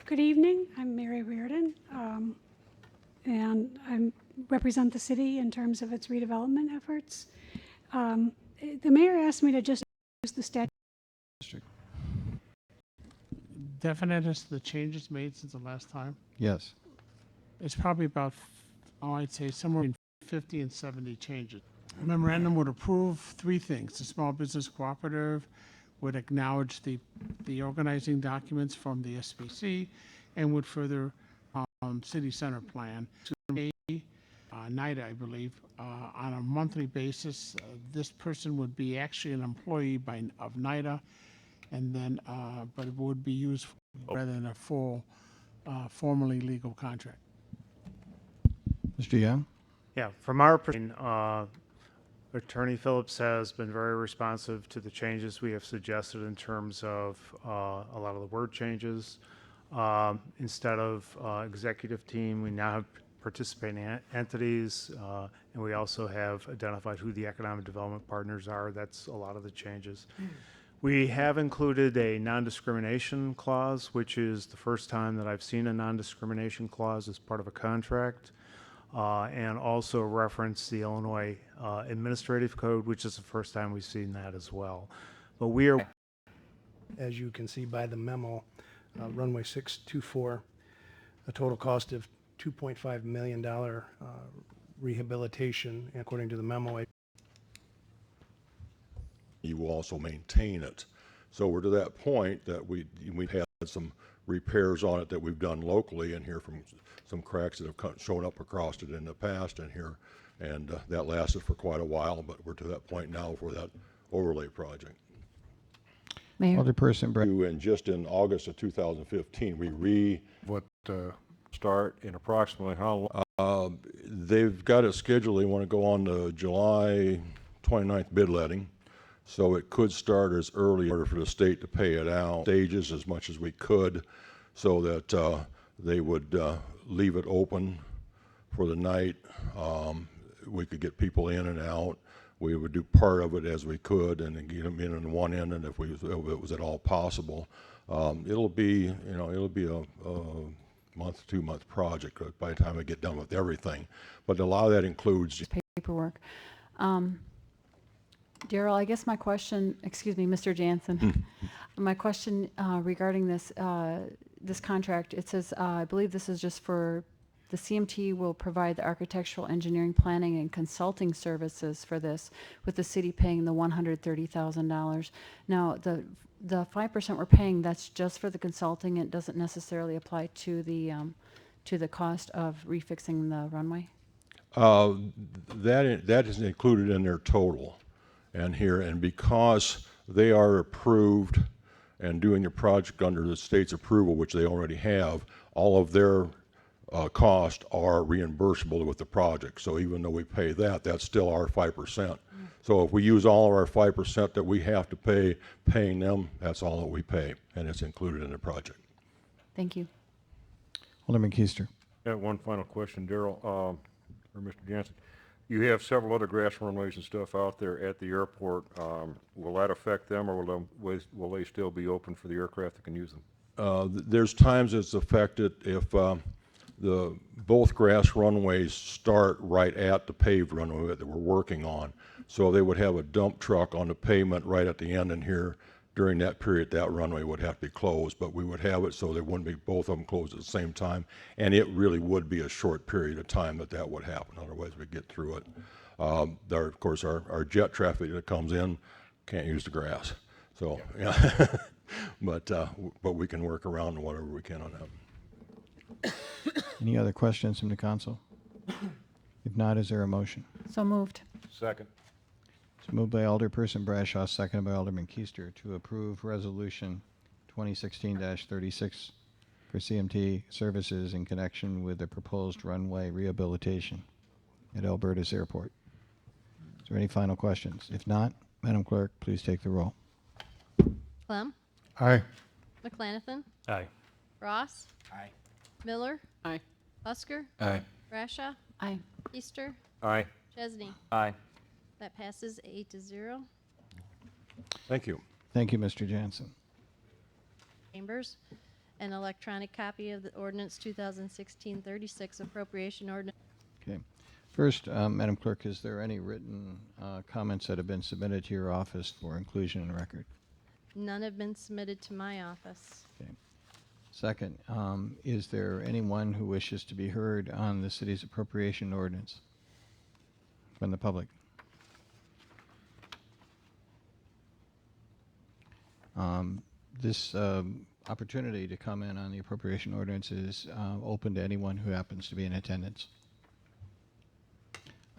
Good evening. I'm Mary Reardon, and I represent the city in terms of its redevelopment efforts. The mayor asked me to just use the statute. Definite as to the changes made since the last time. Yes. It's probably about, I'd say somewhere between 50 and 70 changes. The memorandum would approve three things. The small business cooperative would acknowledge the organizing documents from the SBC and would further city center plan to pay NIDA, I believe, on a monthly basis. This person would be actually an employee of NIDA, and then, but it would be used rather than a full, formally legal contract. Mr. Young? Yeah, from our perspective, Attorney Phillips has been very responsive to the changes we have suggested in terms of a lot of the word changes. Instead of executive team, we now have participating entities, and we also have identified who the economic development partners are. That's a lot of the changes. We have included a non-discrimination clause, which is the first time that I've seen a non-discrimination clause as part of a contract. And also reference the Illinois Administrative Code, which is the first time we've seen that as well. But we are, as you can see by the memo, runway 624, a total cost of $2.5 million rehabilitation, according to the memo. You will also maintain it. So we're to that point that we've had some repairs on it that we've done locally, and here from some cracks that have shown up across it in the past and here, and that lasted for quite a while, but we're to that point now for that overlay project. Mayor. Alderperson Brett. And just in August of 2015, we start in approximately how long? they've got it scheduled. They want to go on the July 29th bid letting. So it could start as early in order for the state to pay it out stages as much as we could, so that they would leave it open for the night. We could get people in and out. We would do part of it as we could and then get them in on one end, and if it was at all possible. It'll be, it'll be a month, 2 month project by the time I get done with everything. But a lot of that includes Paperwork. Daryl, I guess my question, excuse me, Mr. Jansen, my question regarding this this contract, it says, I believe this is just for the CMT will provide the architectural engineering planning and consulting services for this, with the city paying the $130,000. Now, the 5% we're paying, that's just for the consulting. It doesn't necessarily apply to the cost of refixing the runway. that is included in their total. And because they are approved and doing the project under the state's approval, which they already have, all of their costs are reimbursable with the project. So even though we pay that, that's still our 5%. So if we use all of our 5% that we have to pay, paying them, that's all that we pay, and it's included in the project. Thank you. Alderman Keister. I have one final question, Daryl, or Mr. Jansen. You have several other grass runways and stuff out there at the airport. Will that affect them, or will they still be open for the aircraft that can use them? There's times it's affected if both grass runways start right at the paved runway that we're working on. So they would have a dump truck on the pavement right at the end, and here during that period that runway would have to be closed, but we would have it so there wouldn't be both of them closed at the same time, and it really would be a short period of time that would happen. Otherwise we'd get through it. Of course our jet traffic that comes in can't use the grass, so yeah. But we can work around whatever we can on that. Any other questions from the council? If not, is there a motion? So moved. Second. It's moved by Alderperson Brashaw, seconded by Alderman Keister, to approve Resolution 2016-36 for CMT services in connection with the proposed runway rehabilitation at Alberta's airport. Is there any final questions? If not, Madam Clerk, please take the roll. Clem. Aye. McLanathan. Aye. Ross. Aye. Miller. Aye. Husker. Aye. Brashaw. Aye. Easter. Aye. Chesney. Aye. That passes 8-0. Thank you. Thank you, Mr. Jansen. Chambers. an electronic copy of the ordinance 2016-36 appropriation ordinance. Okay. First, Madam Clerk, is there any written comments that have been submitted to your office for inclusion in the record? None have been submitted to my office. Okay. Second, is there anyone who wishes to be heard on the city's appropriation ordinance from the public? This opportunity to comment on the appropriation ordinance is open to anyone who happens to be in attendance.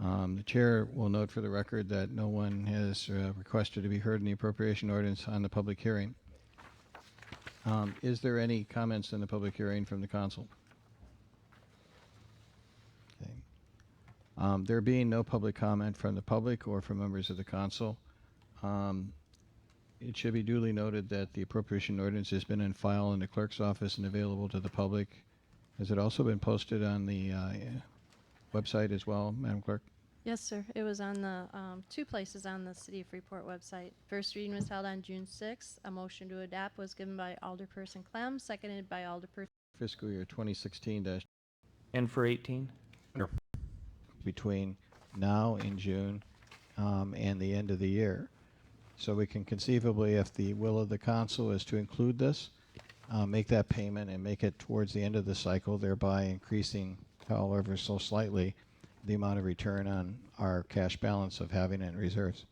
The chair will note for the record that no one has requested to be heard in the appropriation ordinance on the public hearing. Is there any comments in the public hearing from the council? Okay. There being no public comment from the public or from members of the council, it should be duly noted that the appropriation ordinance has been in file in the clerk's office and available to the public. Has it also been posted on the website as well, Madam Clerk? Yes, sir. It was on the, 2 places on the City of Freeport website. First reading was held on June 6th. A motion to adopt was given by Alderperson Clem, seconded by Alderperson. Fiscal year 2016 And for 18? between now in June and the end of the year. So we can conceivably, if the will of the council is to include this, make that payment and make it towards the end of the cycle, thereby increasing, however so slightly, the amount of return on our cash balance of having it in reserves.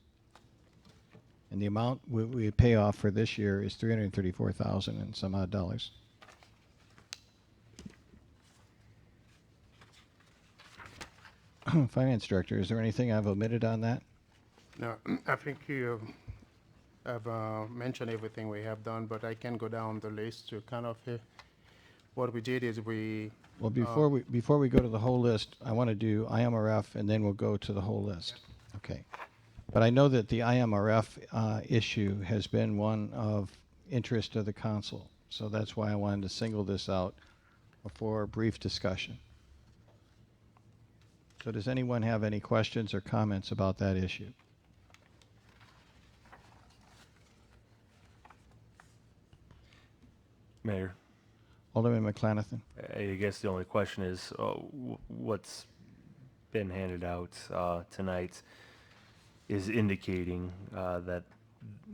And the amount we pay off for this year is $334,000 and some odd dollars. Finance Director, is there anything I've omitted on that? No, I think you have mentioned everything we have done, but I can go down the list to kind of, what we did is we, Well, before we go to the whole list, I want to do IMRF and then we'll go to the whole list. Okay. But I know that the IMRF issue has been one of interest to the council. So that's why I wanted to single this out for a brief discussion. So does anyone have any questions or comments about that issue? Mayor, Alderman McClanathan. I guess the only question is what's been handed out tonight is indicating that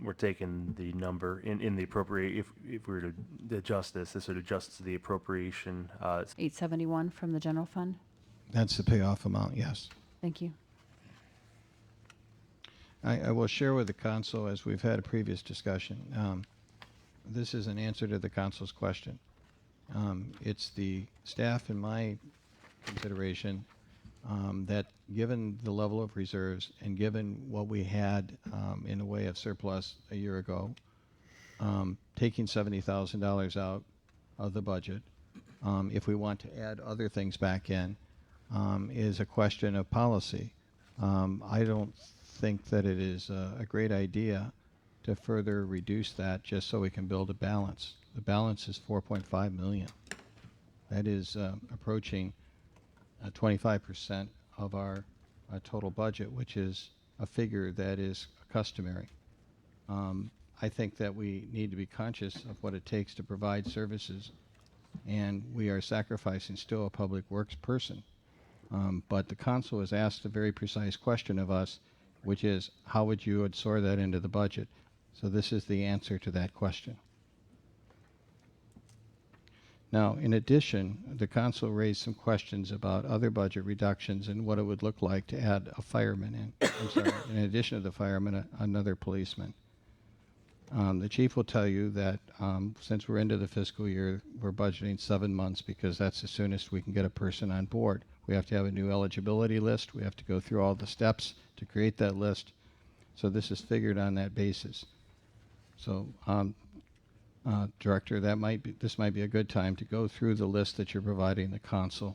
we're taking the number in the appropriate, if we were to adjust this would adjust to the appropriation. 871 from the general fund. That's the payoff amount, yes. Thank you. I will share with the council, as we've had a previous discussion, this is an answer to the council's question. It's the staff and my consideration that given the level of reserves and given what we had in the way of surplus a year ago, taking $70,000 out of the budget, if we want to add other things back in, is a question of policy. I don't think that it is a great idea to further reduce that just so we can build a balance. The balance is 4.5 million. That is approaching 25% of our total budget, which is a figure that is customary. I think that we need to be conscious of what it takes to provide services, and we are sacrificing still a public works person. But the council has asked a very precise question of us, which is, how would you absorb that into the budget? So this is the answer to that question. Now, in addition, the council raised some questions about other budget reductions and what it would look like to add a fireman in. I'm sorry, in addition to the fireman, another policeman. The chief will tell you that since we're into the fiscal year, we're budgeting 7 months because that's the soonest we can get a person on board. We have to have a new eligibility list. We have to go through all the steps to create that list. So this is figured on that basis. So, Director, this might be a good time to go through the list that you're providing the council.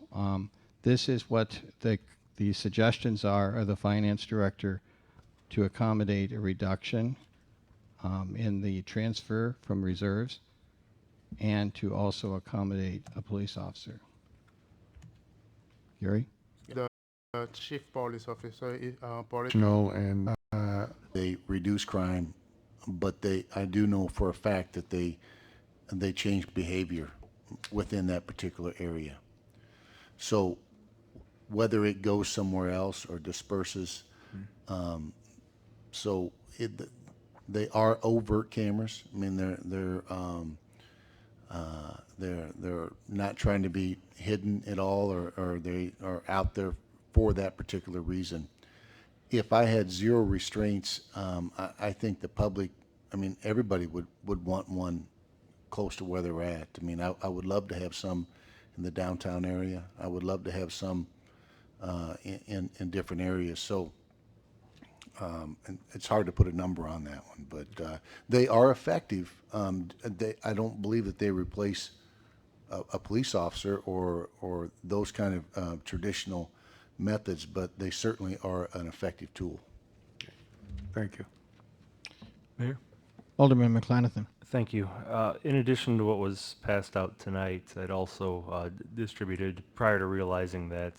This is what the suggestions are of the finance director to accommodate a reduction in the transfer from reserves and to also accommodate a police officer. Gary? chief police officer, And they reduce crime, but I do know for a fact that they change behavior. within that particular area. So whether it goes somewhere else or disperses, so they are overt cameras. I mean, they're not trying to be hidden at all, or they are out there for that particular reason. If I had zero restraints, I think the public, I mean, everybody would want one close to where they're at. I mean, I would love to have some in the downtown area. I would love to have some in different areas. So and it's hard to put a number on that one, but they are effective. I don't believe that they replace a police officer or those kind of traditional methods, but they certainly are an effective tool. Thank you. Mayor? Alderman McClanathan. Thank you. In addition to what was passed out tonight, I'd also distributed, prior to realizing that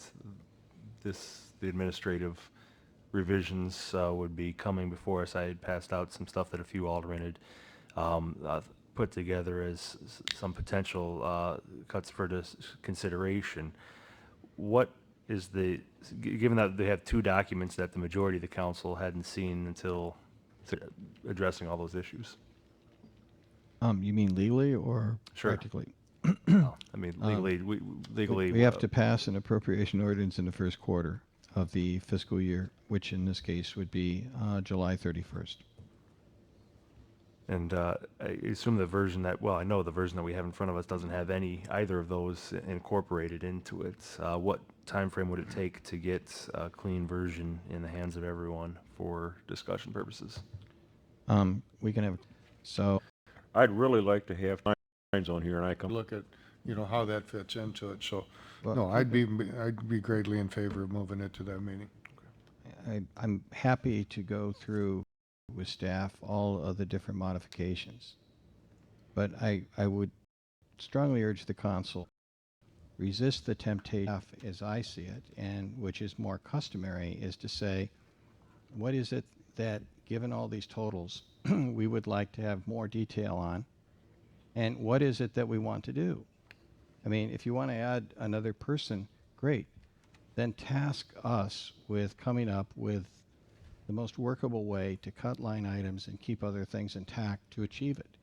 the administrative revisions would be coming before us, I had passed out some stuff that a few aldermen had put together as some potential cuts for consideration. What is given that they have two documents that the majority of the council hadn't seen until addressing all those issues? You mean legally or Sure. practically? I mean, legally. We have to pass an appropriation ordinance in the first quarter of the fiscal year, which in this case would be July 31st. And I assume the version I know the version that we have in front of us doesn't have either of those incorporated into it. What time frame would it take to get a clean version in the hands of everyone for discussion purposes? We can have, so I'd really like to have lines on here, and I can Look at, how that fits into it. So, Well- no, I'd be greatly in favor of moving it to that meeting. I'm happy to go through with staff all of the different modifications. But I would strongly urge the council, resist the temptation, as I see it, and which is more customary, is to say, what is it that, given all these totals, we would like to have more detail on? And what is it that we want to do? I mean, if you want to add another person, great. Then task us with coming up with the most workable way to cut line items and keep other things intact to achieve it.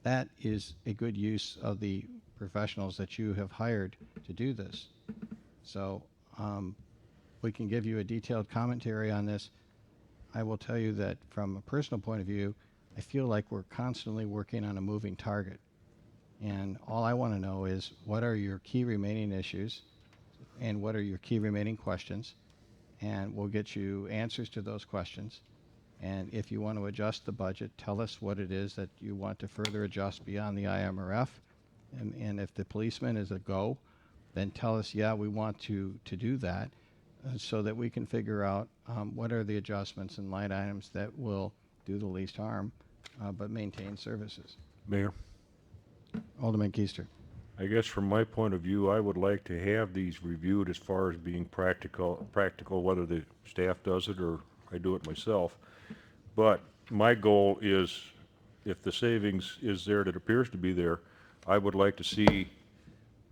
That is a good use of the professionals that you have hired to do this. So we can give you a detailed commentary on this. I will tell you that from a personal point of view, I feel like we're constantly working on a moving target. And all I want to know is, what are your key remaining issues and what are your key remaining questions? And we'll get you answers to those questions. And if you want to adjust the budget, tell us what it is that you want to further adjust beyond the IMRF. And if the policeman is a go, then tell us, yeah, we want to do that, so that we can figure out what are the adjustments and line items that will do the least harm, but maintain services. Mayor, Alderman Keister. I guess from my point of view, I would like to have these reviewed as far as being practical, whether the staff does it or I do it myself. But my goal is, if the savings is there that appears to be there, I would like to see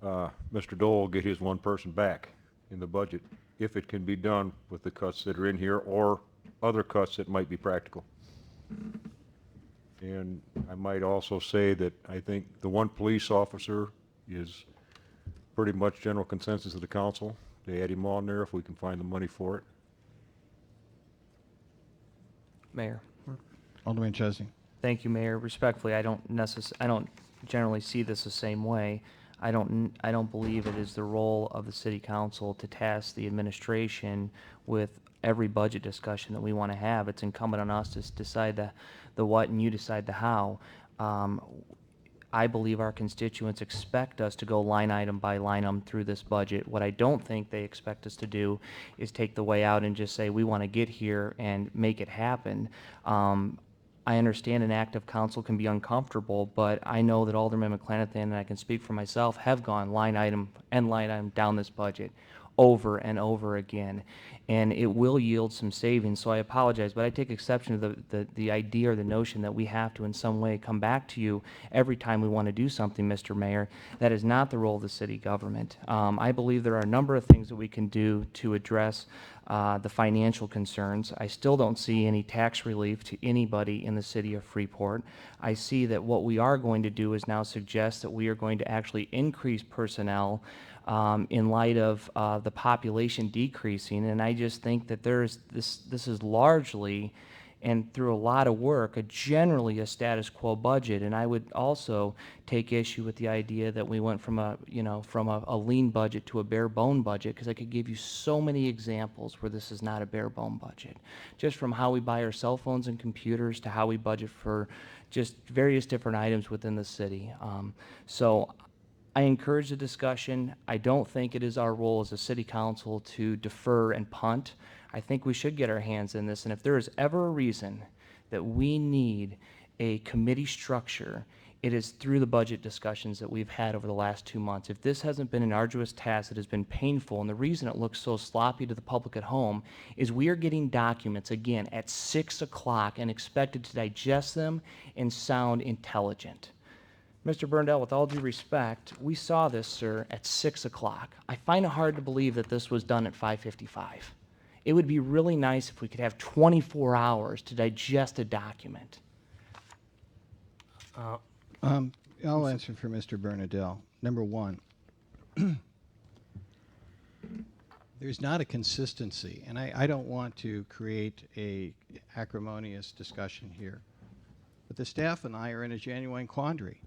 Mr. Dole get his one person back in the budget, if it can be done with the cuts that are in here or other cuts that might be practical. And I might also say that I think the one police officer is pretty much general consensus of the council. They add him on there if we can find the money for it. Mayor. Alderman Chesney. Thank you, Mayor. Respectfully, I don't generally see this the same way. I don't believe it is the role of the city council to task the administration with every budget discussion that we want to have. It's incumbent on us to decide the what and you decide the how. I believe our constituents expect us to go line item by line item through this budget. What I don't think they expect us to do is take the way out and just say, we want to get here and make it happen. I understand an active council can be uncomfortable, but I know that Alderman McClanathan, and I can speak for myself, have gone line item down this budget over and over again, and it will yield some savings. So I apologize, but I take exception to the idea or the notion that we have to in some way come back to you every time we want to do something, Mr. Mayor. That is not the role of the city government. I believe there are a number of things that we can do to address the financial concerns. I still don't see any tax relief to anybody in the city of Freeport. I see that what we are going to do is now suggest that we are going to actually increase personnel in light of the population decreasing, and I just think that this is largely, and through a lot of work, generally a status quo budget. And I would also take issue with the idea that we went from a lean budget to a bare bone budget, because I could give you so many examples where this is not a bare bone budget, just from how we buy our cell phones and computers to how we budget for just various different items within the city. So I encourage the discussion. I don't think it is our role as a city council to defer and punt. I think we should get our hands in this, and if there is ever a reason that we need a committee structure, it is through the budget discussions that we've had over the last 2 months. If this hasn't been an arduous task, it has been painful, and the reason it looks so sloppy to the public at home is we are getting documents, again, at 6 o'clock and expected to digest them and sound intelligent. Mr. Burndell, with all due respect, we saw this, sir, at 6 o'clock. I find it hard to believe that this was done at 5:55. It would be really nice if we could have 24 hours to digest a document. I'll answer for Mr. Bernadelle. Number one, there's not a consistency, and I don't want to create a acrimonious discussion here, but the staff and I are in a genuine quandary.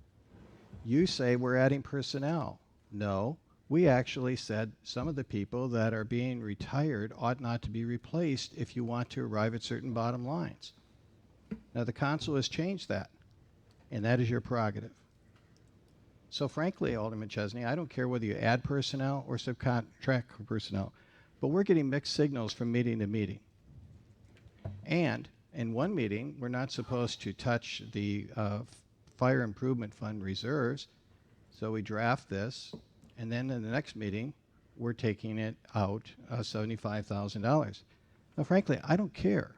You say we're adding personnel. No, we actually said some of the people that are being retired ought not to be replaced if you want to arrive at certain bottom lines. Now, the council has changed that, and that is your prerogative. So frankly, Alderman Chesney, I don't care whether you add personnel or subcontract personnel, but we're getting mixed signals from meeting to meeting. And in one meeting, we're not supposed to touch the Fire Improvement Fund reserves, so we draft this, and then in the next meeting, we're taking it out $75,000. Now, frankly, I don't care.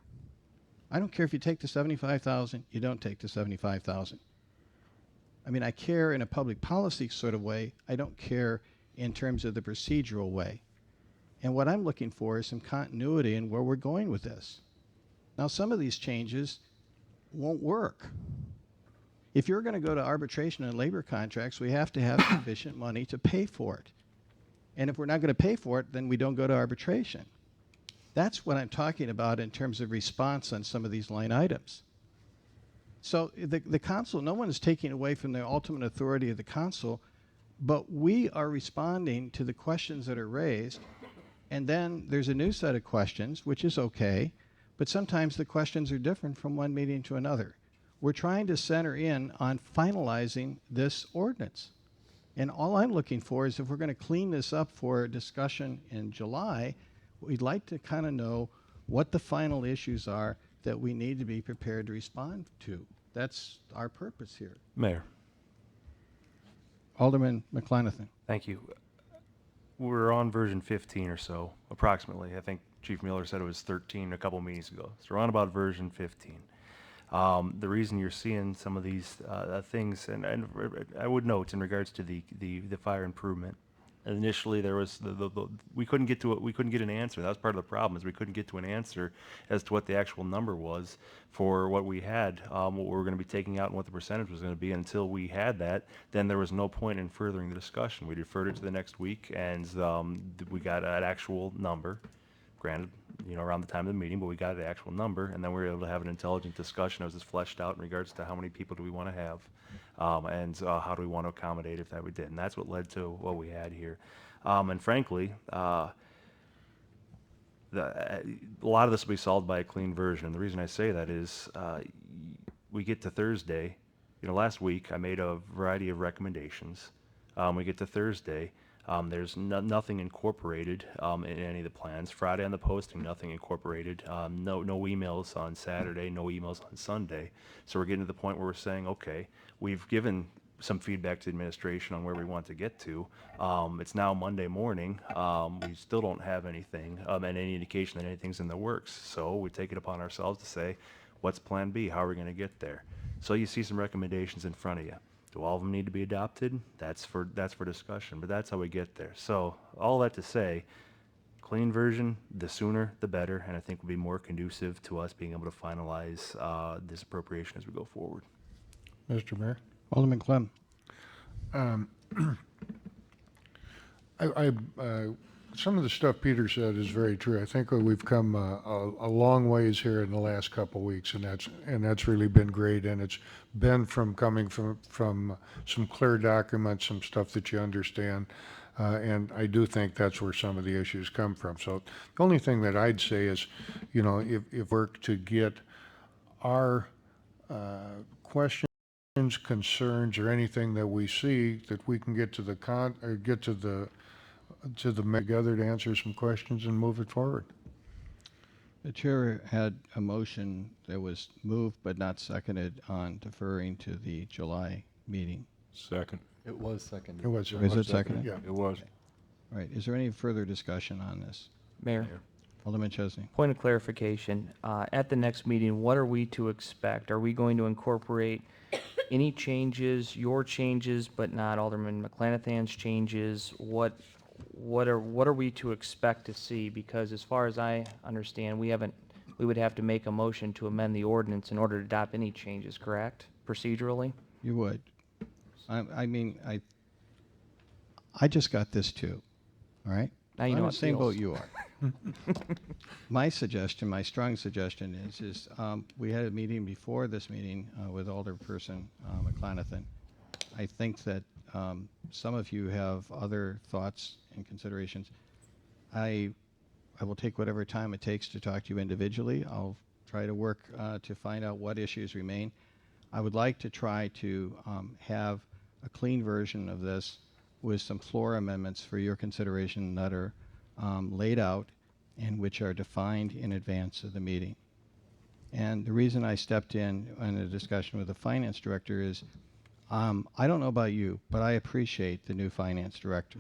I don't care if you take the $75,000, you don't take the $75,000. I mean, I care in a public policy sort of way. I don't care in terms of the procedural way. And what I'm looking for is some continuity in where we're going with this. Now, some of these changes won't work. If you're going to go to arbitration and labor contracts, we have to have sufficient money to pay for it. And if we're not going to pay for it, then we don't go to arbitration. That's what I'm talking about in terms of response on some of these line items. So the council, no one is taking away from the ultimate authority of the council, but we are responding to the questions that are raised. And then there's a new set of questions, which is okay, but sometimes the questions are different from one meeting to another. We're trying to center in on finalizing this ordinance. And all I'm looking for is if we're going to clean this up for discussion in July, we'd like to kind of know what the final issues are that we need to be prepared to respond to. That's our purpose here. Mayor. Alderman McClenathan. Thank you. We're on version 15 or so, approximately. I think Chief Miller said it was 13 a couple meetings ago. So we're on about version 15. The reason you're seeing some of these things, and I would note in regards to the fire improvement, initially there was we couldn't get to it. We couldn't get an answer. That was part of the problem, is we couldn't get to an answer as to what the actual number was for what we had, what we were going to be taking out, and what the percentage was going to be. Until we had that, then there was no point in furthering the discussion. We deferred it to the next week, and we got an actual number. Granted, around the time of the meeting, but we got the actual number, and then we were able to have an intelligent discussion as it's fleshed out in regards to how many people do we want to have, and how do we want to accommodate if that we did. And that's what led to what we had here. And frankly, a lot of this will be solved by a clean version. And the reason I say that is we get to Thursday. Last week I made a variety of recommendations. We get to Thursday. There's nothing incorporated in any of the plans. Friday on the posting, nothing incorporated. No emails on Saturday, no emails on Sunday. So we're getting to the point where we're saying, okay, we've given some feedback to the administration on where we want to get to. It's now Monday morning. We still don't have anything, and any indication that anything's in the works. So we take it upon ourselves to say, what's Plan B? How are we going to get there? So you see some recommendations in front of you. Do all of them need to be adopted? That's for discussion, but that's how we get there. So all that to say, clean version, the sooner the better, and I think will be more conducive to us being able to finalize this appropriation as we go forward. Mr. Mayor? Alderman Clem. Some of the stuff Peter said is very true. I think we've come a long ways here in the last couple of weeks, and that's really been great. And it's been coming from some clear documents, some stuff that you understand. And I do think that's where some of the issues come from. So the only thing that I'd say is, you know, if work to get our questions, concerns, or anything that we see that we can get to the together to answer some questions and move it forward. The chair had a motion that was moved but not seconded on deferring to the July meeting. Second. It was seconded. Is it seconded? Yeah. It was. All right. Is there any further discussion on this? Mayor, Alderman Chesney. point of clarification. At the next meeting, what are we to expect? Are we going to incorporate any changes, your changes, but not Alderman McClanathan's changes? What are we to expect to see? Because as far as I understand, we would have to make a motion to amend the ordinance in order to adopt any changes, correct? Procedurally? You would. I mean, I just got this too, all right? Now you I'm know in how the it same boat feels. you are. My suggestion, my strong suggestion is we had a meeting before this meeting with Alderperson McClanathan. I think that some of you have other thoughts and considerations. I will take whatever time it takes to talk to you individually. I'll try to work to find out what issues remain. I would like to try to have a clean version of this with some floor amendments for your consideration that are laid out and which are defined in advance of the meeting. And the reason I stepped in a discussion with the finance director is I don't know about you, but I appreciate the new finance director.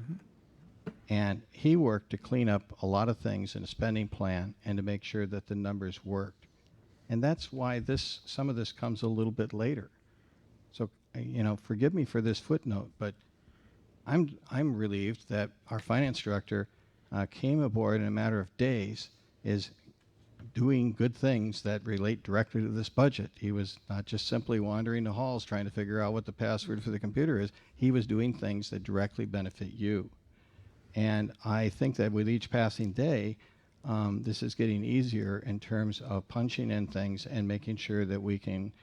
And he worked to clean up a lot of things in a spending plan and to make sure that the numbers worked. And that's why some of this comes a little bit later. So, you know, forgive me for this footnote, but I'm relieved that our finance director came aboard in a matter of days, is doing good things that relate directly to this budget. He was not just simply wandering the halls trying to figure out what the password for the computer is. He was doing things that directly benefit you. And I think that with each passing day, this is getting easier in terms of punching in things and making sure that we can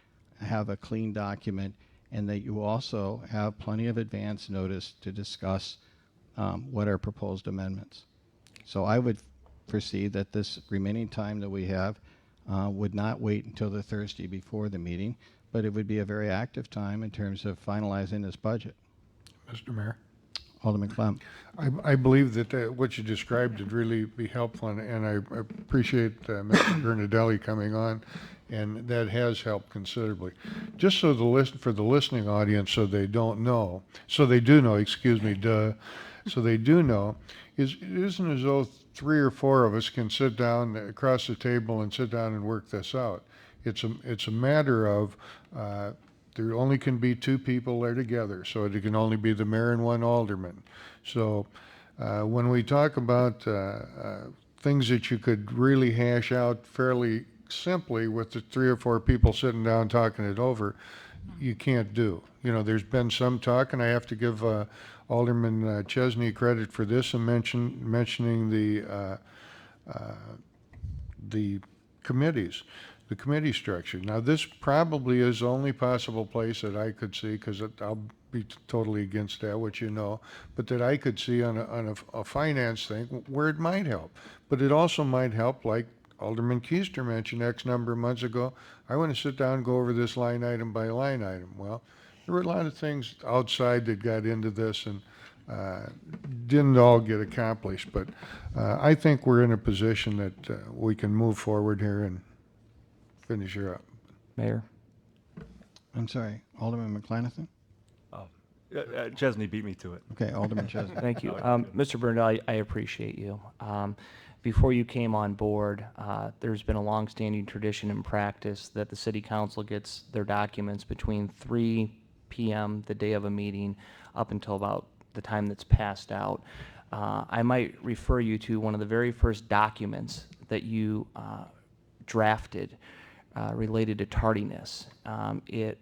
have a clean document and that you also have plenty of advance notice to discuss what are proposed amendments. So I would foresee that this remaining time that we have would not wait until the Thursday before the meeting, but it would be a very active time in terms of finalizing this budget. Mr. Mayor? Alderman Clem. I believe that what you described would really be helpful, and I appreciate Mr. Bernadelli coming on, and that has helped considerably. Just so for the listening audience, so they do know, so they do know, it isn't as though 3 or 4 of us can sit down across the table and sit down and work this out. It's a matter of there only can be 2 people there together, so it can only be the mayor and 1 alderman. So when we talk about things that you could really hash out fairly simply with the 3 or 4 people sitting down talking it over, you can't do. You know, there's been some talk, and I have to give Alderman Chesney credit for this and mentioning the committees. The committee structure. Now, this probably is the only possible place that I could see, because I'll be totally against that, which you know, but that I could see on a finance thing where it might help. But it also might help, like Alderman Keister mentioned X number of months ago, I want to sit down and go over this line item by line item. Well, there were a lot of things outside that got into this and didn't all get accomplished. But I think we're in a position that we can move forward here and finish her up. Mayor? I'm sorry, Alderman McClanathan? Chesney beat me to it. Okay, Alderman Chesney. Thank you. Mr. Brunel, I appreciate you. Before you came on board, there's been a longstanding tradition and practice that the city council gets their documents between 3 p.m. the day of a meeting up until about the time that's passed out. I might refer you to one of the very first documents that you drafted related to tardiness. It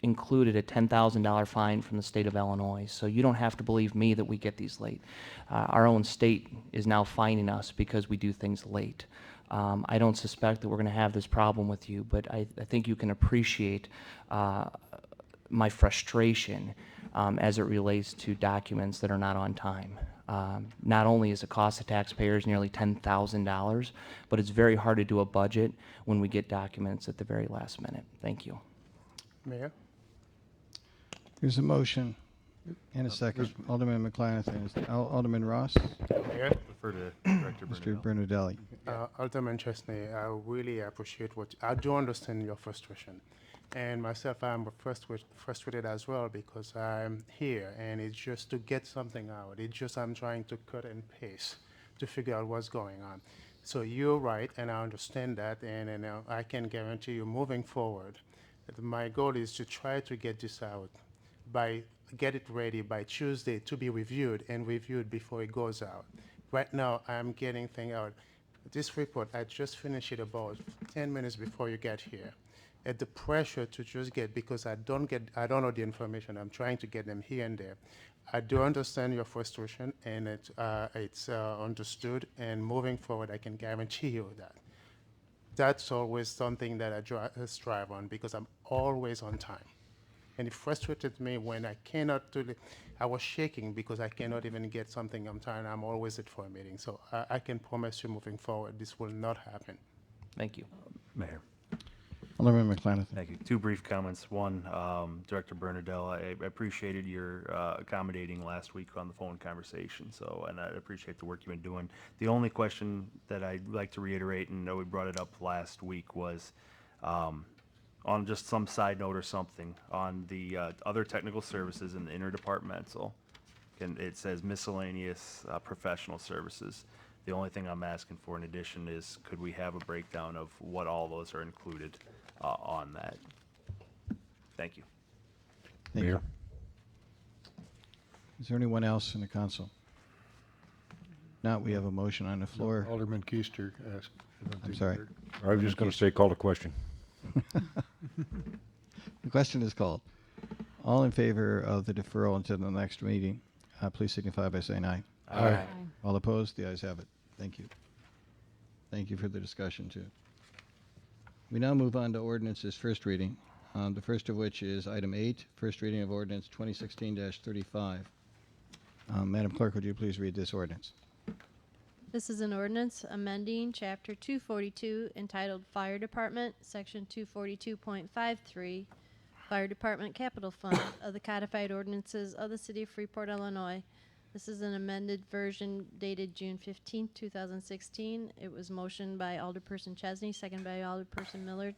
included a $10,000 fine from the state of Illinois. So you don't have to believe me that we get these late. Our own state is now fining us because we do things late. I don't suspect that we're going to have this problem with you, but I think you can appreciate my frustration as it relates to documents that are not on time. Not only is the cost of taxpayers nearly $10,000, but it's very hard to do a budget when we get documents at the very last minute. Thank you. Mayor? There's a motion and a second. Alderman McClanathan. Alderman Ross? Mayor? Refer to Director Mr. Bernardelli. Bernadelli. Alderman Chesney, I really appreciate I do understand your frustration. And myself, I'm frustrated as well because I'm here and it's just to get something out. It's just I'm trying to cut and paste to figure out what's going on. So you're right, and I understand that, and I can guarantee you moving forward, that my goal is to try to get this out get it ready by Tuesday to be reviewed and reviewed before it goes out. Right now, I'm getting things out. This report, I just finished it about 10 minutes before you get here. At the pressure to just get, because I don't know the information, I'm trying to get them here and there. I do understand your frustration, and it's understood, and moving forward, I can guarantee you that. That's always something that I strive on, because I'm always on time. And it frustrated me when I cannot do it. I was shaking because I cannot even get something on time. I'm always late for a meeting. So I can promise you moving forward, this will not happen. Thank you. Mayor. Alderman McClanathan. Thank you. Two brief comments. One, Director Bernadelle, I appreciated your accommodating last week on the phone conversation. So, and I appreciate the work you've been doing. The only question that I'd like to reiterate, and we brought it up last week, was on just some side note or something on the other technical services in the interdepartmental. And it says miscellaneous professional services. The only thing I'm asking for in addition is, could we have a breakdown of what all those are included on that? Thank you. Thank you. Is there anyone else in the council? Not, we have a motion on the floor. Alderman Keister asked. I'm sorry. I was just going to say, call the question. The question is called. All in favor of the deferral until the next meeting, please signify by saying aye. Aye. All opposed? The ayes have it. Thank you. Thank you for the discussion, too. We now move on to ordinances first reading, the first of which is item 8, first reading of ordinance 2016-35. Madam Clerk, would you please read this ordinance? This is an ordinance amending Chapter 242 entitled Fire Department, Section 242.53, Fire Department Capital Fund of the Codified Ordinances of the City of Freeport, Illinois. This is an amended version dated June 15, 2016. It was motioned by Alderperson Chesney, second by Alderperson Miller,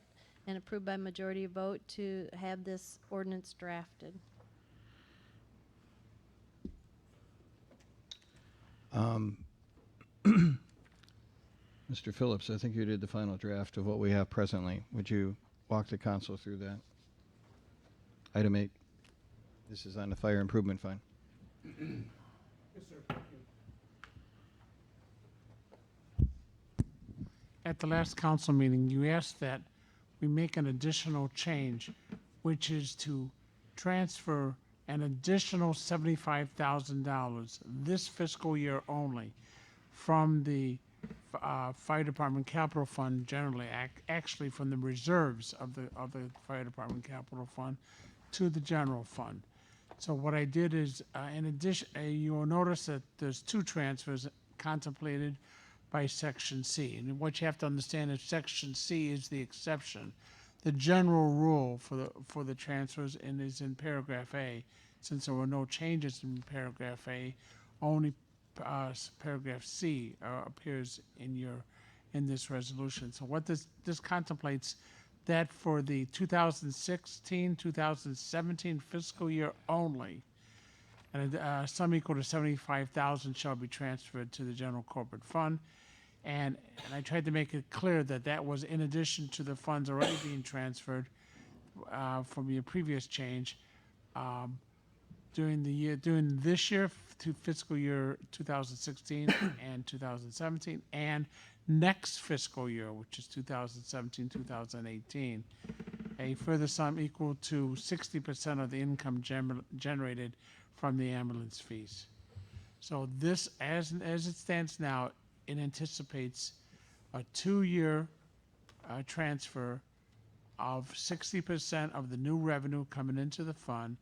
and approved by majority vote to have this ordinance drafted. Mr. Phillips, I think you did the final draft of what we have presently. Would you walk the council through that? Item 8. This is on the Fire Improvement Fund. At the last council meeting, you asked that we make an additional change, which is to transfer an additional $75,000 this fiscal year only from the Fire Department Capital Fund, generally, actually from the reserves of the Fire Department Capital Fund to the general fund. So what I did is, in addition, you will notice that there's two transfers contemplated by Section C. And what you have to understand is Section C is the exception. The general rule for the transfers is in paragraph A. Since there were no changes in paragraph A, only paragraph C appears in this resolution. So what this contemplates that for the 2016-2017 fiscal year only, and a sum equal to 75,000 shall be transferred to the general corporate fund. And I tried to make it clear that that was in addition to the funds already being transferred from your previous change during this year to fiscal year 2016 and 2017, and next fiscal year, which is 2017, 2018, a further sum equal to 60% of the income generated from the ambulance fees. So this, as it stands now, it anticipates a 2-year transfer of 60% of the new revenue coming into the fund.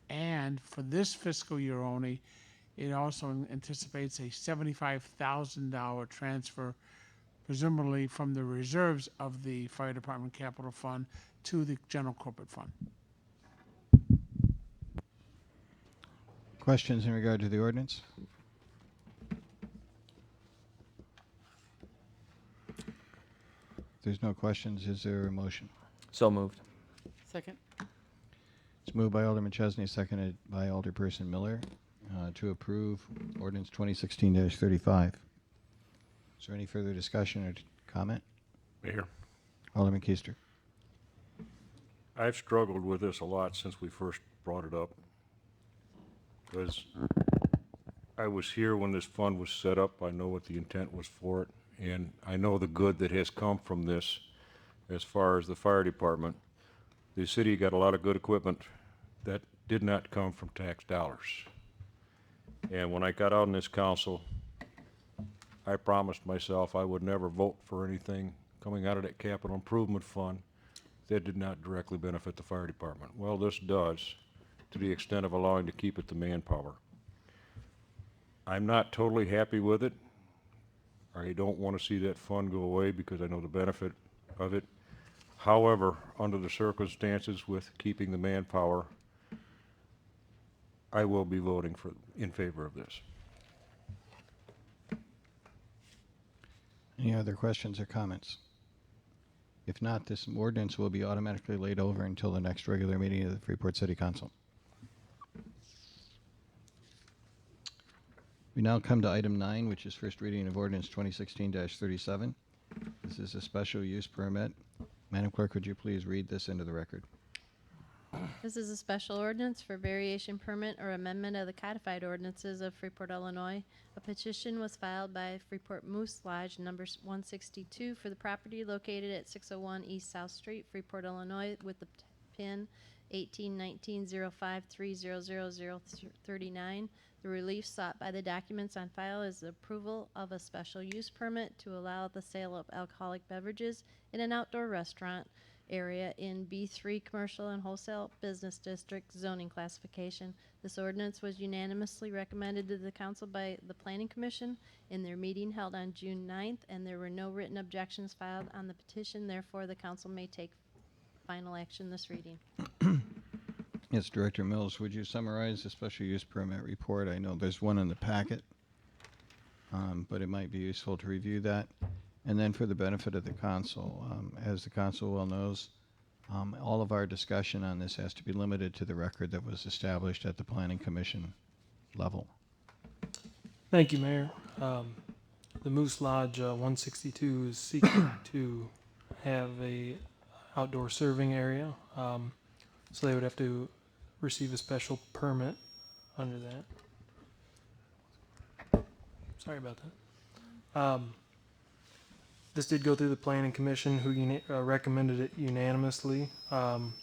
And for this fiscal year only, it also anticipates a $75,000 transfer, presumably from the reserves of the Fire Department Capital Fund to the General Corporate Fund. Questions in regard to the ordinance? If there's no questions, is there a motion? So moved. Second. It's moved by Alderman Chesney, seconded by Alderperson Miller, to approve ordinance 2016-35. Is there any further discussion or comment? Mayor, Alderman Keister. I've struggled with this a lot since we first brought it up. Because I was here when this fund was set up. I know what the intent was for it. And I know the good that has come from this as far as the fire department. The city got a lot of good equipment that did not come from tax dollars. And when I got out in this council, I promised myself I would never vote for anything coming out of that capital improvement fund that did not directly benefit the fire department. Well, this does, to the extent of allowing to keep it the manpower. I'm not totally happy with it. I don't want to see that fund go away because I know the benefit of it. However, under the circumstances with keeping the manpower, I will be voting in favor of this. Any other questions or comments? If not, this ordinance will be automatically laid over until the next regular meeting of the Freeport City Council. We now come to item 9, which is first reading of ordinance 2016-37. This is a special use permit. Madam Clerk, would you please read this into the record? This is a special ordinance for variation permit or amendment of the codified ordinances of Freeport, Illinois. A petition was filed by Freeport Moose Lodge number 162 for the property located at 601 East South Street, Freeport, Illinois, with the PIN 1819-05300039. The relief sought by the documents on file is the approval of a special use permit to allow the sale of alcoholic beverages in an outdoor restaurant area in B3 Commercial and Wholesale Business District zoning classification. This ordinance was unanimously recommended to the council by the Planning Commission in their meeting held on June 9th, and there were no written objections filed on the petition. Therefore, the council may take final action this reading. Yes, Director Mills, would you summarize the special use permit report? I know there's one in the packet, but it might be useful to review that. And then for the benefit of the council, as the council well knows, all of our discussion on this has to be limited to the record that was established at the Planning Commission level. Thank you, Mayor. The Moose Lodge 162 is seeking to have a outdoor serving area, so they would have to receive a special permit under that. Sorry about that. This did go through the Planning Commission, who recommended it unanimously, and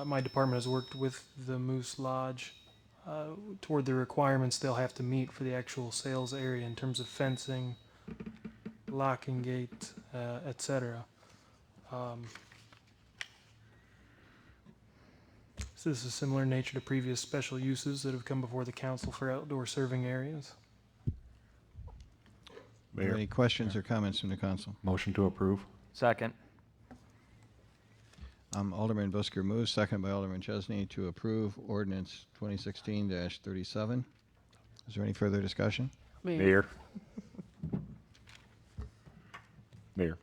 my department has worked with the Moose Lodge toward the requirements they'll have to meet for the actual sales area in terms of fencing, locking gate, etc. So this is similar in nature to previous special uses that have come before the council for outdoor serving areas. Are there any questions or comments from the council? Motion to approve. Second. Alderman Busker moves, second by Alderman Chesney, to approve ordinance 2016-37. Is there any further discussion? Mayor. Mayor.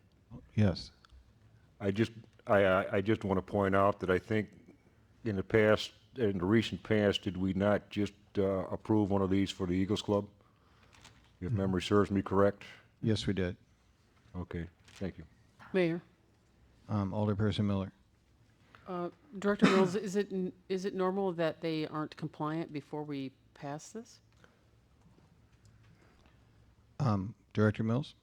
Yes. I just want to point out that I think in the past, in the recent past, did we not just approve one of these for the Eagles Club? If memory serves me correct? Yes, we did. Okay, thank you. Mayor, Alderperson Miller. Director Mills, is it normal that they aren't compliant before we pass this? Director Mills?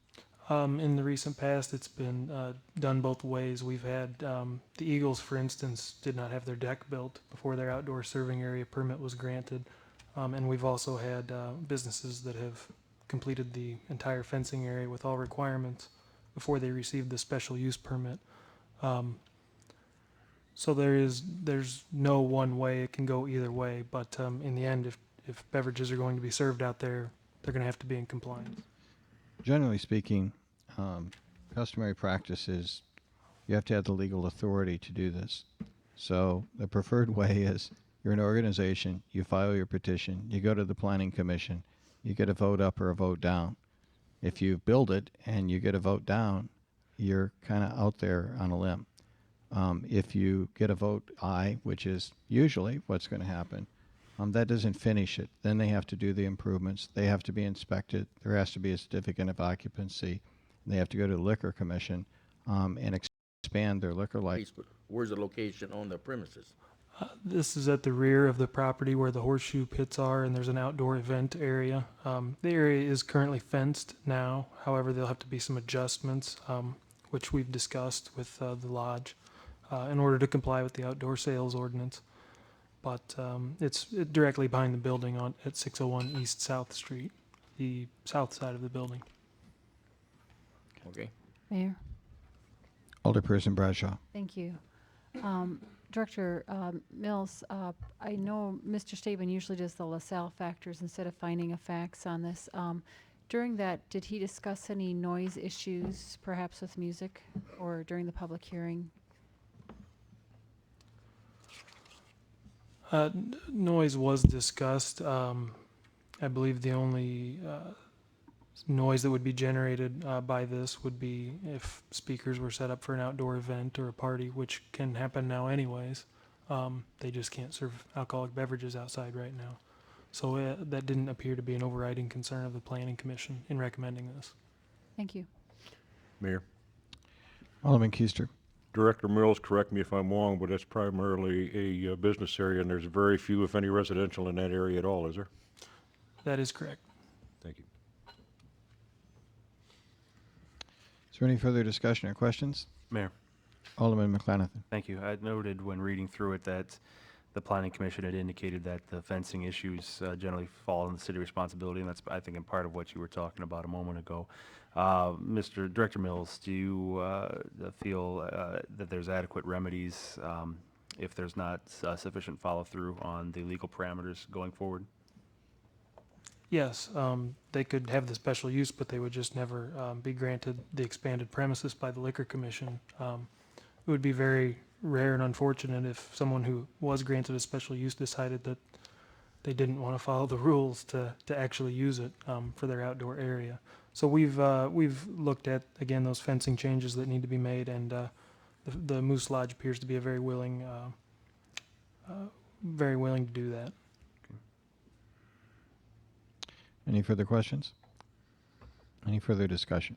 In the recent past, it's been done both ways. We've had the Eagles, for instance, did not have their deck built before their outdoor serving area permit was granted. And we've also had businesses that have completed the entire fencing area with all requirements before they received the special use permit. So there's no one way. It can go either way. But in the end, if beverages are going to be served out there, they're going to have to be in compliance. Generally speaking, customary practice is you have to have the legal authority to do this. So the preferred way is you're an organization, you file your petition, you go to the planning commission, you get a vote up or a vote down. If you build it and you get a vote down, you're kind of out there on a limb. If you get a vote aye, which is usually what's going to happen, that doesn't finish it. Then they have to do the improvements. They have to be inspected. There has to be a certificate of occupancy. They have to go to the liquor commission and expand their liquor license. Where's the location on the premises? This is at the rear of the property where the horseshoe pits are, and there's an outdoor event area. The area is currently fenced now. However, there'll have to be some adjustments, which we've discussed with the lodge, in order to comply with the outdoor sales ordinance. But it's directly behind the building at 601 East South Street, the south side of the building. Okay. Mayor? Alderperson Bradshaw. Thank you. Director Mills, I know Mr. Staben usually does the LaSalle factors instead of finding of facts on this. During that, did he discuss any noise issues, perhaps with music, or during the public hearing? Noise was discussed. I believe the only noise that would be generated by this would be if speakers were set up for an outdoor event or a party, which can happen now anyways. They just can't serve alcoholic beverages outside right now. So that didn't appear to be an overriding concern of the Planning Commission in recommending this. Thank you. Mayor? Alderman Keister. Director Mills, correct me if I'm wrong, but it's primarily a business area, and there's very few, if any, residential in that area at all, is there? That is correct. Thank you. Is there any further discussion or questions? Mayor. Alderman McLanathan. Thank you. I noted when reading through it that the Planning Commission had indicated that the fencing issues generally fall on the city responsibility, and that's, I think, in part of what you were talking about a moment ago. Mr. Director Mills, do you feel that there's adequate remedies if there's not sufficient follow-through on the legal parameters going forward? Yes, they could have the special use, but they would just never be granted the expanded premises by the Liquor Commission. It would be very rare and unfortunate if someone who was granted a special use decided that they didn't want to follow the rules to actually use it for their outdoor area. So we've looked at, again, those fencing changes that need to be made, and the Moose Lodge appears to be a very willing to do that. Any further questions? Any further discussion?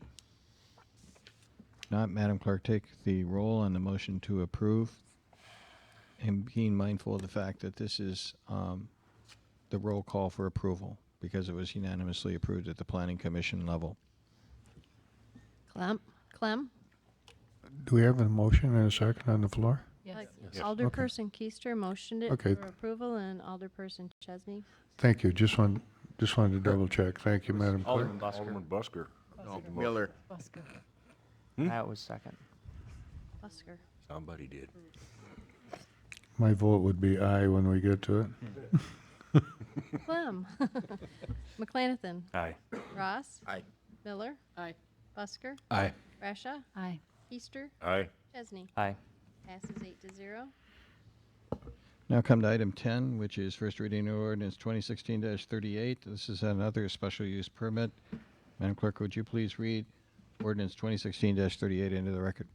If not, Madam Clerk, take the roll on the motion to approve, and being mindful of the fact that this is the roll call for approval because it was unanimously approved at the Planning Commission level. Clem? Do we have a motion and a second on the floor? Yes. Yes. Alderperson Keister motioned it Okay. for approval, and Alderperson Chesney. Thank you. Just wanted to double check. Thank you, Madam Clerk. Alderman Busker. Alderman Busker. Miller. Busker. That was second. Busker. Somebody did. My vote would be aye when we get to it. Clem? McLanathan? Aye. Ross? Aye. Miller? Aye. Busker? Aye. Brascia? Aye. Keister? Aye. Chesney? Aye. Passes 8-0. Now come to item 10, which is first reading of ordinance 2016-38. This is another special use permit. Madam Clerk, would you please read ordinance 2016-38 into the record?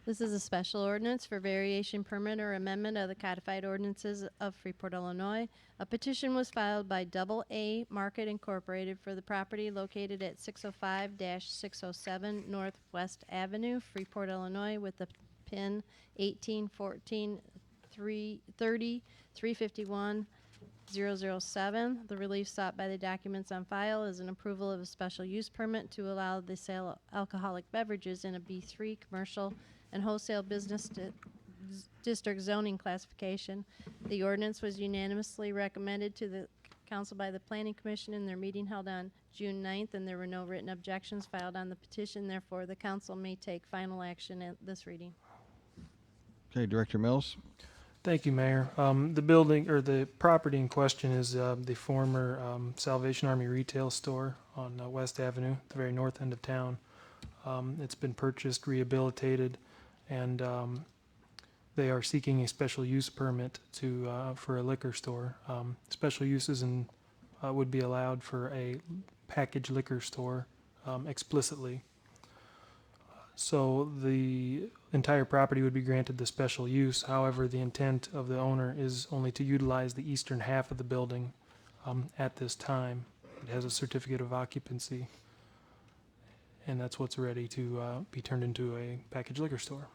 This is a special ordinance for variation permit or amendment of the codified ordinances of Freeport, Illinois. A petition was filed by Double A Market Incorporated for the property located at 605-607 Northwest Avenue, Freeport, Illinois, with the PIN 1814-330-351-007. The relief sought by the documents on file is an approval of a special use permit to allow the sale of alcoholic beverages in a B3 commercial and wholesale business district zoning classification. The ordinance was unanimously recommended to the council by the Planning Commission in their meeting held on June 9th, and there were no written objections filed on the petition. Therefore, the council may take final action at this reading. Okay, Director Mills? Thank you, Mayor. The building, or the property in question is the former Salvation Army retail store on West Avenue, the very north end of town. It's been purchased, rehabilitated, and they are seeking a special use permit for a liquor store. Special uses would be allowed for a packaged liquor store explicitly. So the entire property would be granted the special use. However, the intent of the owner is only to utilize the eastern half of the building at this time. It has a certificate of occupancy, and that's what's ready to be turned into a packaged liquor store.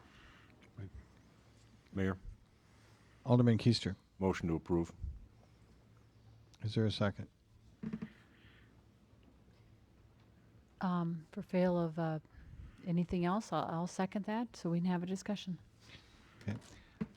Mayor, Alderman Keister. motion to approve. Is there a second? For fail of anything else, I'll second that so we can have a discussion. Okay.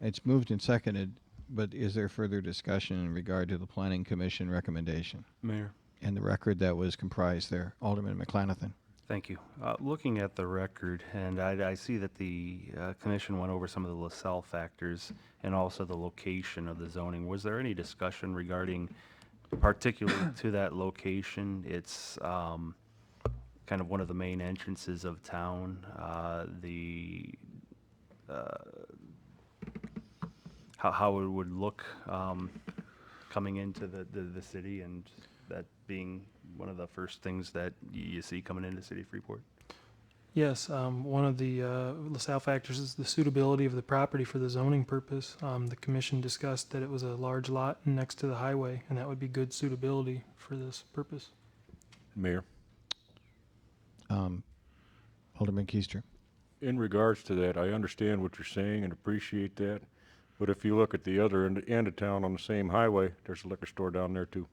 It's moved and seconded, but is there further discussion in regard to the Planning Commission recommendation Mayor. and the record that was comprised there? Alderman McClanathan. Thank you. Looking at the record, and I see that the commission went over some of the LaSalle factors and also the location of the zoning. Was there any discussion regarding, particularly to that location? It's kind of one of the main entrances of town. How it would look coming into the city, and that being one of the first things that you see coming into City of Freeport. Yes, one of the LaSalle factors is the suitability of the property for the zoning purpose. The commission discussed that it was a large lot next to the highway, and that would be good suitability for this purpose. Mayor, Alderman Keister. in regards to that, I understand what you're saying and appreciate that, but if you look at the other end of town on the same highway, there's a liquor store down there too.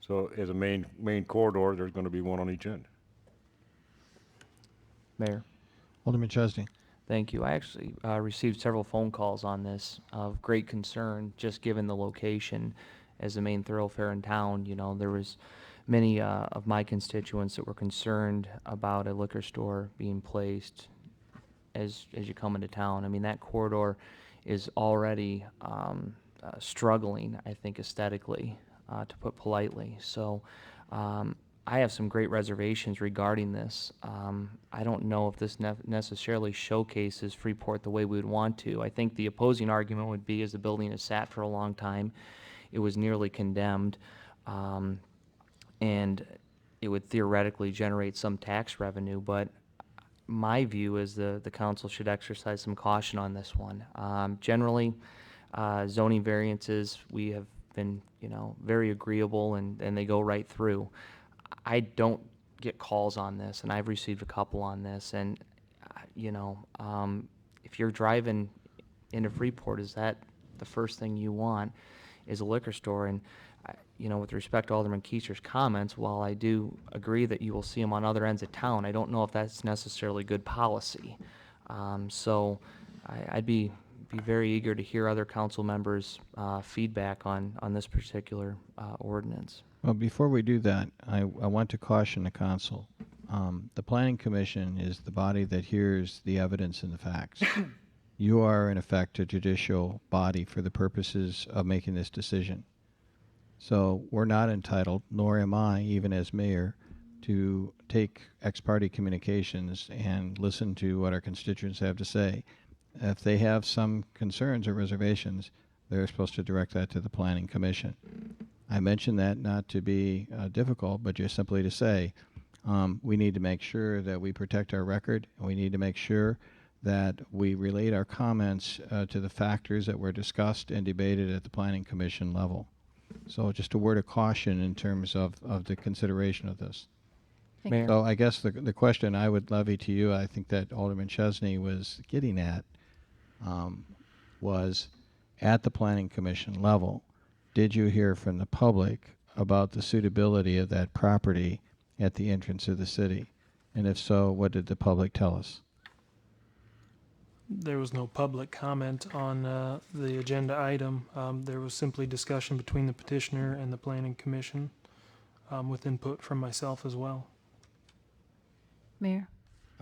So as a main corridor, there's going to be one on each end. Mayor, Alderman Chesney. thank you. I actually received several phone calls on this of great concern, just given the location as the main thoroughfare in town. You know, there was many of my constituents that were concerned about a liquor store being placed as you come into town. I mean, that corridor is already struggling, I think, aesthetically, to put politely. So I have some great reservations regarding this. I don't know if this necessarily showcases Freeport the way we would want to. I think the opposing argument would be, as the building has sat for a long time, it was nearly condemned, and it would theoretically generate some tax revenue, but my view is the council should exercise some caution on this one. Generally, zoning variances, we have been, very agreeable, and they go right through. I don't get calls on this, and I've received a couple on this, and, if you're driving into Freeport, is that the first thing you want is a liquor store? And, with respect to Alderman Keister's comments, while I do agree that you will see them on other ends of town, I don't know if that's necessarily good policy. So I'd be very eager to hear other council members' feedback on this particular ordinance. Well, before we do that, I want to caution the council. The Planning Commission is the body that hears the evidence and the facts. You are, in effect, a judicial body for the purposes of making this decision. So we're not entitled, nor am I, even as mayor, to take ex parte communications and listen to what our constituents have to say. If they have some concerns or reservations, they're supposed to direct that to the Planning Commission. I mention that not to be difficult, but just simply to say we need to make sure that we protect our record, and we need to make sure that we relate our comments to the factors that were discussed and debated at the Planning Commission level. So just a word of caution in terms of the consideration of this. Mayor. So I guess the question I would levy to you, I think that Alderman Chesney was getting at, was at the Planning Commission level, did you hear from the public about the suitability of that property at the entrance of the city? And if so, what did the public tell us? There was no public comment on the agenda item. There was simply discussion between the petitioner and the planning commission with input from myself as well. Mayor?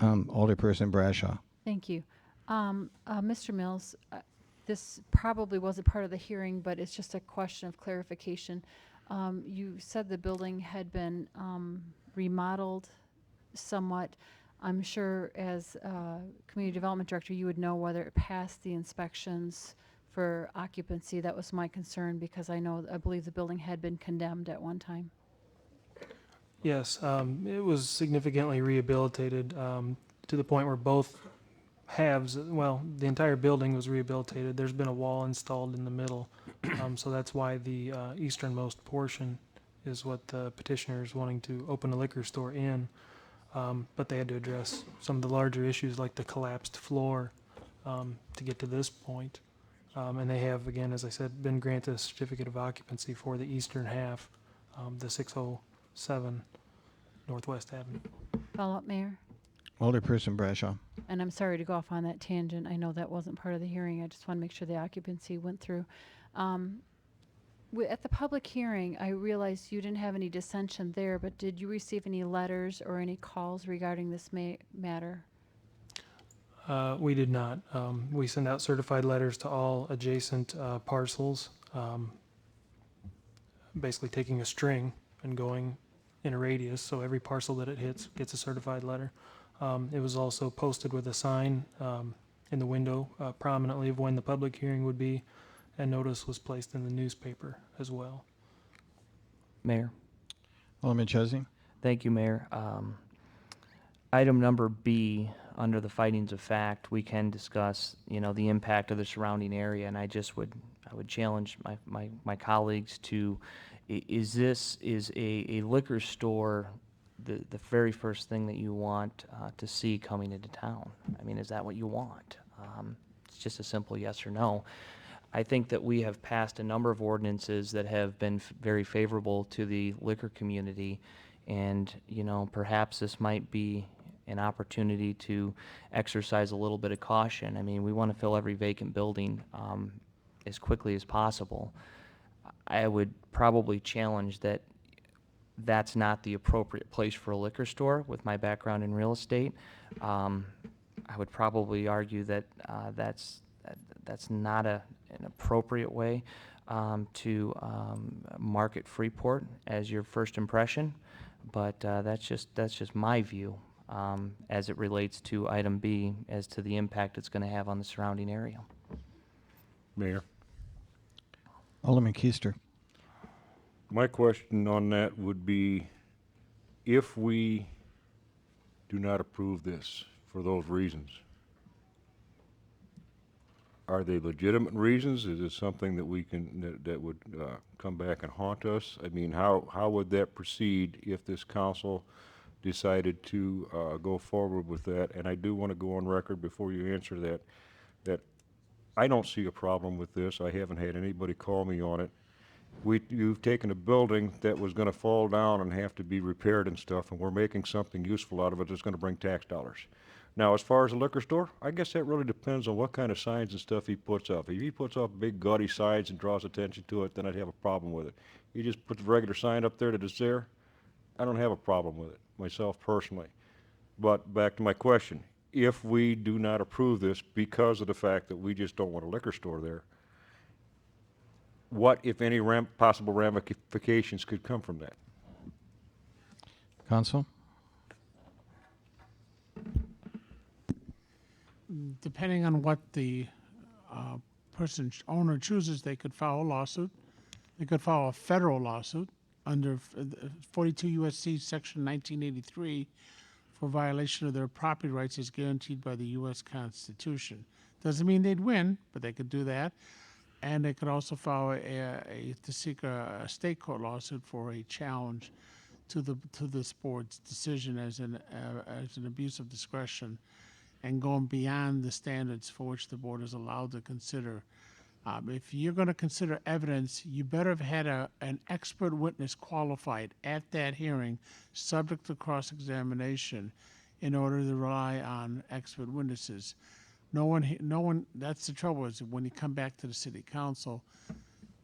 Alderperson Brashaw. Thank you. Mr. Mills, this probably wasn't part of the hearing, but it's just a question of clarification. You said the building had been remodeled somewhat. I'm sure as Community Development Director, you would know whether it passed the inspections for occupancy. That was my concern because I believe the building had been condemned at one time. Yes, it was significantly rehabilitated to the point where both halves, well, the entire building was rehabilitated. There's been a wall installed in the middle. So that's why the easternmost portion is what the petitioner is wanting to open a liquor store in. But they had to address some of the larger issues like the collapsed floor to get to this point. And they have, again, as I said, been granted a certificate of occupancy for the eastern half, the 607 Northwest Avenue. Follow up, Mayor? Alderperson Brashaw. And I'm sorry to go off on that tangent. I know that wasn't part of the hearing. I just want to make sure the occupancy went through. At the public hearing, I realized you didn't have any dissension there, but did you receive any letters or any calls regarding this matter? We did not. We send out certified letters to all adjacent parcels, basically taking a string and going in a radius, so every parcel that it hits gets a certified letter. It was also posted with a sign in the window prominently of when the public hearing would be, and notice was placed in the newspaper as well. Mayor. Alderman Chesney. Thank you, Mayor. Item number B, under the findings of fact, we can discuss, the impact of the surrounding area, and I would challenge my colleagues to, is a liquor store the very first thing that you want to see coming into town? I mean, is that what you want? It's just a simple yes or no. I think that we have passed a number of ordinances that have been very favorable to the liquor community, and perhaps this might be an opportunity to exercise a little bit of caution. I mean, we want to fill every vacant building as quickly as possible. I would probably challenge that that's not the appropriate place for a liquor store with my background in real estate. I would probably argue that that's not an appropriate way to market Freeport as your first impression, but that's just my view as it relates to item B as to the impact it's going to have on the surrounding area. Mayor. Alderman Keister. My question on that would be, if we do not approve this for those reasons, are they legitimate reasons? Is it something that we can, that would come back and haunt us? I mean, how would that proceed if this council decided to go forward with that? And I do want to go on record before you answer that I don't see a problem with this. I haven't had anybody call me on it. You've taken a building that was going to fall down and have to be repaired and stuff, and we're making something useful out of it that's going to bring tax dollars. Now, as far as a liquor store, I guess that really depends on what kind of signs and stuff he puts up. If he puts up big gaudy signs and draws attention to it, then I'd have a problem with it. He just puts a regular sign up there that is there, I don't have a problem with it, myself personally. But back to my question, if we do not approve this because of the fact that we just don't want a liquor store there, what, if any, possible ramifications could come from that? Council. Depending on what the owner chooses, they could file a lawsuit. They could file a federal lawsuit under 42 U.S.C. Section 1983 for violation of their property rights as guaranteed by the U.S. Constitution. Doesn't mean they'd win, but they could do that. And they could also file to seek a state court lawsuit for a challenge to this board's decision as an abuse of discretion and going beyond the standards for which the board is allowed to consider. If you're going to consider evidence, you better have had an expert witness qualified at that hearing, subject to cross-examination, in order to rely on expert witnesses. No one. That's the trouble, is when you come back to the city council,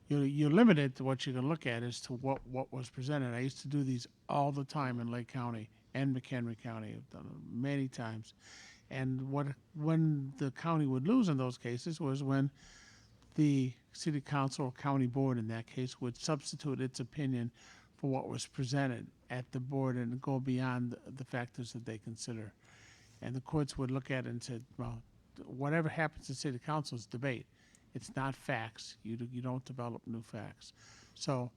you're limited to what you can look at as to what was presented. I used to do these all the time in Lake County and McHenry County. I've done it many times. And when the county would lose in those cases was when the city council or county board, in that case, would substitute its opinion for what was presented at the board and go beyond the factors that they consider. And the courts would look at it and said, well, whatever happens in city council is debate. It's not facts. You don't develop new facts. So,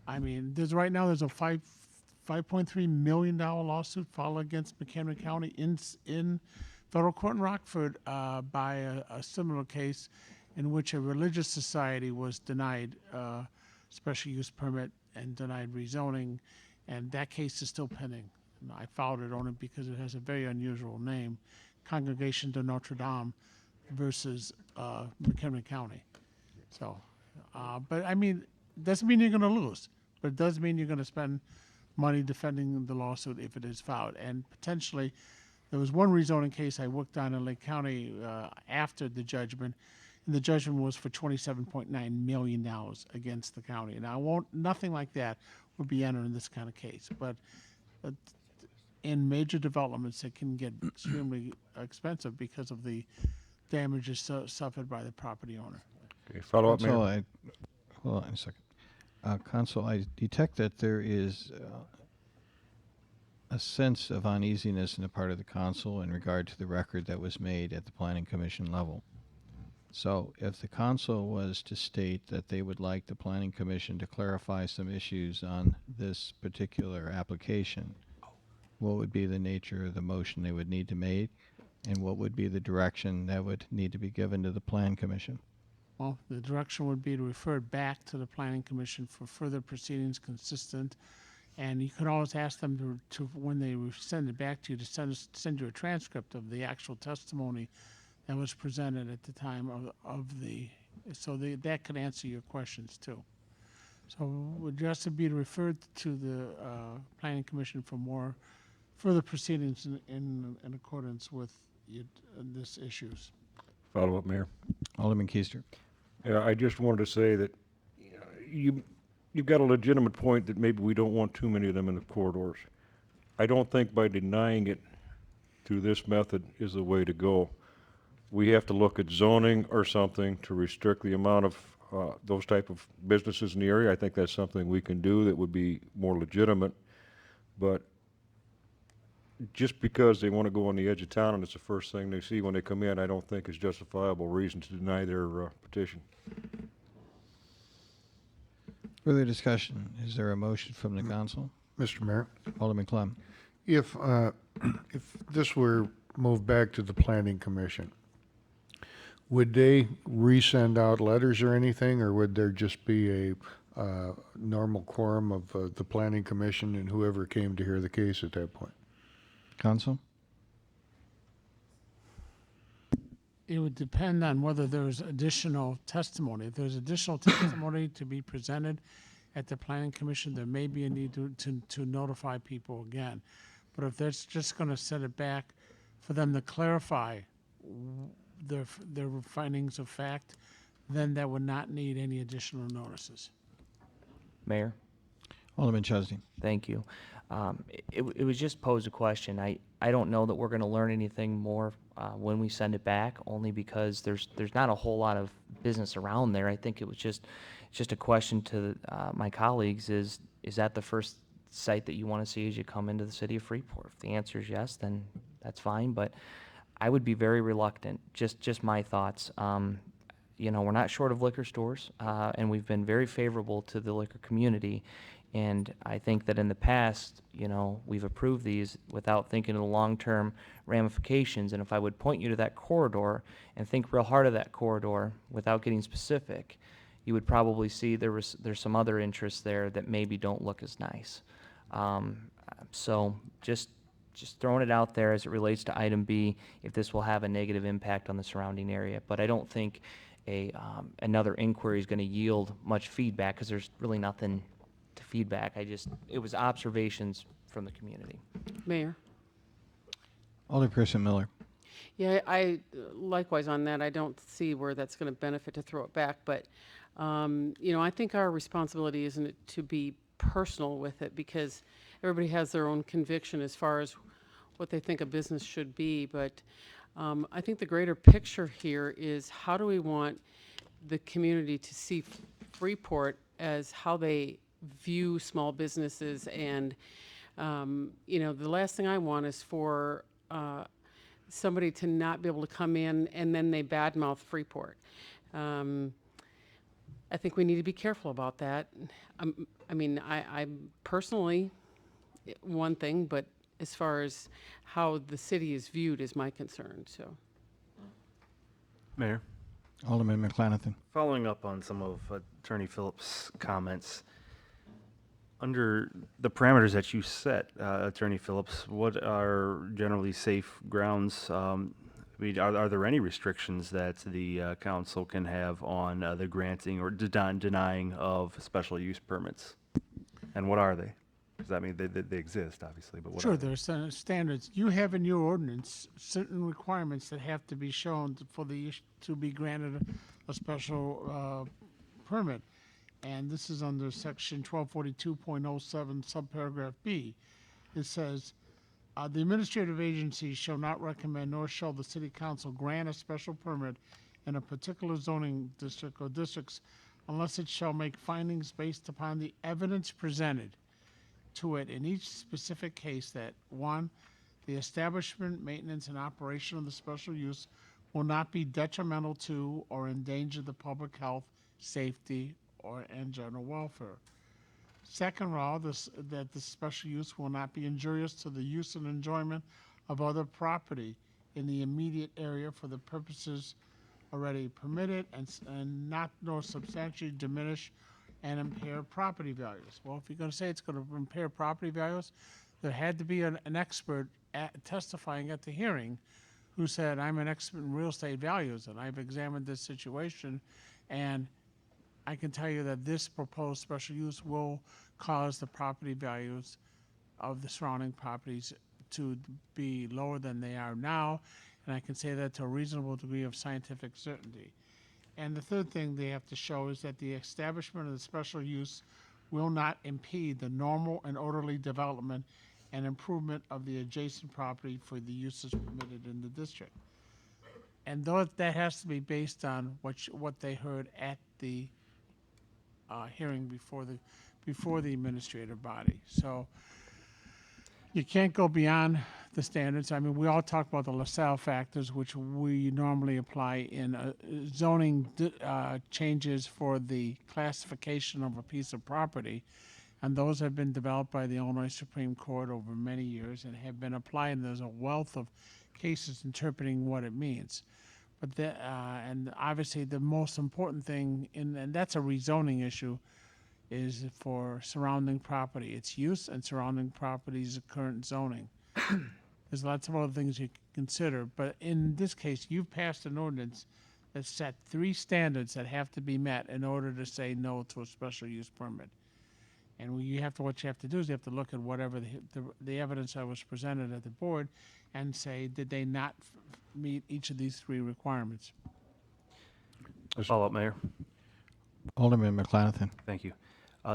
I mean, there's a $5.3 million lawsuit filed against McHenry County in federal court in Rockford by a similar case in which a religious society was denied special use permit and denied rezoning, and that case is still pending. And I filed it on it because it has a very unusual name, Congregation de Notre Dame versus McHenry County. So, but I mean, doesn't mean you're going to lose, but it does mean you're going to spend money defending the lawsuit if it is filed. And potentially, there was one rezoning case I worked on in Lake County after the judgment, and the judgment was for $27.9 million against the county. And nothing like that would be entered in this kind of case. But in major developments, it can get extremely expensive because of the damages suffered by the property owner. Okay, follow up, Mayor. Hold on a second. Counsel, I detect that there is a sense of uneasiness on the part of the council in regard to the record that was made at the Planning Commission level. So if the council was to state that they would like the Planning Commission to clarify some issues on this particular application, what would be the nature of the motion they would need to make, and what would be the direction that would need to be given to the Plan Commission? Well, the direction would be to refer it back to the Planning Commission for further proceedings consistent. And you could always ask them to when they send it back to you, to send you a transcript of the actual testimony that was presented at the time so that could answer your questions too. So would just be referred to the Planning Commission for more further proceedings in accordance with this issues. Follow up, Mayor. Alderman Keister. Yeah, I just wanted to say that you've got a legitimate point that maybe we don't want too many of them in the corridors. I don't think by denying it through this method is the way to go. We have to look at zoning or something to restrict the amount of those type of businesses in the area. I think that's something we can do that would be more legitimate. But just because they want to go on the edge of town and it's the first thing they see when they come in, I don't think is justifiable reason to deny their petition. Further discussion. Is there a motion from the council? Mr. Mayor, Alderman Clem. if this were moved back to the Planning Commission, would they resend out letters or anything, or would there just be a normal quorum of the Planning Commission and whoever came to hear the case at that point? Council? It would depend on whether there's additional testimony. If there's additional testimony to be presented at the Planning Commission, there may be a need to notify people again. But if they're just going to send it back for them to clarify their findings of fact, then that would not need any additional notices. Mayor? Alderman Chesney. Thank you. It was just posed a question. I don't know that we're going to learn anything more when we send it back, only because there's not a whole lot of business around there. I think it was just a question to my colleagues, is that the first site that you want to see as you come into the city of Freeport? If the answer is yes, then that's fine, but I would be very reluctant. Just my thoughts. You know, we're not short of liquor stores, and we've been very favorable to the liquor community And I think that in the past, you know, we've approved these without thinking of the long-term ramifications. And if I would point you to that corridor and think real hard of that corridor without getting specific, you would probably see there's some other interests there that maybe don't look as nice. So just throwing it out there as it relates to item B, if this will have a negative impact on the surrounding area. But I don't think another inquiry is going to yield much feedback because there's really nothing to feedback. It was observations from the community. Mayor? Alderperson Miller. Yeah, I likewise on that. I don't see where that's going to benefit to throw it back, but you know, I think our responsibility isn't it to be personal with it, because everybody has their own conviction as far as what they think a business should be. But I think the greater picture here is, how do we want the community to see Freeport as how they view small businesses? And you know, the last thing I want is for somebody to not be able to come in and then they badmouth Freeport. I think we need to be careful about that. I mean, I personally, one thing, but as far as how the city is viewed is my concern, so. Mayor? Alderman McClanathan. Following up on some of Attorney Phillips' comments, under the parameters that you set, Attorney Phillips, what are generally safe grounds? I mean, are there any restrictions that the council can have on the granting or denying of special use permits? And what are they? Because I mean, they exist, obviously, but what Sure, are they? there's standards. You have in your ordinance certain requirements that have to be shown for to be granted a special permit. And this is under section 1242.07 subparagraph B. It says, the administrative agency shall not recommend nor shall the city council grant a special permit in a particular zoning district or districts unless it shall make findings based upon the evidence presented to it in each specific case that, one, the establishment, maintenance, and operation of the special use will not be detrimental to or endanger the public health, safety, and general welfare. Second law, that the special use will not be injurious to the use and enjoyment of other property in the immediate area for the purposes already permitted and not nor substantially diminish and impair property values. Well, if you're going to say it's going to impair property values, there had to be an expert testifying at the hearing who said, I'm an expert in real estate values and I've examined this situation, and I can tell you that this proposed special use will cause the property values of the surrounding properties to be lower than they are now, and I can say that to a reasonable degree of scientific certainty. And the third thing they have to show is that the establishment of the special use will not impede the normal and orderly development and improvement of the adjacent property for the uses permitted in the district. And that has to be based on what they heard at the hearing before the administrative body. So you can't go beyond the standards. I mean, we all talk about the LaSalle factors, which we normally apply in zoning changes for the classification of a piece of property. And those have been developed by the Illinois Supreme Court over many years and have been applied, and there's a wealth of cases interpreting what it means. But and obviously the most important thing, and that's a rezoning issue, is for surrounding property. Its use and surrounding properties of current zoning. There's lots of other things you can consider, but in this case, you've passed an ordinance that set 3 standards that have to be met in order to say no to a special use permit. And what you have to do is you have to look at whatever the evidence that was presented at the board and say, did they not meet each of these 3 requirements? Follow up, Mayor. Alderman McClanathan. Thank you.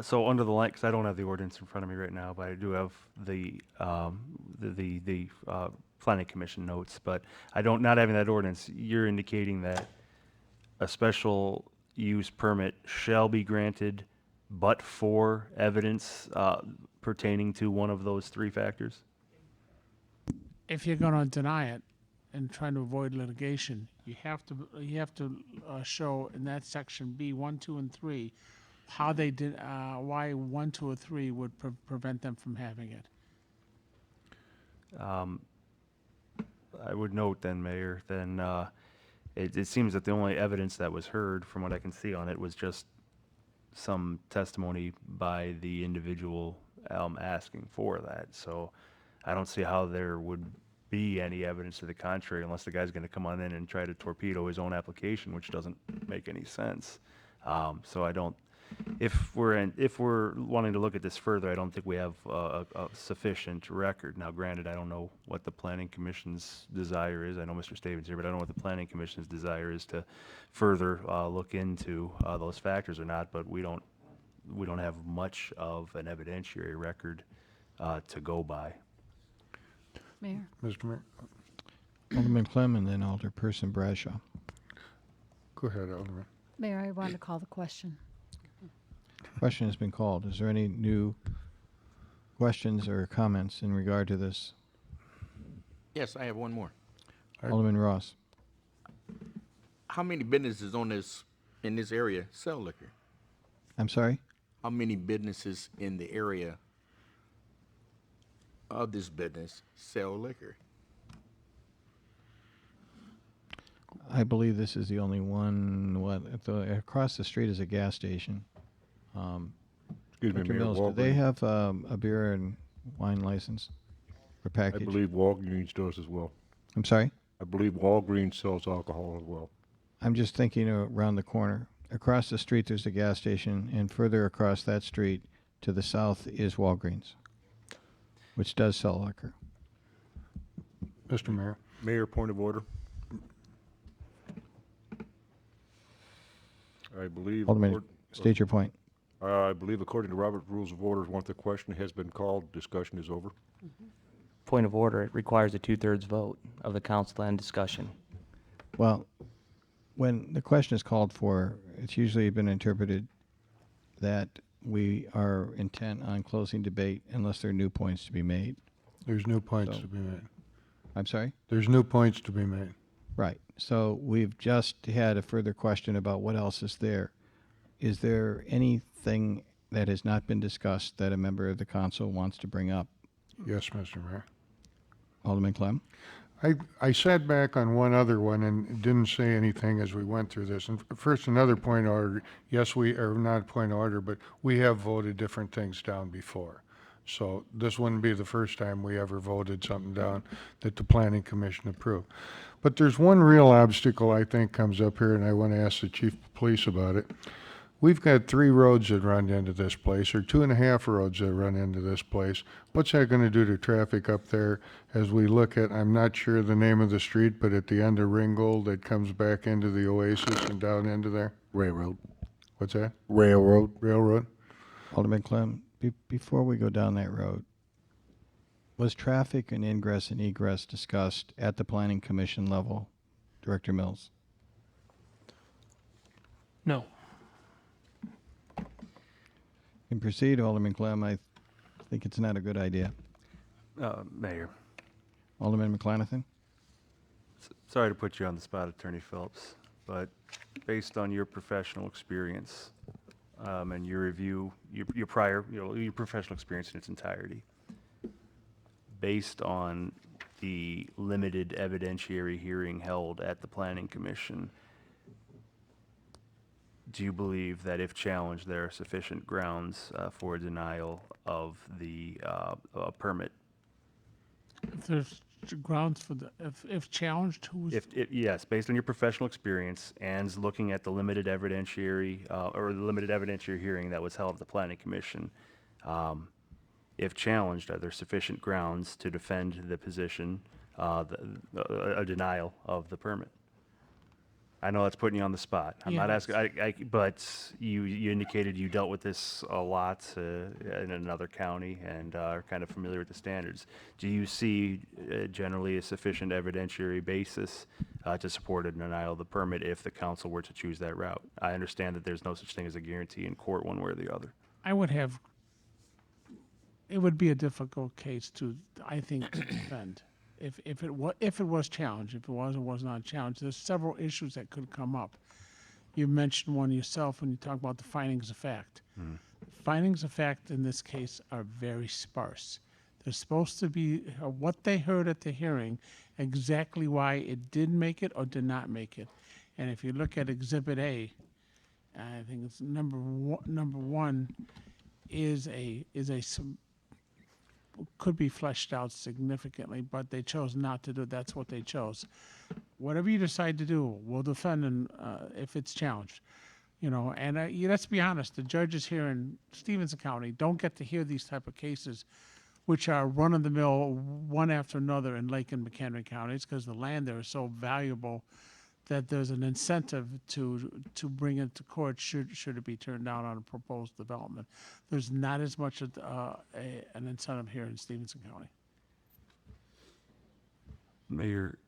So under the line, because I don't have the ordinance in front of me right now, but I do have the planning commission notes. But not having that ordinance, you're indicating that a special use permit shall be granted, but for evidence pertaining to one of those 3 factors? If you're going to deny it and trying to avoid litigation, you have to show in that section B 1, 2, and 3 how they did, why 1, 2, or 3 would prevent them from having it. I would note then, Mayor, it seems that the only evidence that was heard, from what I can see on it, was just some testimony by the individual asking for that. So I don't see how there would be any evidence to the contrary unless the guy's going to come on in and try to torpedo his own application, which doesn't make any sense. So I don't. If we're wanting to look at this further, I don't think we have a sufficient record. Now, granted, I don't know what the Planning Commission's desire is. I know Mr. Stavins here, but I don't know what the Planning Commission's desire is to further look into those factors or not. But we don't have much of an evidentiary record to go by. Mayor? Mr. Mayor, Alderman Clem and then Alderperson Bradshaw. go ahead, Alderman. Mayor, I wanted to call the question. Question has been called. Is there any new questions or comments in regard to this? Yes, I have one more. Alderman Ross. How many businesses in this area sell liquor? I'm sorry? How many businesses in the area of this business sell liquor? I believe this is the only one. Across the street is a gas station. Excuse me, Dr. Mayor, Mills, do they Walgreens. have a beer and wine license or I package? believe Walgreens does as well. I'm sorry? I believe Walgreens sells alcohol as well. I'm just thinking around the corner. Across the street, there's a gas station, and further across that street to the south is Walgreens, which does sell liquor. Mr. Mayor. Mayor, point of order. I believe. Alderman, state your point. I believe according to Robert Rules of Orders, once the question has been called, discussion is over. Point of order, it requires a 2/3 vote of the council to end discussion. Well, when the question is called for, it's usually been interpreted that we are intent on closing debate unless there are new points to be made. There's new points So- to be made. I'm sorry? There's new points to be made. Right. So we've just had a further question about what else is there. Is there anything that has not been discussed that a member of the council wants to bring up? Yes, Mr. Mayor. Alderman Clem? I sat back on one other one and didn't say anything as we went through this. And first, another point of order. Yes, or not point of order, but we have voted different things down before. So this wouldn't be the first time we ever voted something down that the Planning Commission approved. But there's one real obstacle I think comes up here, and I want to ask the Chief of Police about it. We've got 3 roads that run into this place, or 2.5 roads that run into this place. What's that going to do to traffic up there as we look at, I'm not sure the name of the street, but at the end of Ringgold that comes back into the Oasis and down into there? Railroad. What's that? Railroad. Railroad? Alderman Clem, before we go down that road, was traffic and ingress and egress discussed at the Planning Commission level, Director Mills? No. You can proceed, Alderman Clem. I think it's not a good idea. Mayor, Alderman McClanathan? sorry to put you on the spot, Attorney Phillips, but based on your professional experience and your review, your prior, your professional experience in its entirety, based on the limited evidentiary hearing held at the Planning Commission, do you believe that if challenged, there are sufficient grounds for denial of the permit? If there's grounds for if challenged, who's? Yes, based on your professional experience and looking at the limited evidentiary hearing that was held at the Planning Commission, if challenged, are there sufficient grounds to defend the position, a denial of the permit? I know that's putting you on the spot. I'm not Yes. asking, but you indicated you dealt with this a lot in another county and are kind of familiar with the standards. Do you see generally a sufficient evidentiary basis to support a denial of the permit if the council were to choose that route? I understand that there's no such thing as a guarantee in court one way or the other. I would have. It would be a difficult case to, I think, to defend. If it was challenged, if it was or was not challenged, there's several issues that could come up. You mentioned one yourself when you talk about the findings of fact. Findings of fact in this case are very sparse. They're supposed to be what they heard at the hearing, exactly why it did make it or did not make it. And if you look at Exhibit A, I think it's number one is could be fleshed out significantly, but they chose not to do it. That's what they chose. Whatever you decide to do, we'll defend and if it's challenged. And let's be honest, the judges here in Stevenson County don't get to hear these type of cases, which are run-of-the-mill, one after another in Lake and McHenry counties, because the land there is so valuable that there's an incentive to bring it to court should it be turned down on a proposed development. There's not as much an incentive here in Stevenson County. Mayor,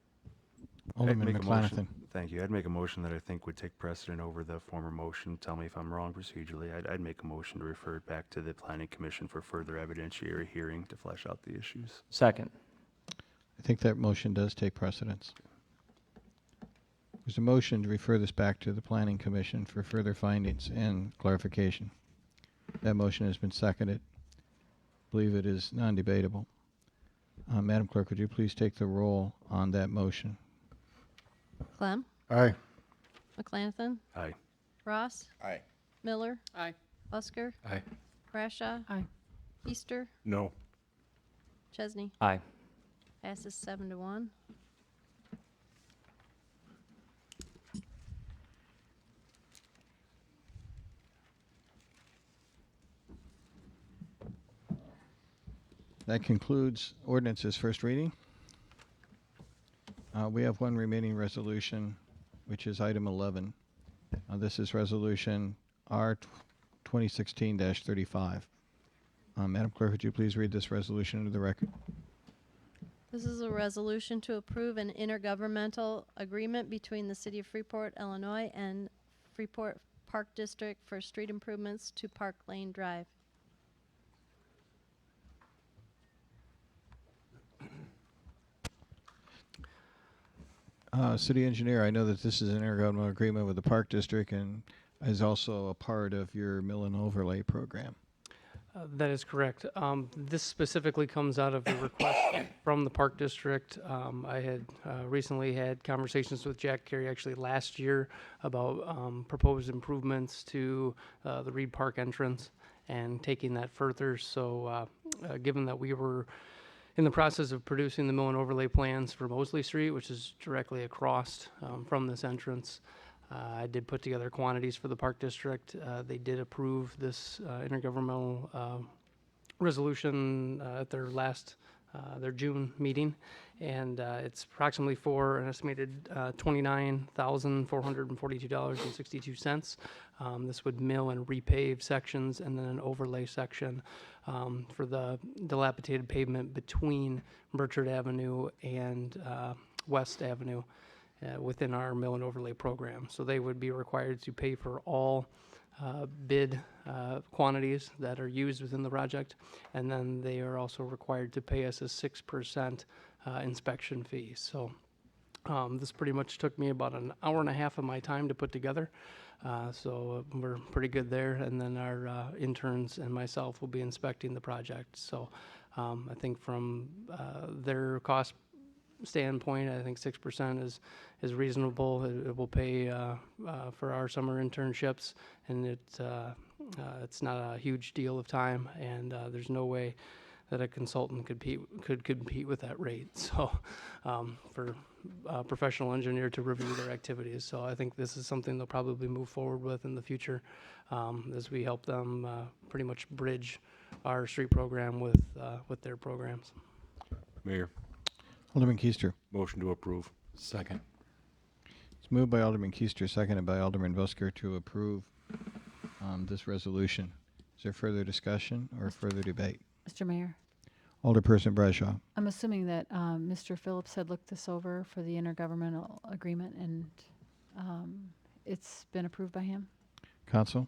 Alderman I'd make a motion- McClanathan. Thank you. I'd make a motion that I think would take precedent over the former motion. Tell me if I'm wrong procedurally. I'd make a motion to refer it back to the Planning Commission for further evidentiary hearing to flesh out the issues. Second. I think that motion does take precedence. There's a motion to refer this back to the Planning Commission for further findings and clarification. That motion has been seconded. I believe it is non-debatable. Madam Clerk, would you please take the roll on that motion? Clem, Aye. McClanathan, Aye. Ross, Aye. Miller, Aye. Busker, Aye. Brashaw, Aye. Easter, No. Chesney. Aye. Passes 7-1. That concludes ordinance's first reading. We have one remaining resolution, which is item 11. This is resolution R 2016-35. Madam Clerk, would you please read this resolution into the record? This is a resolution to approve an intergovernmental agreement between the City of Freeport, Illinois and Freeport Park District for street improvements to Park Lane Drive. City Engineer, I know that this is an intergovernmental agreement with the Park District and is also a part of your mill and overlay program. That is correct. This specifically comes out of a request from the Park District. I had recently had conversations with Jack Carey actually last year about proposed improvements to the Reed Park entrance and taking that further. So given that we were in the process of producing the mill and overlay plans for Mosley Street, which is directly across from this entrance, I did put together quantities for the Park District. They did approve this intergovernmental resolution at their last, their June meeting. And it's approximately for an estimated $29,442.62. This would mill and repave sections and then an overlay section for the dilapidated pavement between Burchard Avenue and West Avenue. Within our mill and overlay program. So they would be required to pay for all bid quantities that are used within the project, and then they are also required to pay us a 6% inspection fee. So this pretty much took me about an hour and a half of my time to put together. So we're pretty good there, and then our interns and myself will be inspecting the project. So I think from their cost standpoint, I think 6% is reasonable. It will pay for our summer internships, and it's not a huge deal of time, and there's no way that a consultant could compete with that rate. So for a professional engineer to review their activities. So I think this is something they'll probably move forward with in the future as we help them pretty much bridge our street program with their programs. Mayor. Alderman Keister. Motion to approve. Second. It's moved by Alderman Keister, seconded by Alderman Busker to approve this resolution. Is there further discussion or further debate? Mr. Mayor, Alderperson Bradshaw. I'm assuming that Mr. Phillips had looked this over for the intergovernmental agreement and it's been approved by him? Council?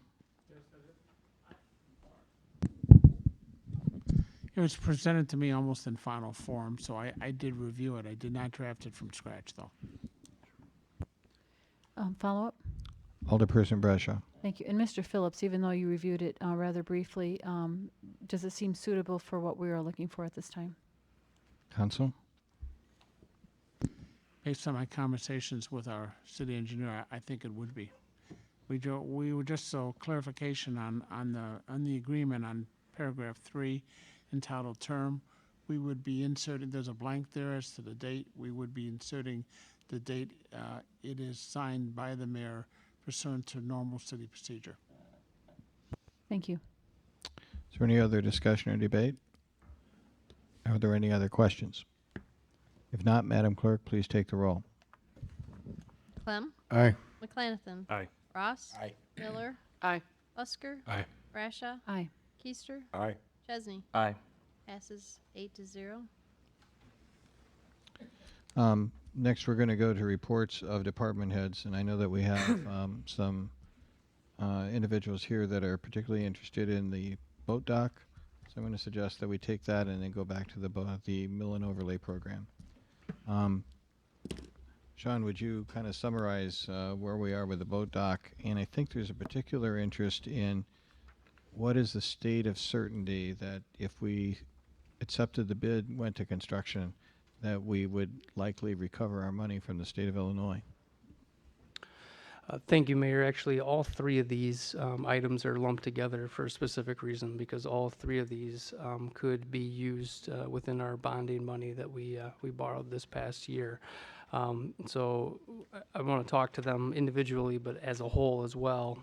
It was presented to me almost in final form, so I did review it. I did not draft it from scratch, though. Follow-up? Alderperson Bradshaw. Thank you. And Mr. Phillips, even though you reviewed it rather briefly, does it seem suitable for what we are looking for at this time? Council? Based on my conversations with our city engineer, I think it would be. We were just so clarification on the agreement on paragraph 3 entitled term. We would be inserting, there's a blank there as to the date. We would be inserting the date it is signed by the mayor pursuant to normal city procedure. Thank you. Is there any other discussion or debate? Are there any other questions? If not, Madam Clerk, please take the roll. Clem. Aye. McClanathan. Aye. Ross. Aye. Miller. Aye. Busker. Aye. Brashaw. Aye. Keister. Aye. Chesney. Aye. Passes 8-0. Next, we're going to go to reports of department heads, and I know that we have some individuals here that are particularly interested in the boat dock. So I'm going to suggest that we take that and then go back to the mill and overlay program. Sean, would you kind of summarize where we are with the boat dock? And I think there's a particular interest in what is the state of certainty that if we accepted the bid, went to construction, that we would likely recover our money from the state of Illinois? Thank you, Mayor. Actually, all three of these items are lumped together for a specific reason, because all three of these could be used within our bonding money that we borrowed this past year. So I want to talk to them individually, but as a whole as well,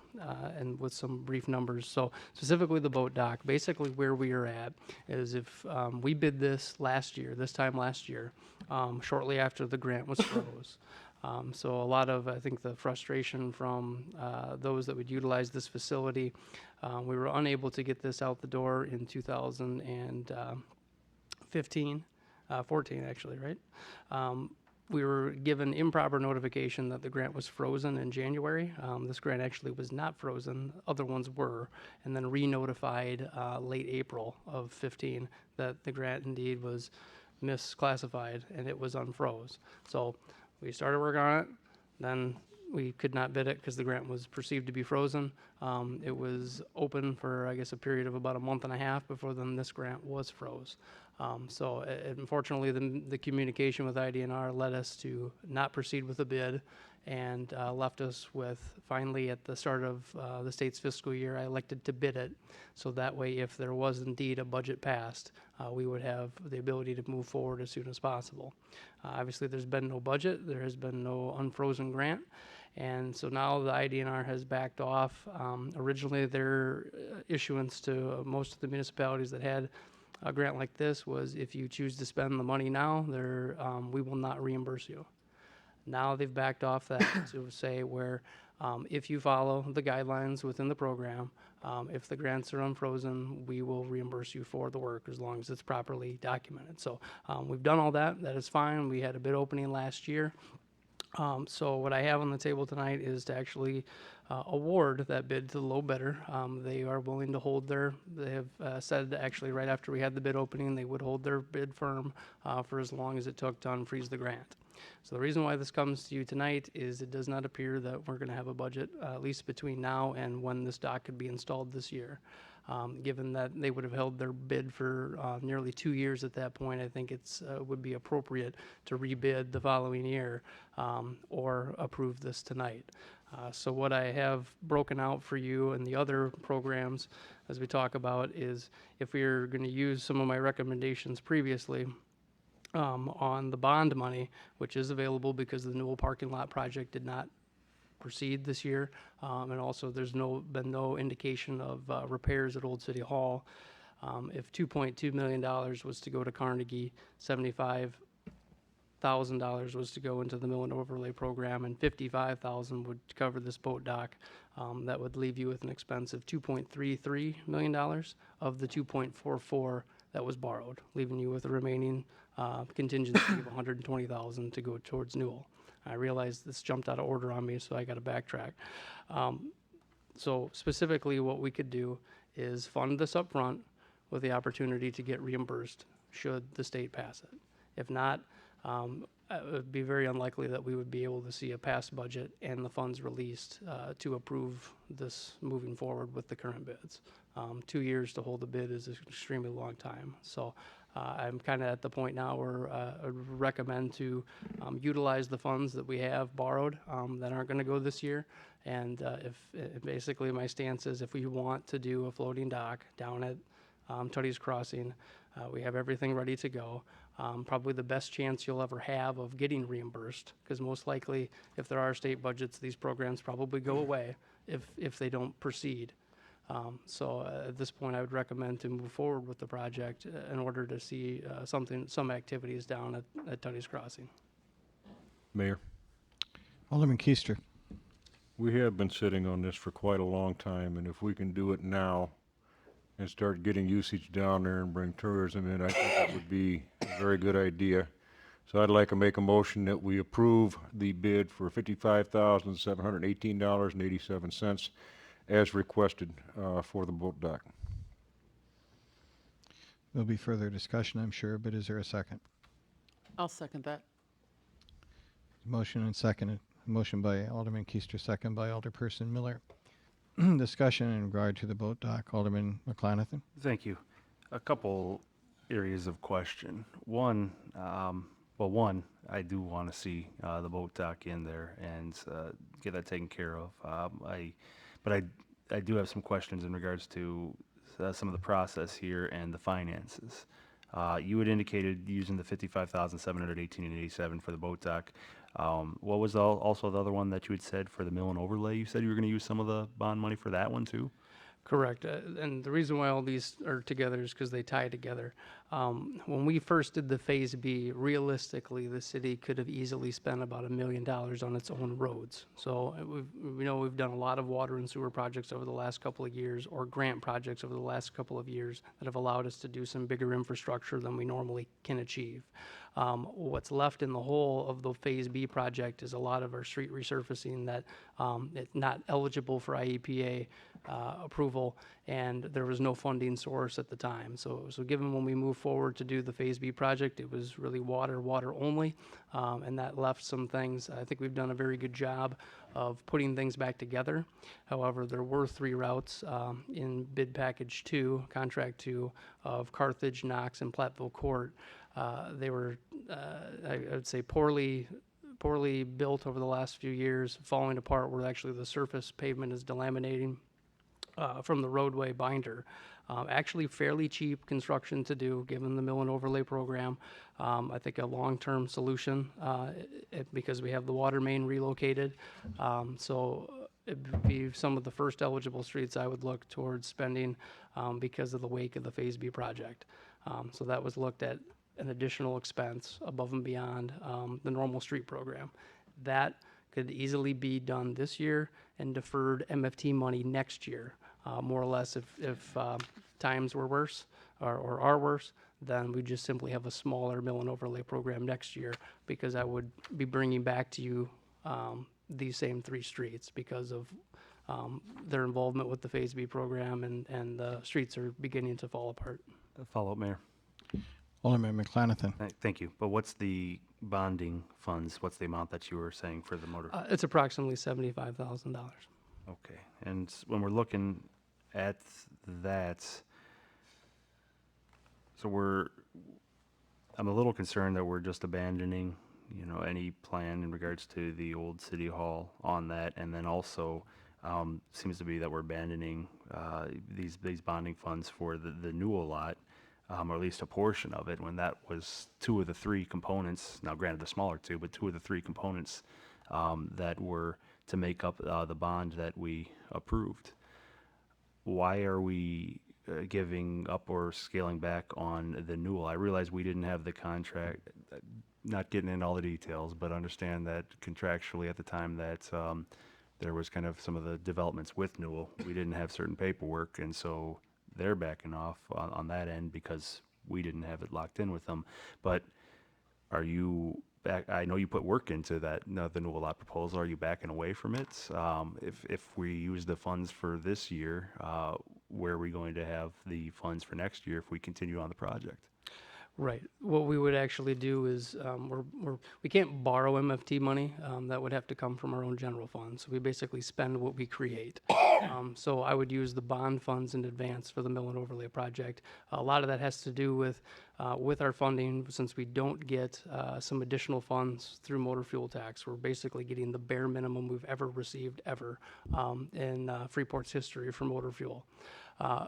and with some brief numbers. So specifically the boat dock, basically where we are at is if we bid this time last year, shortly after the grant was froze. So a lot of, I think, the frustration from those that would utilize this facility, we were unable to get this out the door in 14 actually, right? We were given improper notification that the grant was frozen in January. This grant actually was not frozen, other ones were, and then re-notified late April of 15 that the grant indeed was misclassified and it was unfroze. So we started work on it, then we could not bid it because the grant was perceived to be frozen. It was open for, I guess, a period of about a month and a half before then this grant was froze. So unfortunately, the communication with IDNR led us to not proceed with the bid and left us with, finally, at the start of the state's fiscal year, I elected to bid it. So that way, if there was indeed a budget passed, we would have the ability to move forward as soon as possible. Obviously, there's been no budget. There has been no unfrozen grant. And so now the IDNR has backed off. Originally, their issuance to most of the municipalities that had a grant like this was, if you choose to spend the money now, we will not reimburse you. Now they've backed off that to say where if you follow the guidelines within the program, if the grants are unfrozen, we will reimburse you for the work as long as it's properly documented. So we've done all that. That is fine. We had a bid opening last year. So what I have on the table tonight is to actually award that bid to the low bidder. They are willing to hold they have said that actually right after we had the bid opening, they would hold their bid firm for as long as it took to unfreeze the grant. So the reason why this comes to you tonight is it does not appear that we're going to have a budget, at least between now and when this dock could be installed this year. Given that they would have held their bid for nearly 2 years at that point, I think it would be appropriate to rebid the following year or approve this tonight. So what I have broken out for you and the other programs as we talk about is if we're going to use some of my recommendations previously on the bond money, which is available because the Newell parking lot project did not proceed this year, and also there's been no indication of repairs at Old City Hall. If $2.2 million was to go to Carnegie, $75,000 was to go into the mill and overlay program, and $55,000 would cover this boat dock. That would leave you with an expense of $2.33 million of the $2.44 that was borrowed, leaving you with a remaining contingency of $120,000 to go towards Newell. I realize this jumped out of order on me, so I got to backtrack. So specifically what we could do is fund this up front with the opportunity to get reimbursed should the state pass it. If not, it would be very unlikely that we would be able to see a passed budget and the funds released to approve this moving forward with the current bids. 2 years to hold a bid is an extremely long time. So I'm kind of at the point now where I would recommend to utilize the funds that we have borrowed that aren't going to go this year. And basically my stance is if we want to do a floating dock down at Tuddy's Crossing, we have everything ready to go. Probably the best chance you'll ever have of getting reimbursed, because most likely if there are state budgets, these programs probably go away if they don't proceed. So at this point, I would recommend to move forward with the project in order to see some activities down at Tuddy's Crossing. Mayor, Alderman Keister. we have been sitting on this for quite a long time, and if we can do it now and start getting usage down there and bring tourism in, I think it would be a very good idea. So I'd like to make a motion that we approve the bid for $55,718.87 as requested for the boat dock. There'll be further discussion, I'm sure, but is there a second? I'll second that. Motion and second. Motion by Alderman Keister, second by Alderperson Miller. Discussion in regard to the boat dock. Alderman McClanathan. Thank you. A couple areas of question. One, I do want to see the boat dock in there and get that taken care of. But I do have some questions in regards to some of the process here and the finances. You had indicated using the $55,718.87 for the boat dock. What was also the other one that you had said for the mill and overlay? You said you were going to use some of the bond money for that one too? Correct. And the reason why all these are together is because they tie together. When we first did the Phase B, realistically, the city could have easily spent about $1 million on its own roads. So we've done a lot of water and sewer projects over the last couple of years, or grant projects over the last couple of years that have allowed us to do some bigger infrastructure than we normally can achieve. What's left in the hole of the Phase B project is a lot of our street resurfacing that it's not eligible for IEPA approval, and there was no funding source at the time. So given when we moved forward to do the Phase B project, it was really water only, and that left some things. I think we've done a very good job of putting things back together. However, there were 3 routes in bid package 2, contract 2, of Carthage, Knox, and Platteville Court. They were, I would say, poorly built over the last few years, falling apart where actually the surface pavement is delaminating from the roadway binder. Actually fairly cheap construction to do given the mill and overlay program. I think a long-term solution because we have the water main relocated. So it would be some of the first eligible streets I would look towards spending because of the wake of the Phase B project. So that was looked at an additional expense above and beyond the normal street program. That could easily be done this year and deferred MFT money next year. More or less, if times were worse or are worse, then we just simply have a smaller mill and overlay program next year, because I would be bringing back to you these same 3 streets because of their involvement with the Phase B program, and the streets are beginning to fall apart. Follow-up, Mayor. Alderman McClanathan. Thank you. But what's the bonding funds? What's the amount that you were saying for the motor? It's approximately $75,000. Okay. And when we're looking at that, so I'm a little concerned that we're just abandoning, any plan in regards to the old city hall on that, and then also seems to be that we're abandoning these bonding funds for the Newell lot. Or at least a portion of it, when that was 2 of the 3 components, now granted the smaller 2, but 2 of the 3 components that were to make up the bond that we approved. Why are we giving up or scaling back on the Newell? I realize we didn't have the contract, not getting into all the details, but understand that contractually at the time that there was kind of some of the developments with Newell, we didn't have certain paperwork, and so they're backing off on that end because we didn't have it locked in with them. But are you back? I know you put work into that, the Newell lot proposal. Are you backing away from it? If we use the funds for this year, where are we going to have the funds for next year if we continue on the project? Right. What we would actually do is, we can't borrow MFT money. That would have to come from our own general fund. So we basically spend what we create. So I would use the bond funds in advance for the mill and overlay project. A lot of that has to do with our funding, since we don't get some additional funds through motor fuel tax. We're basically getting the bare minimum we've ever received ever in Freeport's history for motor fuel.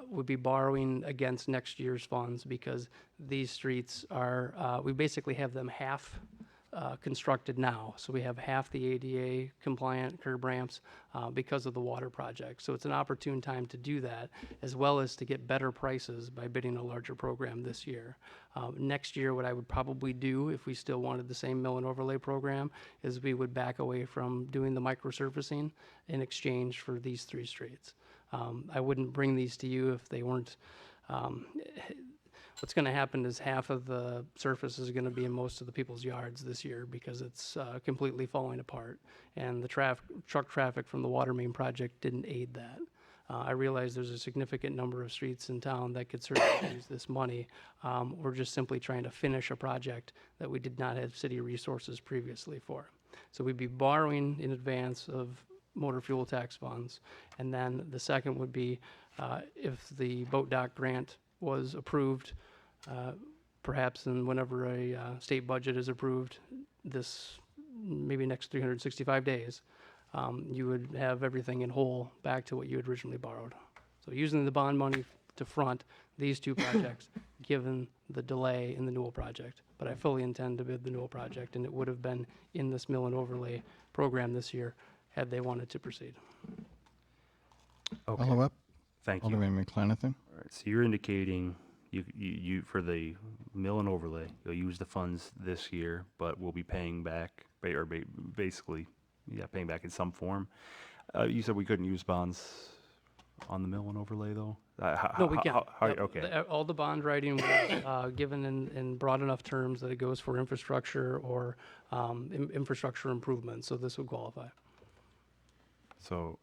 Would be borrowing against next year's funds because these streets are, we basically have them half constructed now. So we have half the ADA compliant curb ramps because of the water project. So it's an opportune time to do that, as well as to get better prices by bidding a larger program this year. Next year, what I would probably do if we still wanted the same mill and overlay program is we would back away from doing the microsurfacing in exchange for these 3 streets. I wouldn't bring these to you if they weren't. What's going to happen is half of the surface is going to be in most of the people's yards this year because it's completely falling apart, and the truck traffic from the water main project didn't aid that. I realize there's a significant number of streets in town that could certainly use this money. We're just simply trying to finish a project that we did not have city resources previously for. So we'd be borrowing in advance of motor fuel tax funds. And then the second would be if the boat dock grant was approved, perhaps in whenever a state budget is approved, this maybe next 365 days, you would have everything in whole back to what you had originally borrowed. So using the bond money to front these 2 projects, given the delay in the Newell project. But I fully intend to bid the Newell project, and it would have been in this mill and overlay program this year had they wanted to proceed. Okay. Follow up? Thank you. Alderman McClenathan? All right, so you're indicating you for the mill and overlay, you'll use the funds this year, but we'll be paying back, basically, paying back in some form. You said we couldn't use bonds on the mill and overlay, though? No, we can't. Yep. Okay. All the bond writing was given in broad enough terms that it goes for infrastructure or infrastructure improvements, so this would qualify. So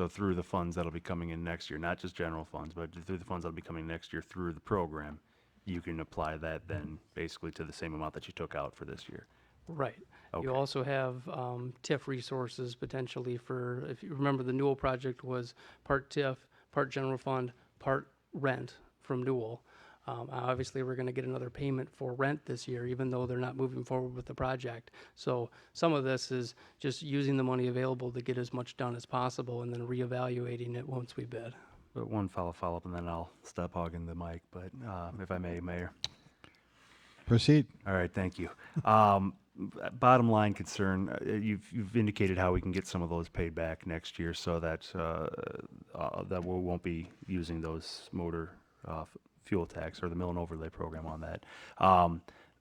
through the funds that'll be coming in next year, not just general funds, but through the funds that'll be coming next year through the program, you can apply that then basically to the same amount that you took out for this year. Right. Okay. You also have TIF resources potentially for, if you remember, the Newell project was part TIF, part general fund, part rent from Newell. Obviously, we're going to get another payment for rent this year, even though they're not moving forward with the project. So some of this is just using the money available to get as much done as possible and then reevaluating it once we bid. But one follow-up, and then I'll stop hogging the mic, but if I may, Mayor. Proceed. All right, thank you. Bottom line concern, you've indicated how we can get some of those paid back next year so that that we won't be using those motor fuel tax or the mill and overlay program on that.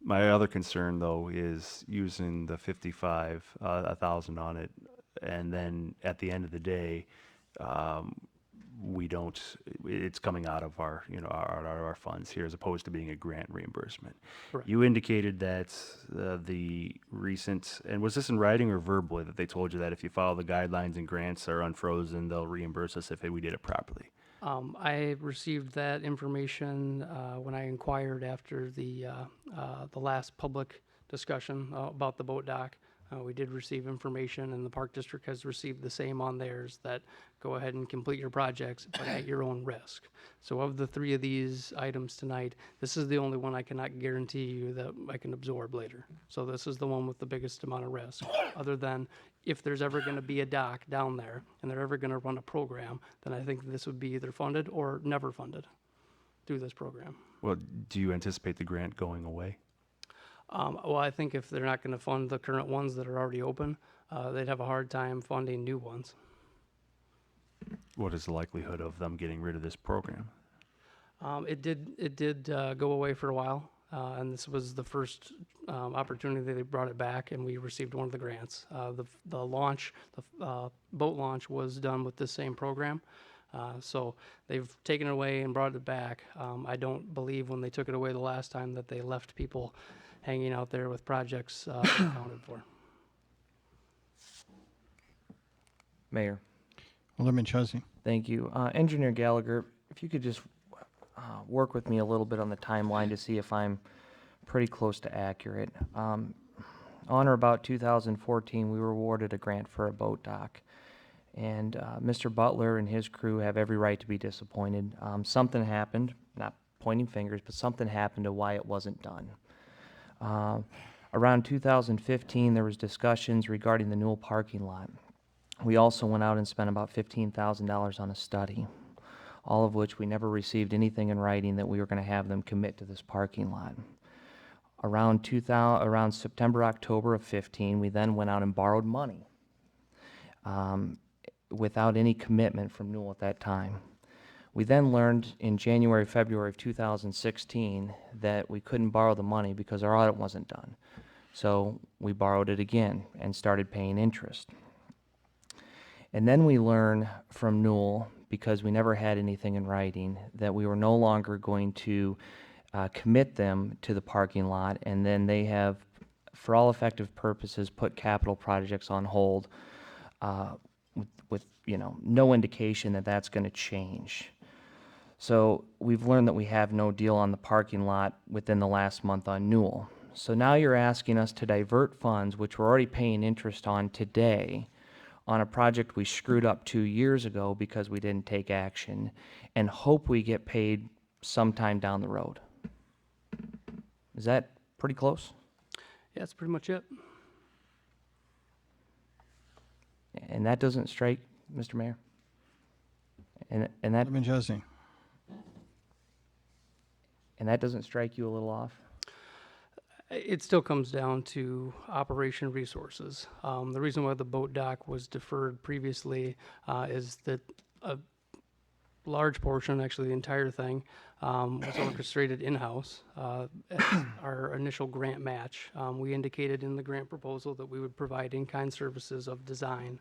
My other concern, though, is using the 55,000 on it, and then at the end of the day, it's coming out of our, our funds here as opposed to being a grant reimbursement. Correct. You indicated that the recent, and was this in writing or verbally, that they told you that if you follow the guidelines and grants are unfrozen, they'll reimburse us if we did it properly? I received that information when I inquired after the last public discussion about the boat dock. We did receive information, and the Park District has received the same on theirs, that go ahead and complete your projects, but at your own risk. So of the 3 of these items tonight, this is the only one I cannot guarantee you that I can absorb later. So this is the one with the biggest amount of risk, other than if there's ever going to be a dock down there and they're ever going to run a program, then I think this would be either funded or never funded through this program. Well, do you anticipate the grant going away? Well, I think if they're not going to fund the current ones that are already open, they'd have a hard time funding new ones. What is the likelihood of them getting rid of this program? It did go away for a while, and this was the first opportunity they brought it back, and we received one of the grants. The boat launch was done with this same program. So they've taken it away and brought it back. I don't believe when they took it away the last time that they left people hanging out there with projects accounted for. Mayor. Alderman Chesney. Thank you. Engineer Gallagher, if you could just work with me a little bit on the timeline to see if I'm pretty close to accurate. On or about 2014, we were awarded a grant for a boat dock. And Mr. Butler and his crew have every right to be disappointed. Something happened, not pointing fingers, but something happened to why it wasn't done. Around 2015, there was discussions regarding the Newell parking lot. We also went out and spent about $15,000 on a study, all of which we never received anything in writing that we were going to have them commit to this parking lot. Around September, October of 15, we then went out and borrowed money without any commitment from Newell at that time. We then learned in January, February of 2016 that we couldn't borrow the money because our audit wasn't done. So we borrowed it again and started paying interest. And then we learned from Newell, because we never had anything in writing, that we were no longer going to commit them to the parking lot, and then they have, for all effective purposes, put capital projects on hold with no indication that that's going to change. So we've learned that we have no deal on the parking lot within the last month on Newell. So now you're asking us to divert funds, which we're already paying interest on today, on a project we screwed up 2 years ago because we didn't take action, and hope we get paid sometime down the road. Is that pretty close? Yeah, that's pretty much it. And that doesn't strike, Mr. Mayor? And that Alderman Chesney. And that doesn't strike you a little off? It still comes down to operation resources. The reason why the boat dock was deferred previously is that a large portion, actually the entire thing, was orchestrated in-house as our initial grant match. We indicated in the grant proposal that we would provide in-kind services of design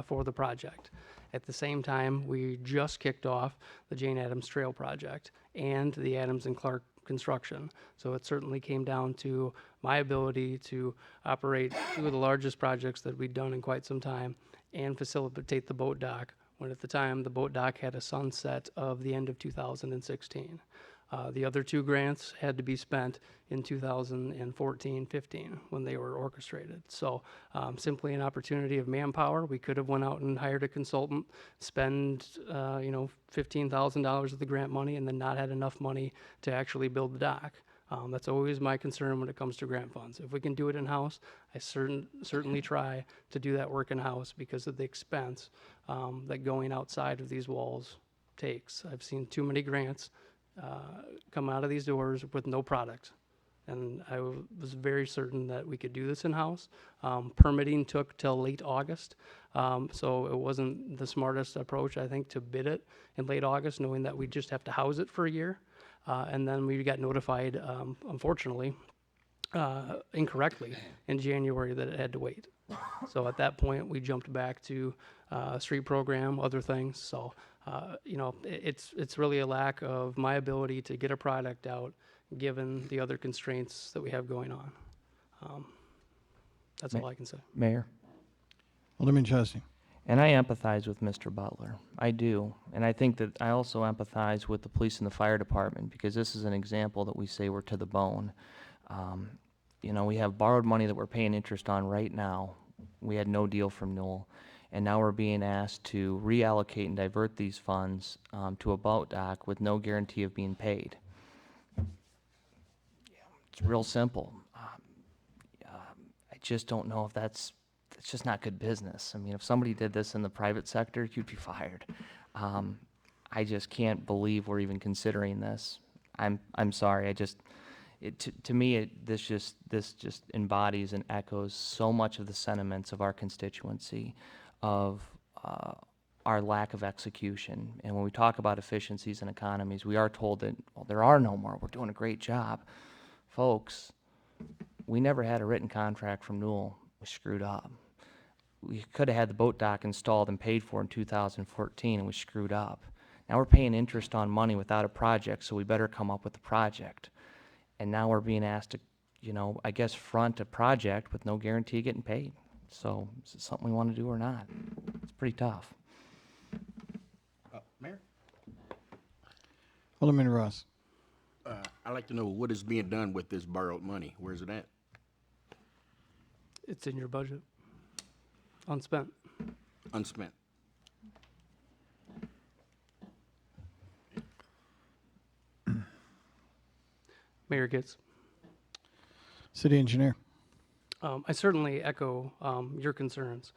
for the project. At the same time, we just kicked off the Jane Addams Trail project and the Adams and Clark construction. So it certainly came down to my ability to operate two of the largest projects that we'd done in quite some time and facilitate the boat dock, when at the time the boat dock had a sunset of the end of 2016. The other two grants had to be spent in 2014-15 when they were orchestrated. So simply an opportunity of manpower. We could have went out and hired a consultant, spend $15,000 of the grant money, and then not had enough money to actually build the dock. That's always my concern when it comes to grant funds. If we can do it in-house, I certainly try to do that work in-house because of the expense that going outside of these walls takes. I've seen too many grants come out of these doors with no product. And I was very certain that we could do this in-house. Permitting took till late August, so it wasn't the smartest approach, I think, to bid it in late August, knowing that we just have to house it for a year. And then we got notified, unfortunately, incorrectly in January that it had to wait. So at that point, we jumped back to street program, other things. So it's really a lack of my ability to get a product out, given the other constraints that we have going on. That's all I can say. Mayor? Alderman Chesney. And I empathize with Mr. Butler. I do. And I think that I also empathize with the police and the fire department, because this is an example that we say we're to the bone. We have borrowed money that we're paying interest on right now. We had no deal from Newell. And now we're being asked to reallocate and divert these funds to a boat dock with no guarantee of being paid. It's real simple. I just don't know if it's just not good business. I mean, if somebody did this in the private sector, you'd be fired. I just can't believe we're even considering this. I'm sorry. To me, this just embodies and echoes so much of the sentiments of our constituency, of our lack of execution. And when we talk about efficiencies and economies, we are told that, well, there are no more. We're doing a great job. Folks, we never had a written contract from Newell. We screwed up. We could have had the boat dock installed and paid for in 2014, and we screwed up. Now we're paying interest on money without a project, so we better come up with a project. And now we're being asked to, I guess, front a project with no guarantee of getting paid. So is it something we want to do or not? It's pretty tough. Mayor? Alderman Ross. I'd like to know what is being done with this borrowed money. Where's it at? It's in your budget. Unspent. Unspent. Mayor Gitz. City Engineer. I certainly echo your concerns,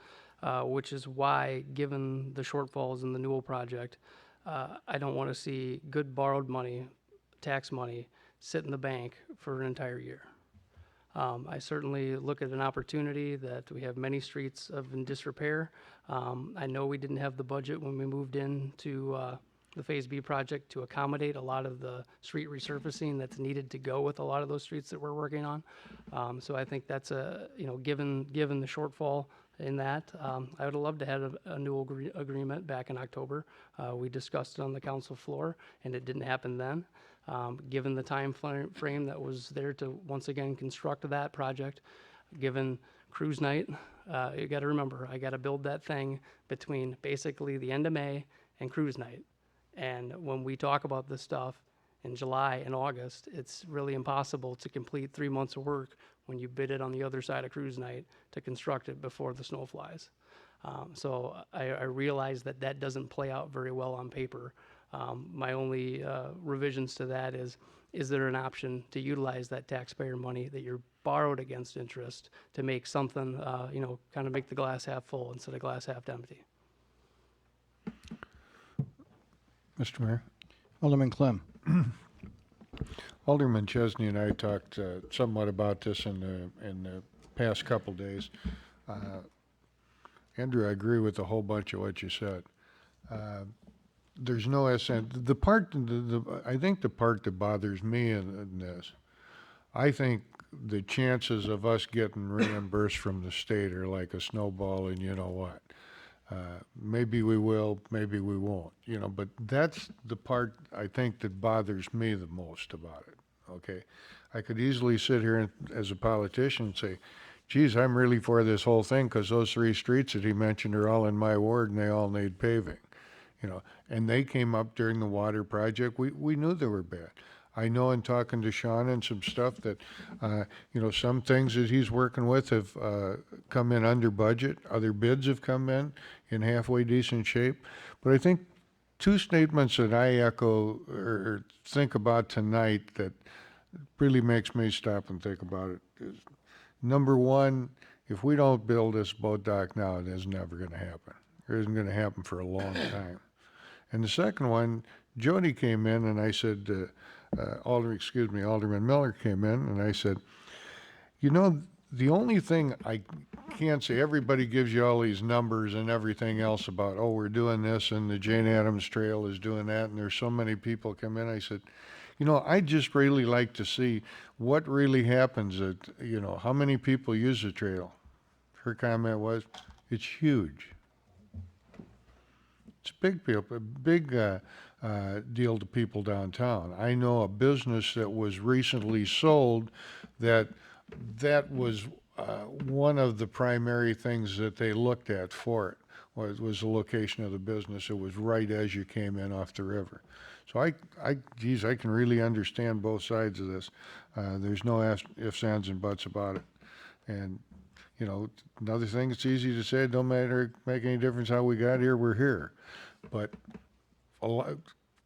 which is why, given the shortfalls in the Newell project, I don't want to see good borrowed money, tax money, sit in the bank for an entire year. I certainly look at an opportunity that we have many streets in disrepair. I know we didn't have the budget when we moved into the Phase B project to accommodate a lot of the street resurfacing that's needed to go with a lot of those streets that we're working on. So I think that's given the shortfall in that, I would have loved to have a new agreement back in October. We discussed it on the council floor, and it didn't happen then. Given the time frame that was there to once again construct that project, given cruise night, you got to remember, I got to build that thing between basically the end of May and cruise night. And when we talk about this stuff in July and August, it's really impossible to complete 3 months of work when you bid it on the other side of cruise night to construct it before the snow flies. So I realize that doesn't play out very well on paper. My only revisions to that is there an option to utilize that taxpayer money that you're borrowed against interest to make something, kind of make the glass half full instead of glass half empty? Mr. Mayor. Alderman Clem. Alderman Chesney and I talked somewhat about this in the past couple days. Andrew, I agree with a whole bunch of what you said. There's no essence. The part, I think the part that bothers me in this, I think the chances of us getting reimbursed from the state are like a snowball, and you know what? Maybe we will, maybe we won't, but that's the part I think that bothers me the most about it, okay? I could easily sit here as a politician and say, geez, I'm really for this whole thing because those 3 streets that he mentioned are all in my ward and they all need paving, and they came up during the water project. We knew they were bad. I know in talking to Sean and some stuff that, some things that he's working with have come in under budget. Other bids have come in halfway decent shape. But I think 2 statements that I echo or think about tonight that really makes me stop and think about it is, number one, if we don't build this boat dock now, it is never going to happen. It isn't going to happen for a long time. And the second one, Jody came in and I said, Alderman Miller came in and I said, the only thing I can't say, everybody gives you all these numbers and everything else about, oh, we're doing this and the Jane Addams Trail is doing that and there's so many people come in. I said, I just really like to see what really happens at, how many people use the trail. Her comment was, it's huge. It's a big deal to people downtown. I know a business that was recently sold that was one of the primary things that they looked at for it was the location of the business. It was right as you came in off the river. So I can really understand both sides of this. There's no ifs, ands, and buts about it. And another thing, it's easy to say, it don't make any difference how we got here, we're here. But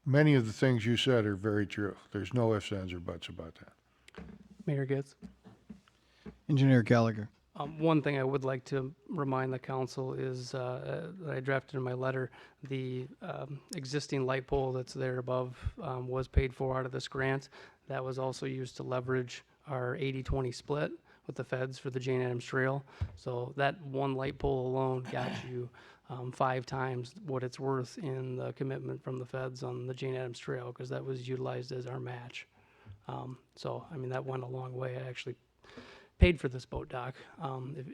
many of the things you said are very true. There's no ifs, ands, or buts about that. Mayor Gitz. Engineer Gallagher. One thing I would like to remind the council is that I drafted in my letter, the existing light pole that's there above was paid for out of this grant. That was also used to leverage our 80-20 split with the feds for the Jane Addams Trail. So that one light pole alone got you 5 times what it's worth in the commitment from the feds on the Jane Addams Trail, because that was utilized as our match. So, that went a long way. I actually paid for this boat dock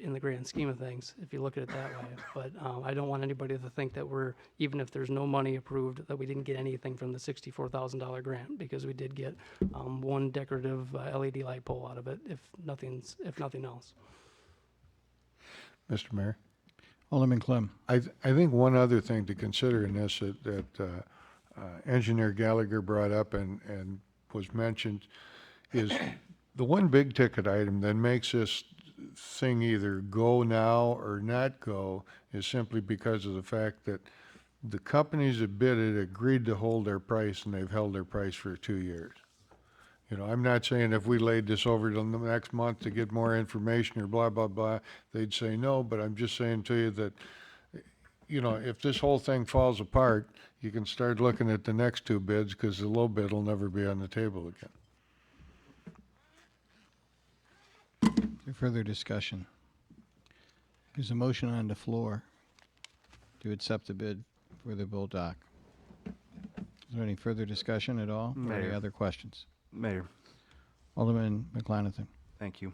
in the grand scheme of things, if you look at it that way. But I don't want anybody to think that even if there's no money approved, that we didn't get anything from the $64,000 grant, because we did get one decorative LED light pole out of it, if nothing else. Mr. Mayor. Alderman Clem. I think one other thing to consider in this that Engineer Gallagher brought up and was mentioned is the one big ticket item that makes this thing either go now or not go is simply because of the fact that the companies that bid it agreed to hold their price, and they've held their price for 2 years. You know, I'm not saying if we laid this over to the next month to get more information or blah, blah, blah, they'd say no, but I'm just saying to you that, you know, if this whole thing falls apart, you can start looking at the next 2 bids, because the low bid will never be on the table again. Any further discussion? There's a motion on the floor to accept the bid for the Bull Dock. Is there any further discussion at all? Or any Mayor. other questions? Mayor, Alderman McLanathan. thank you.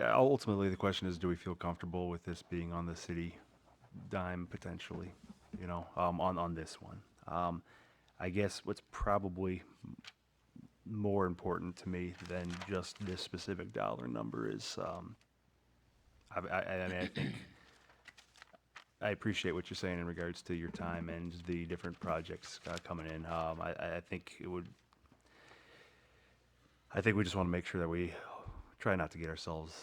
Ultimately, the question is, do we feel comfortable with this being on the city dime potentially, you know, on this one? I guess what's probably more important to me than just this specific dollar number is, I mean, I think I appreciate what you're saying in regards to your time and the different projects coming in. I think it would. I think we just want to make sure that we try not to get ourselves,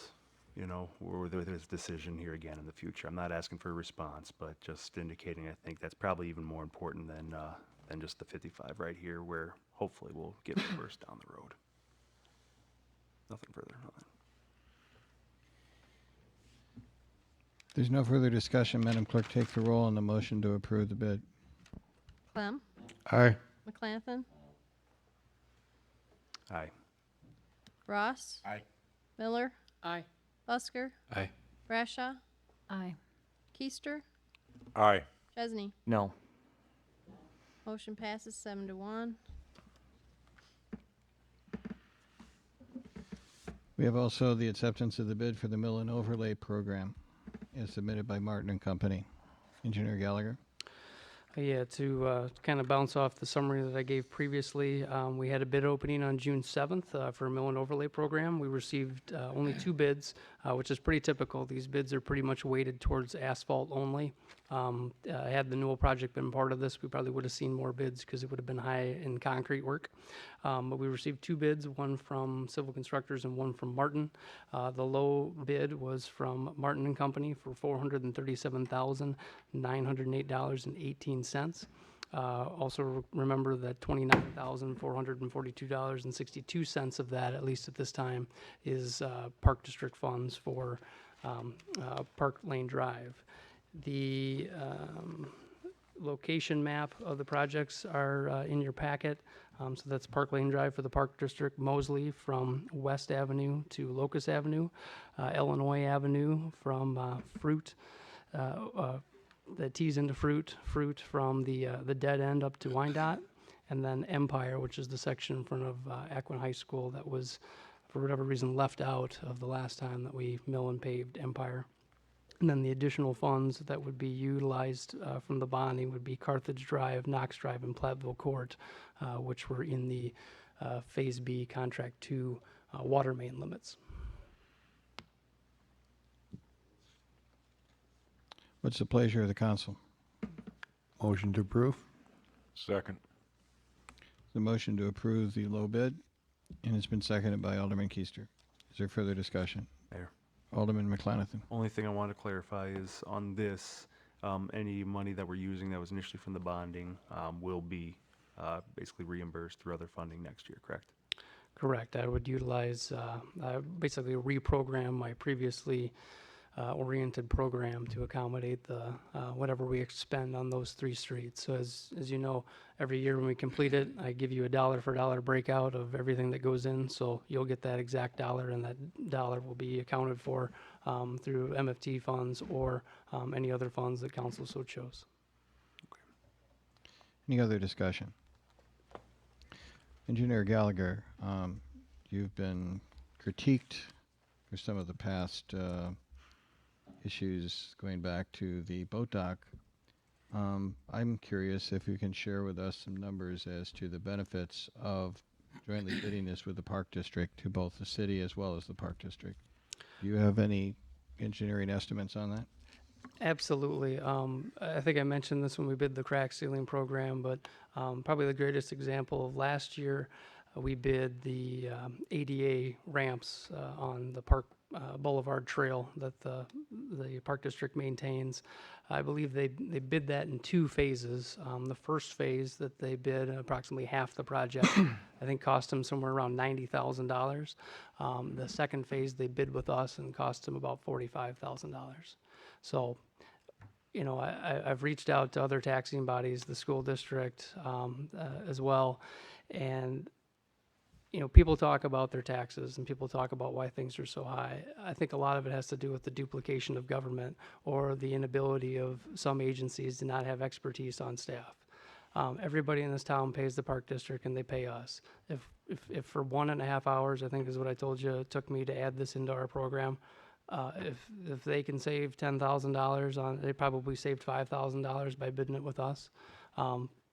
you know, with this decision here again in the future. I'm not asking for a response, but just indicating I think that's probably even more important than just the 55 right here, where hopefully we'll get reversed down the road. Nothing further on that. There's no further discussion. Madam Clerk, take the roll on the motion to approve the bid. Clem, Aye. McClanathan, Aye. Ross. Aye. Miller, Aye. Busker, Aye. Brashaw, Aye. Keister, Aye. Chesney. No. Motion passes 7-1. We have also the acceptance of the bid for the Mill and Overlay Program as submitted by Martin and Company. Engineer Gallagher. Yeah, to kind of bounce off the summary that I gave previously, we had a bid opening on June 7th for a mill and overlay program. We received only 2 bids, which is pretty typical. These bids are pretty much weighted towards asphalt only. Had the Newell project been part of this, we probably would have seen more bids because it would have been high in concrete work. But we received 2 bids, one from Civil Constructors and one from Martin. The low bid was from Martin and Company for $437,908.18. Also remember that $29,442.62 of that, at least at this time, is Park District funds for Park Lane Drive. The location map of the projects are in your packet. So that's Park Lane Drive for the Park District, Mosley from West Avenue to Locust Avenue, Illinois Avenue from Fruit, that tees into Fruit from the dead end up to Wyandotte, and then Empire, which is the section in front of Akron High School that was, for whatever reason, left out of the last time that we mill and paved Empire. And then the additional funds that would be utilized from the bonding would be Carthage Drive, Knox Drive, and Platteville Court, which were in the Phase B Contract 2 water main limits. What's the pleasure of the council? Motion to approve. Second. The motion to approve the low bid, and it's been seconded by Alderman Keister. Is there further discussion? Mayor. Alderman McLanathan. Only thing I want to clarify is on this, any money that we're using that was initially from the bonding will be basically reimbursed through other funding next year, correct? Correct. I would utilize, basically reprogram my previously oriented program to accommodate the whatever we expend on those 3 streets. So as you know, every year when we complete it, I give you a dollar for dollar breakout of everything that goes in. So you'll get that exact dollar, and that dollar will be accounted for through MFT funds or any other funds that council so chose. Any other discussion? Engineer Gallagher, you've been critiqued for some of the past issues going back to the boat dock. I'm curious if you can share with us some numbers as to the benefits of jointly bidding this with the Park District to both the city as well as the Park District. Do you have any engineering estimates on that? Absolutely. I think I mentioned this when we bid the crack ceiling program, but probably the greatest example of last year, we bid the ADA ramps on the Park Boulevard Trail that the Park District maintains. I believe they bid that in 2 phases. The first phase that they bid, approximately half the project, I think cost them somewhere around $90,000. The second phase they bid with us and cost them about $45,000. So, you know, I've reached out to other taxing bodies, the school district as well, and you know, people talk about their taxes and people talk about why things are so high. I think a lot of it has to do with the duplication of government or the inability of some agencies to not have expertise on staff. Everybody in this town pays the Park District and they pay us. If for 1.5 hours, I think is what I told you, it took me to add this into our program. If they can save $10,000 on, they probably saved $5,000 by bidding it with us.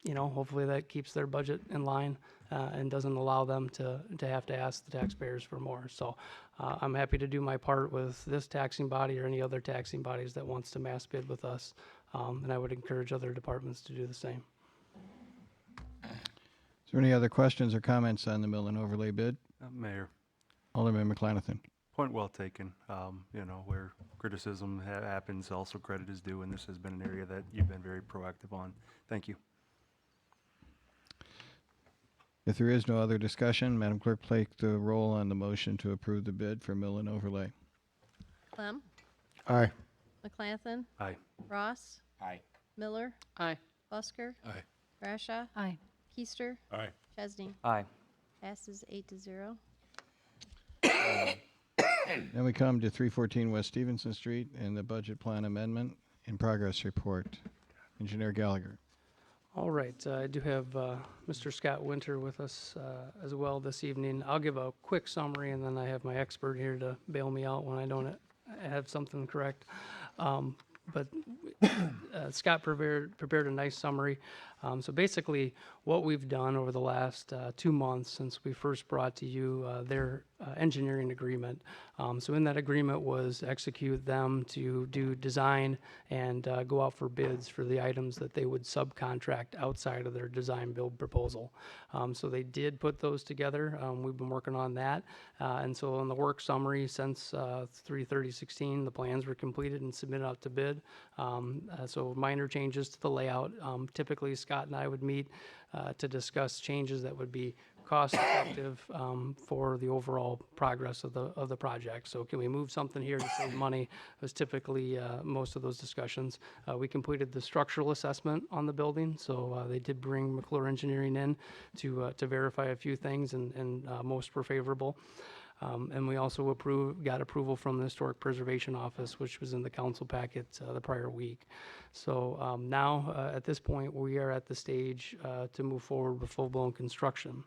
You know, hopefully that keeps their budget in line and doesn't allow them to have to ask the taxpayers for more. So I'm happy to do my part with this taxing body or any other taxing bodies that wants to mass bid with us. And I would encourage other departments to do the same. Is there any other questions or comments on the mill and overlay bid? Mayor, Alderman McClanathan. point well taken. You know, where criticism happens, also credit is due, and this has been an area that you've been very proactive on. Thank you. If there is no other discussion, Madam Clerk, take the roll on the motion to approve the bid for mill and overlay. Clem, Aye. McClanathan, Aye. Ross, Aye. Miller, Aye. Busker, Aye. Brashaw, Aye. Keister, Aye. Chesney. Aye. Passes 8-0. Then we come to 314 West Stevenson Street and the budget plan amendment in progress report. Engineer Gallagher. All right, I do have Mr. Scott Winter with us as well this evening. I'll give a quick summary and then I have my expert here to bail me out when I don't have something correct. But Scott prepared a nice summary. So basically, what we've done over the last 2 months since we first brought to you their engineering agreement. So in that agreement was execute them to do design and go out for bids for the items that they would subcontract outside of their design build proposal. So they did put those together. We've been working on that. And so in the work summary, since 3/30/16, the plans were completed and submitted out to bid. So minor changes to the layout. Typically, Scott and I would meet to discuss changes that would be cost effective for the overall progress of the project. So can we move something here to save money? Was typically most of those discussions. We completed the structural assessment on the building, so they did bring McClure Engineering in to verify a few things, and most were favorable. And we also got approval from the Historic Preservation Office, which was in the council packet the prior week. So now, at this point, we are at the stage to move forward with full-blown construction.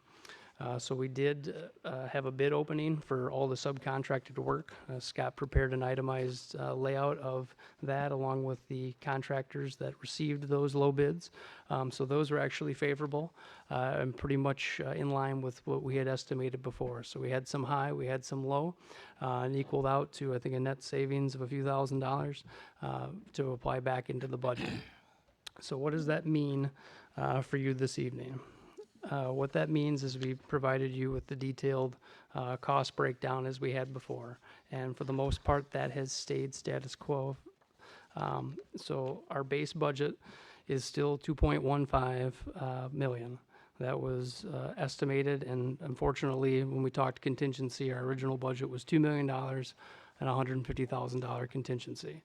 So we did have a bid opening for all the subcontracted work. Scott prepared an itemized layout of that along with the contractors that received those low bids. So those were actually favorable and pretty much in line with what we had estimated before. So we had some high, we had some low, and equaled out to, I think, a net savings of a few $1,000s to apply back into the budget. So what does that mean for you this evening? What that means is we provided you with the detailed cost breakdown as we had before. And for the most part, that has stayed status quo. So our base budget is still $2.15 million. That was estimated, and unfortunately, when we talked contingency, our original budget was $2 million and $150,000 contingency.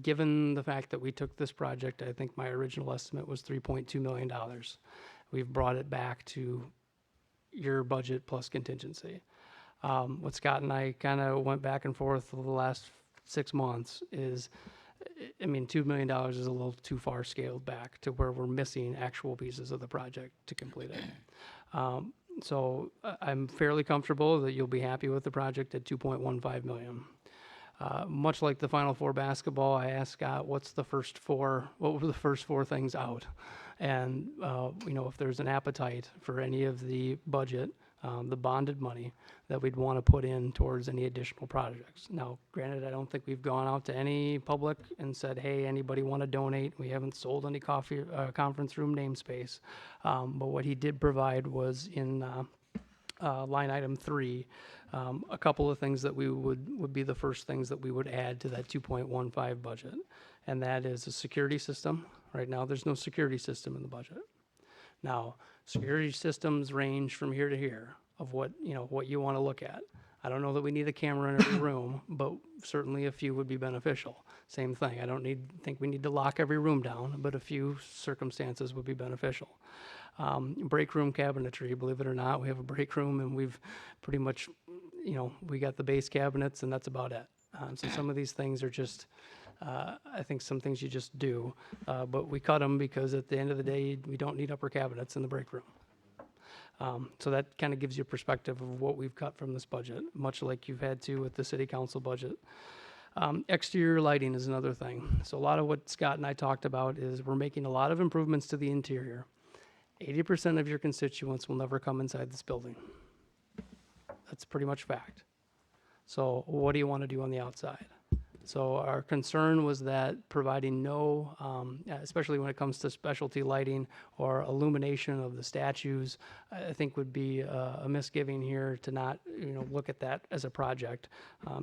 Given the fact that we took this project, I think my original estimate was $3.2 million. We've brought it back to your budget plus contingency. What Scott and I kind of went back and forth over the last 6 months is, I mean, $2 million is a little too far scaled back to where we're missing actual pieces of the project to complete it. So I'm fairly comfortable that you'll be happy with the project at $2.15 million. Much like the Final Four basketball, I asked Scott, what were the first four things out? And, you know, if there's an appetite for any of the budget the bonded money that we'd want to put in towards any additional projects. Now, granted, I don't think we've gone out to any public and said, hey, anybody want to donate? We haven't sold any conference room namespace. But what he did provide was in line item 3, a couple of things that would be the first things that we would add to that 2.15 budget. And that is a security system. Right now, there's no security system in the budget. Now, security systems range from here to here of what you want to look at. I don't know that we need a camera in every room, but certainly a few would be beneficial. Same thing. I don't think we need to lock every room down, but a few circumstances would be beneficial. Break room cabinetry, believe it or not, we have a break room and we've pretty much, we got the base cabinets and that's about it. So some of these things are just, I think some things you just do, but we cut them because at the end of the day, we don't need upper cabinets in the break room. So that kind of gives you a perspective of what we've cut from this budget, much like you've had to with the city council budget. Exterior lighting is another thing. So a lot of what Scott and I talked about is we're making a lot of improvements to the interior. 80% of your constituents will never come inside this building. That's pretty much fact. So what do you want to do on the outside? So our concern was that providing no, especially when it comes to specialty lighting or illumination of the statues, I think would be a misgiving here to not, look at that as a project.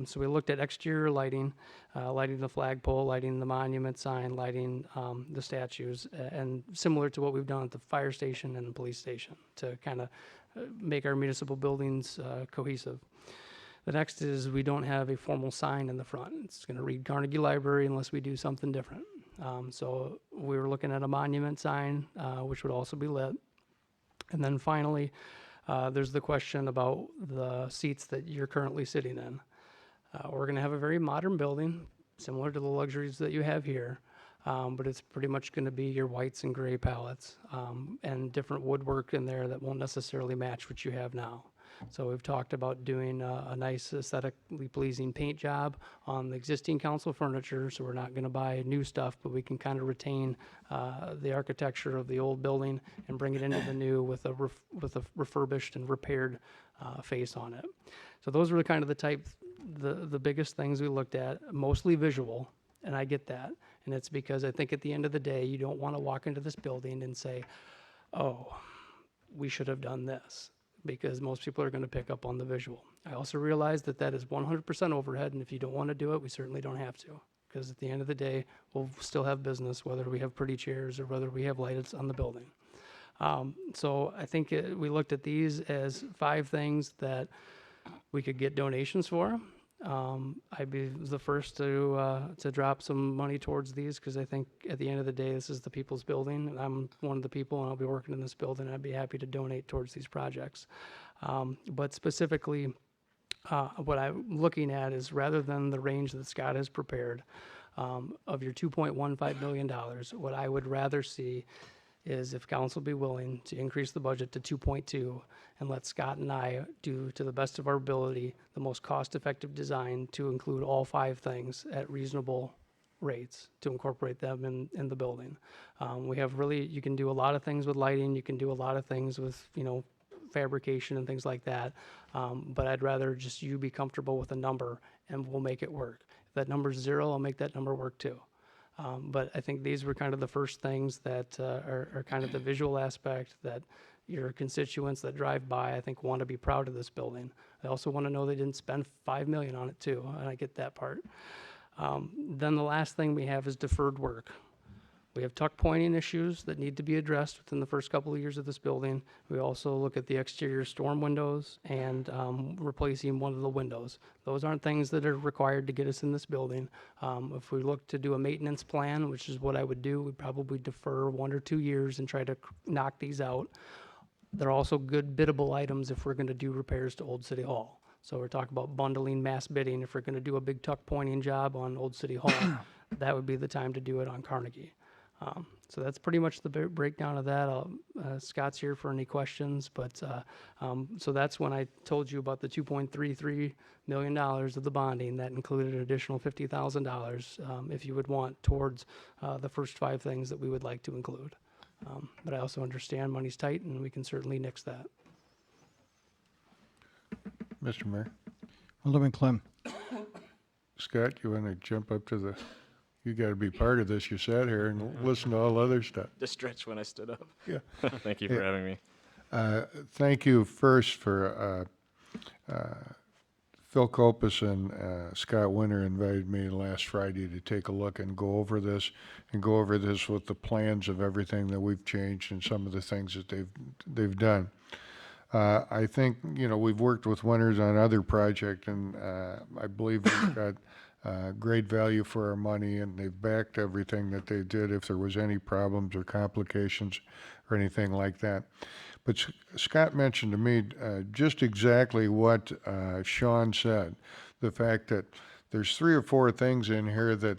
So we looked at exterior lighting, lighting the flagpole, lighting the monument sign, lighting the statues, and similar to what we've done at the fire station and the police station to kind of make our municipal buildings cohesive. The next is we don't have a formal sign in the front. It's going to read Carnegie Library unless we do something different. So we were looking at a monument sign, which would also be lit. And then finally, there's the question about the seats that you're currently sitting in. We're going to have a very modern building, similar to the luxuries that you have here, but it's pretty much going to be your whites and gray palettes and different woodwork in there that won't necessarily match what you have now. So we've talked about doing a nice aesthetically pleasing paint job on the existing council furniture, so we're not going to buy new stuff, but we can kind of retain the architecture of the old building and bring it into the new with a refurbished and repaired face on it. So those were kind of the biggest things we looked at, mostly visual, and I get that. And it's because I think at the end of the day, you don't want to walk into this building and say, oh, we should have done this, because most people are going to pick up on the visual. I also realize that that is 100% overhead, and if you don't want to do it, we certainly don't have to, because at the end of the day, we'll still have business, whether we have pretty chairs or whether we have lights on the building. So I think we looked at these as 5 things that we could get donations for. I'd be the first to drop some money towards these, because I think at the end of the day, this is the people's building, and I'm one of the people, and I'll be working in this building, and I'd be happy to donate towards these projects. But specifically, what I'm looking at is, rather than the range that Scott has prepared of your $2.15 million, what I would rather see is if council be willing to increase the budget to 2.2 and let Scott and I do, to the best of our ability, the most cost-effective design to include all 5 things at reasonable rates to incorporate them in the building. We have you can do a lot of things with lighting, you can do a lot of things with, fabrication and things like that, but I'd rather just you be comfortable with a number and we'll make it work. If that number's 0, I'll make that number work too. But I think these were kind of the first things that are kind of the visual aspect that your constituents that drive by, I think, want to be proud of this building. They also want to know they didn't spend $5 million on it too, and I get that part. Then the last thing we have is deferred work. We have tuck pointing issues that need to be addressed within the first couple of years of this building. We also look at the exterior storm windows and replacing one of the windows. Those aren't things that are required to get us in this building. If we look to do a maintenance plan, which is what I would do, we'd probably defer 1 or 2 years and try to knock these out. They're also good biddable items if we're going to do repairs to Old City Hall. So we're talking about bundling mass bidding. If we're going to do a big tuck pointing job on Old City Hall, that would be the time to do it on Carnegie. So that's pretty much the breakdown of that. Scott's here for any questions, but so that's when I told you about the $2.33 million of the bonding. That included an additional $50,000 if you would want towards the first 5 things that we would like to include. But I also understand money's tight, and we can certainly nix that. Mr. Mayor. Alderman Clem. Scott, you want to jump up to the, you got to be part of this. You sat here and listened to all other stuff. Just stretched when I stood up. Yeah. Thank you for having me. Thank you first for, Phil Copus and Scott Winter invited me last Friday to take a look and go over this with the plans of everything that we've changed and some of the things that they've done. I think, we've worked with Winters on other projects, and I believe we've got great value for our money, and they've backed everything that they did if there was any problems or complications or anything like that. But Scott mentioned to me just exactly what Sean said, the fact that there's 3 or 4 things in here that,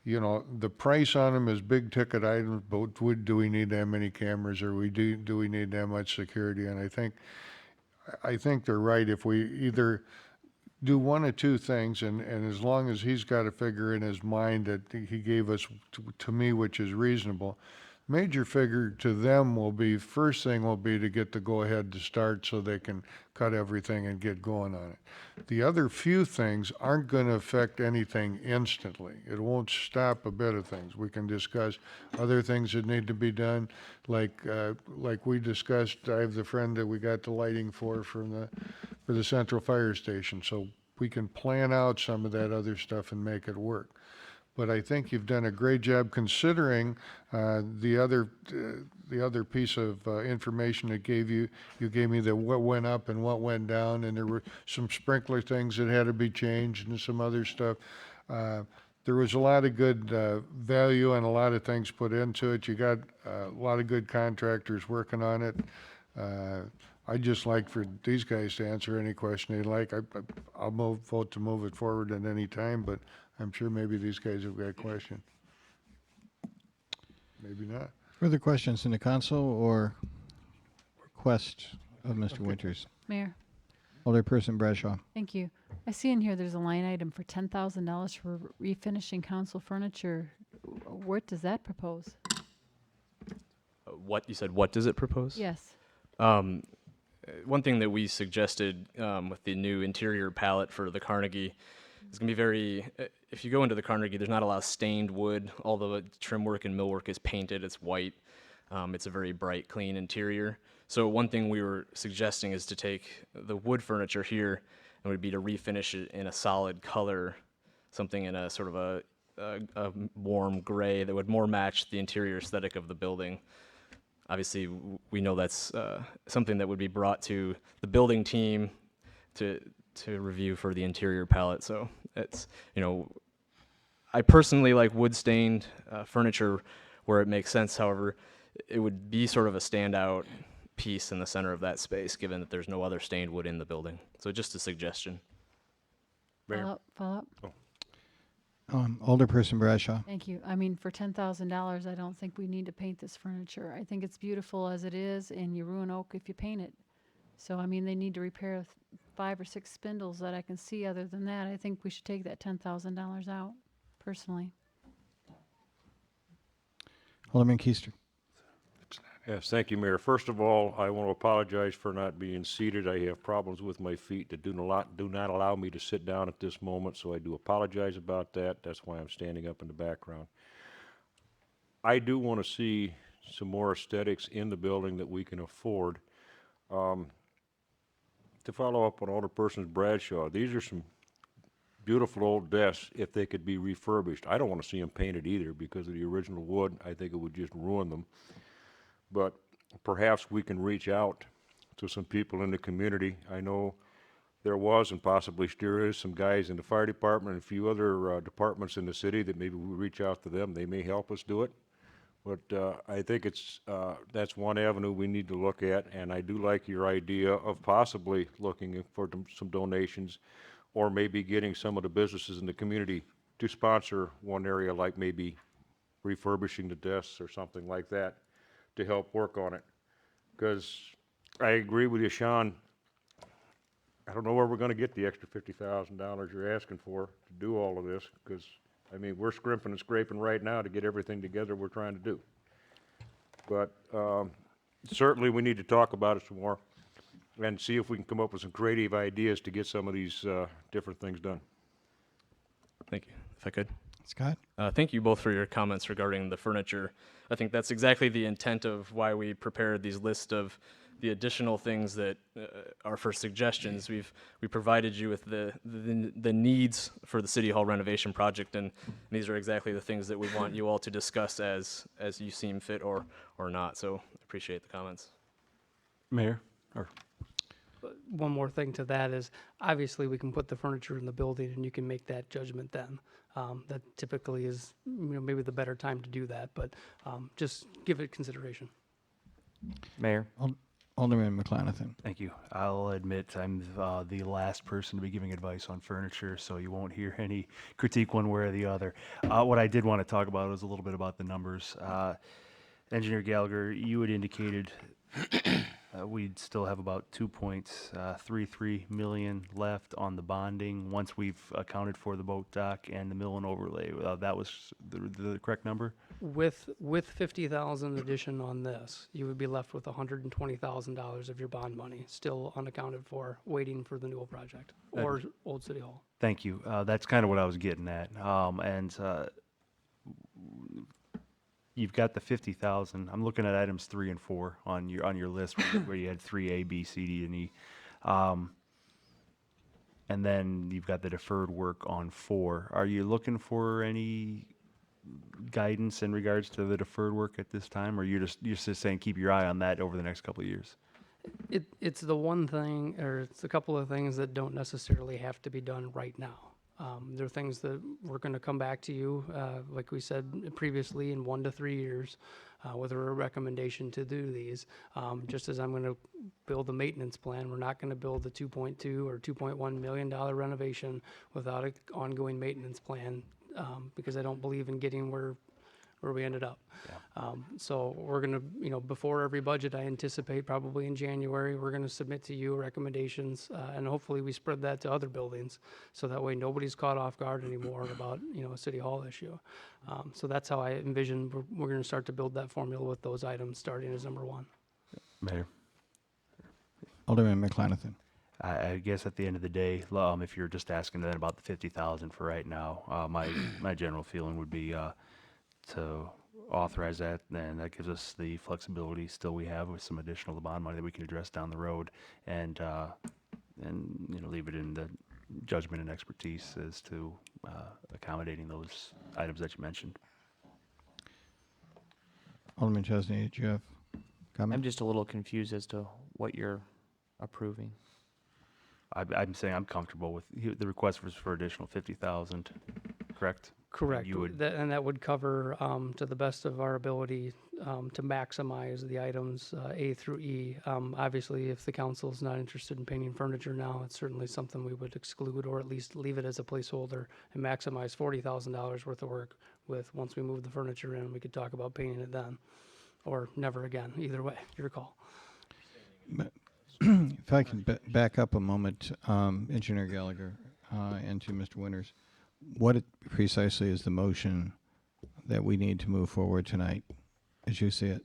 the price on them is big ticket items, but do we need that many cameras, or do we need that much security? And I think they're right. If we either do one or two things, and as long as he's got a figure in his mind that he gave us to me, which is reasonable, major figure to them will be, first thing will be to get the go-ahead to start so they can cut everything and get going on it. The other few things aren't going to affect anything instantly. It won't stop a bit of things. We can discuss other things that need to be done, like we discussed. I have the friend that we got the lighting for the Central Fire Station, so we can plan out some of that other stuff and make it work. But I think you've done a great job considering the other piece of information that you gave me, that what went up and what went down, and there were some sprinkler things that had to be changed and some other stuff. There was a lot of good value and a lot of things put into it. You got a lot of good contractors working on it. I'd just like for these guys to answer any question they like. I'll vote to move it forward at any time, but I'm sure maybe these guys have got a question. Maybe not. Further questions in the council or request of Mr. Winters? Mayor, Alderperson Bradshaw. thank you. I see in here there's a line item for $10,000 for refinishing council furniture. What does that propose? What you said? What does it propose? Yes. One thing that we suggested with the new interior palette for the Carnegie is going to be very. If you go into the Carnegie, there's not a lot of stained wood. All the trim work and millwork is painted. It's white. It's a very bright, clean interior. So one thing we were suggesting is to take the wood furniture here and would be to refinish it in a solid color, something in a sort of a warm gray that would more match the interior aesthetic of the building. Obviously, we know that's something that would be brought to the building team to review for the interior palette. So it's, I personally like wood stained furniture where it makes sense. However, it would be sort of a standout piece in the center of that space, given that there's no other stained wood in the building. So just a suggestion. Mayor. Follow up. Alderperson Bradshaw. Thank you. I mean, for $10,000, I don't think we need to paint this furniture. I think it's beautiful as it is, and you ruin oak if you paint it. So, I mean, they need to repair 5 or 6 spindles that I can see. Other than that, I think we should take that $10,000 out, personally. Alderman Keister. Yes, thank you, Mayor. First of all, I want to apologize for not being seated. I have problems with my feet that do not allow me to sit down at this moment, so I do apologize about that. That's why I'm standing up in the background. I do want to see some more aesthetics in the building that we can afford. To follow up on Alderperson Bradshaw, these are some beautiful old desks if they could be refurbished. I don't want to see them painted either because of the original wood. I think it would just ruin them. But perhaps we can reach out to some people in the community. I know there was and possibly still is some guys in the fire department and a few other departments in the city that maybe we reach out to them. They may help us do it. But I think that's one avenue we need to look at, and I do like your idea of possibly looking for some donations or maybe getting some of the businesses in the community to sponsor one area, like maybe refurbishing the desks or something like that, to help work on it. Because I agree with you, Sean. I don't know where we're going to get the extra $50,000 you're asking for to do all of this, because, I mean, we're scrimping and scraping right now to get everything together we're trying to do. But certainly we need to talk about it some more. and see if we can come up with some creative ideas to get some of these different things done. Thank you. If I could. Scott? Thank you both for your comments regarding the furniture. I think that's exactly the intent of why we prepared these lists of the additional things that are for suggestions. We provided you with the needs for the City Hall renovation project, and these are exactly the things that we want you all to discuss as you seem fit or not. So appreciate the comments. Mayor? Or One more thing to that is, obviously, we can put the furniture in the building and you can make that judgment then. That typically is, maybe the better time to do that, but just give it consideration. Mayor? Alderman McLanathan. Thank you. I'll admit I'm the last person to be giving advice on furniture, so you won't hear any critique one way or the other. What I did want to talk about was a little bit about the numbers. Engineer Gallagher, you had indicated we'd still have about 2.33 million left on the bonding once we've accounted for the boat dock and the mill and overlay. That was the correct number? With 50,000 addition on this, you would be left with $120,000 of your bond money, still unaccounted for, waiting for the Newell project or Old City Hall. Thank you. That's kind of what I was getting at. You've got the 50,000. I'm looking at items 3 and 4 on your list where you had 3A, B, C, D, and E. And then you've got the deferred work on 4. Are you looking for any guidance in regards to the deferred work at this time, or you're just saying keep your eye on that over the next couple of years? It's the one thing, or it's a couple of things that don't necessarily have to be done right now. There are things that we're going to come back to you, like we said previously, in 1 to 3 years, with a recommendation to do these. Just as I'm going to build a maintenance plan, we're not going to build a $2.2 or $2.1 million renovation without an ongoing maintenance plan, because I don't believe in getting where we ended up. So we're going to, before every budget, I anticipate probably in January, we're going to submit to you recommendations, and hopefully we spread that to other buildings, so that way nobody's caught off guard anymore about, a City Hall issue. So that's how I envision we're going to start to build that formula with those items starting as number 1. Mayor? Alderman McLanathan. I guess at the end of the day, if you're just asking then about the 50,000 for right now, my general feeling would be to authorize that, and that gives us the flexibility still we have with some additional bond money that we can address down the road, and leave it in the judgment and expertise as to accommodating those items that you mentioned. Alderman Chesney, did you have comment? I'm just a little confused as to what you're approving. I'm saying I'm comfortable with the request was for additional 50,000, correct? Correct. You would, And that would cover, to the best of our ability, to maximize the items A through E. Obviously, if the council is not interested in painting furniture now, it's certainly something we would exclude, or at least leave it as a placeholder and maximize $40,000 worth of work with, once we move the furniture in, we could talk about painting it then, or never again. Either way, your call. If I can back up a moment, Engineer Gallagher, and to Mr. Winters, what precisely is the motion that we need to move forward tonight, as you see it?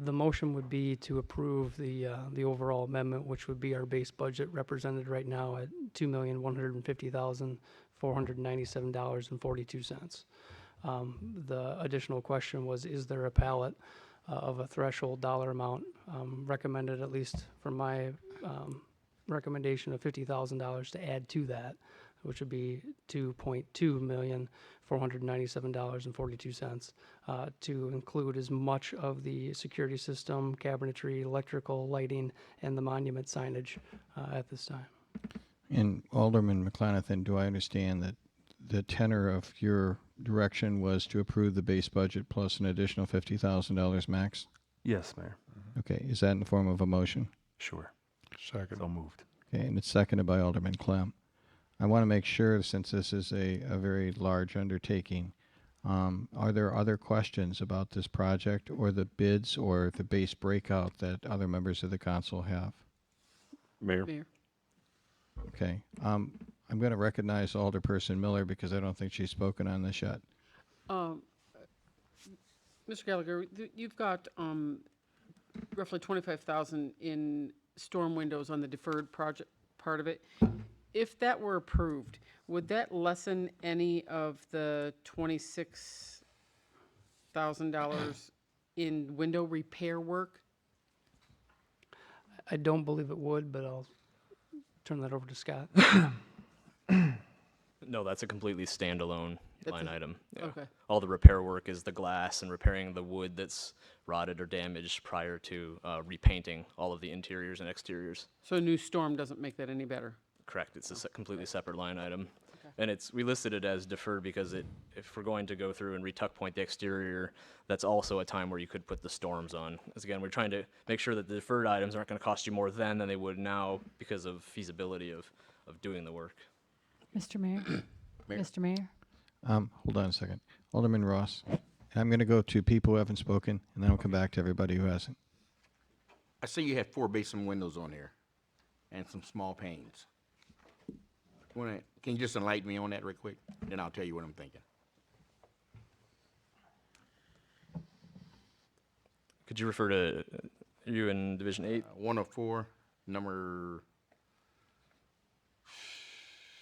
The motion would be to approve the overall amendment, which would be our base budget represented right now at $2,150,497.42. The additional question was, is there a pallet of a threshold dollar amount recommended, at least for my recommendation of $50,000 to add to that, which would be $2.2,497.42, to include as much of the security system, cabinetry, electrical, lighting, and the monument signage at this time. And Alderman McLanathan, do I understand that the tenor of your direction was to approve the base budget plus an additional $50,000 max? yes, Mayor. Okay, is that in the form of a motion? Sure. Second. So moved. Okay, and it's seconded by Alderman Clem. I want to make sure, since this is a very large undertaking, are there other questions about this project or the bids or the base breakout that other members of the council have? Mayor? Okay, I'm going to recognize Alderperson Miller because I don't think she's spoken on this yet. Mr. Gallagher, you've got roughly 25,000 in storm windows on the deferred project part of it. If that were approved, would that lessen any of the $26,000 in window repair work? I don't believe it would, but I'll turn that over to Scott. No, that's a completely standalone That's line a- item. Yeah. okay. All the repair work is the glass and repairing the wood that's rotted or damaged prior to repainting all of the interiors and exteriors. So a new storm doesn't make that any better? Correct. It's a completely separate line item. Okay. And we listed it as deferred because if we're going to go through and retuck point the exterior, that's also a time where you could put the storms on. As again, we're trying to make sure that the deferred items aren't going to cost you more then than they would now because of feasibility of doing the work. Mr. Mayor? Mr. Mayor? Hold on a second. Alderman Ross. I'm going to go to people who haven't spoken, and then I'll come back to everybody who hasn't. I see you had 4 basin windows on there and some small panes. Can you just enlighten me on that real quick? Then I'll tell you what I'm thinking. Could you refer to you in Division 8? 104, number.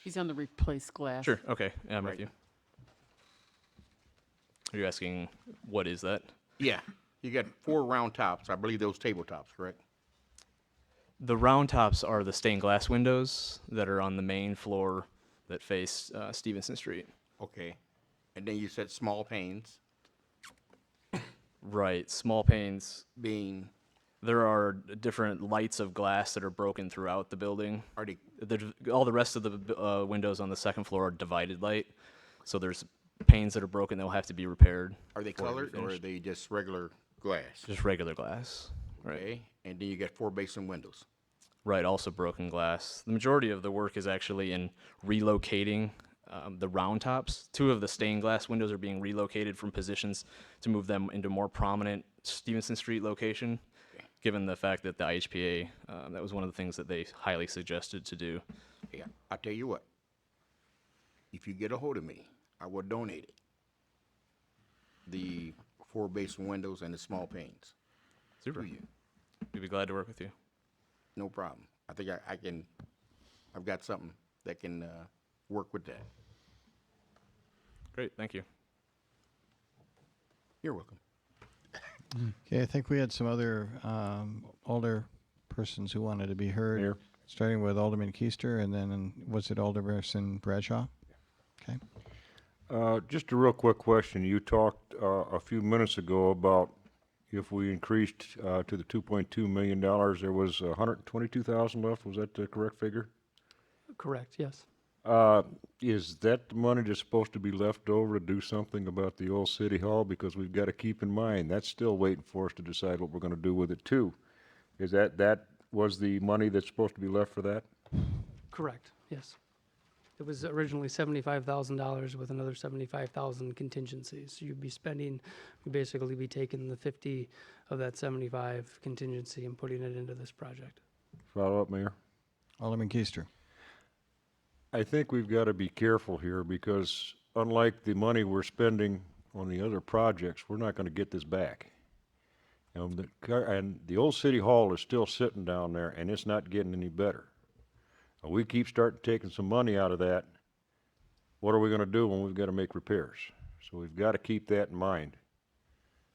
He's on the replace glass. Sure. Okay. Yeah, I'm Right. with you. Are you asking what is that? Yeah, you got 4 round tops. I believe those tabletops, correct? The round tops are the stained glass windows that are on the main floor that face Stevenson Street. Okay. And then you said small panes Right. Small panes. being, There are different lights of glass that are broken throughout the building. are they, All the rest of the windows on the second floor are divided light. So there's panes that are broken that will have to be repaired. are they before we colored or are finish. they just regular glass? Just regular glass. Right. Okay. And then you got 4 basin windows. Right, also broken glass. The majority of the work is actually in relocating the round tops. 2 of the stained glass windows are being relocated from positions to move them into more prominent Stevenson Street location, given the fact that the IHPA, that was one of the things that they highly suggested to do. Yeah, I'll tell you what. If you get a hold of me, I will donate it. The 4 basin windows and the small panes. Super. To you. We'd be glad to work with you. No problem. I think I can, I've got something that can work with that. Great, thank you. You're welcome. Okay, I think we had some other older persons who wanted to be heard. Mayor. Starting with Alderman Keister, and then was it Alderperson Bradshaw? Okay. Just a real quick question. You talked a few minutes ago about if we increased to the $2.2 million, there was $122,000 left. Was that the correct figure? Correct, yes. Is that the money that's supposed to be left over to do something about the old city hall? Because we've got to keep in mind, that's still waiting for us to decide what we're going to do with it too. Is that was the money that's supposed to be left for that? Correct, yes. It was originally $75,000 with another 75,000 contingencies. So you'd basically be taking the 50 of that 75 contingency and putting it into this project. Follow up, Mayor. Alderman Keister. I think we've got to be careful here because unlike the money we're spending on the other projects, we're not going to get this back. And the old city hall is still sitting down there and it's not getting any better. We keep starting taking some money out of that. What are we going to do when we've got to make repairs? So we've got to keep that in mind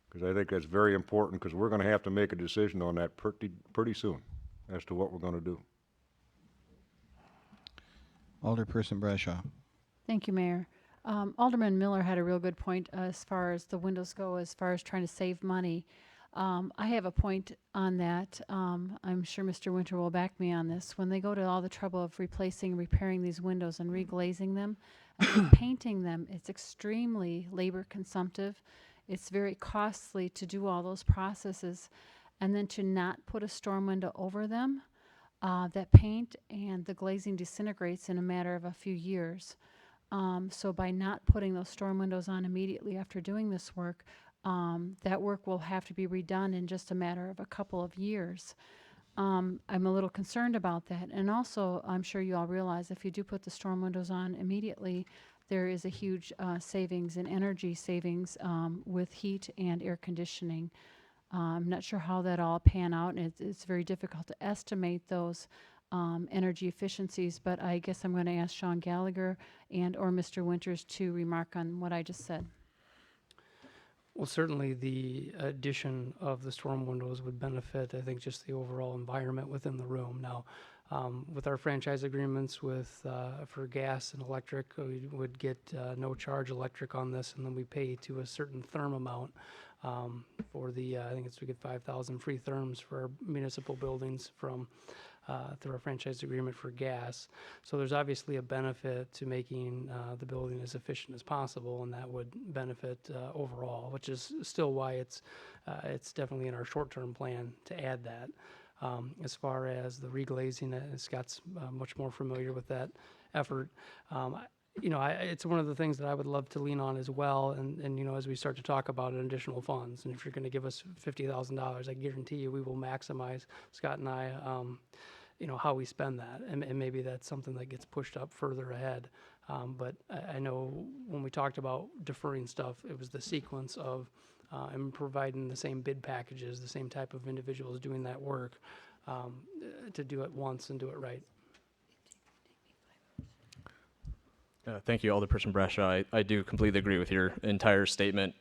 because I think that's very important because we're going to have to make a decision on that pretty soon as to what we're going to do. Alderperson Bradshaw. Thank you, Mayor. Alderman Miller had a real good point as far as the windows go, as far as trying to save money. I have a point on that. I'm sure Mr. Winter will back me on this. When they go to all the trouble of replacing, repairing these windows and reglazing them, and painting them, it's extremely labor consumptive. It's very costly to do all those processes. And then to not put a storm window over them, that paint and the glazing disintegrates in a matter of a few years. So by not putting those storm windows on immediately after doing this work, that work will have to be redone in just a matter of a couple of years. I'm a little concerned about that. And also, I'm sure you all realize if you do put the storm windows on immediately, there is a huge savings in energy savings with heat and air conditioning. I'm not sure how that all pan out, and it's very difficult to estimate those energy efficiencies, but I guess I'm going to ask Sean Gallagher and/or Mr. Winters to remark on what I just said. Well, certainly the addition of the storm windows would benefit, I think, just the overall environment within the room. Now, with our franchise agreements with, for gas and electric, we would get no charge electric on this, and then we pay to a certain therm amount for the, I think we get 5,000 free therms for our municipal buildings from, through our franchise agreement for gas. So there's obviously a benefit to making the building as efficient as possible, and that would benefit overall, which is still why it's definitely in our short-term plan to add that. As far as the reglazing, Scott's much more familiar with that effort. It's one of the things that I would love to lean on as well. And as we start to talk about additional funds, and if you're going to give us $50,000, I guarantee you we will maximize, Scott and I, how we spend that. And maybe that's something that gets pushed up further ahead. But I know when we talked about deferring stuff, it was the sequence of and providing the same bid packages, the same type of individuals doing that work to do it once and do it right. Thank you, Alderperson Brashaw. I do completely agree with your entire statement.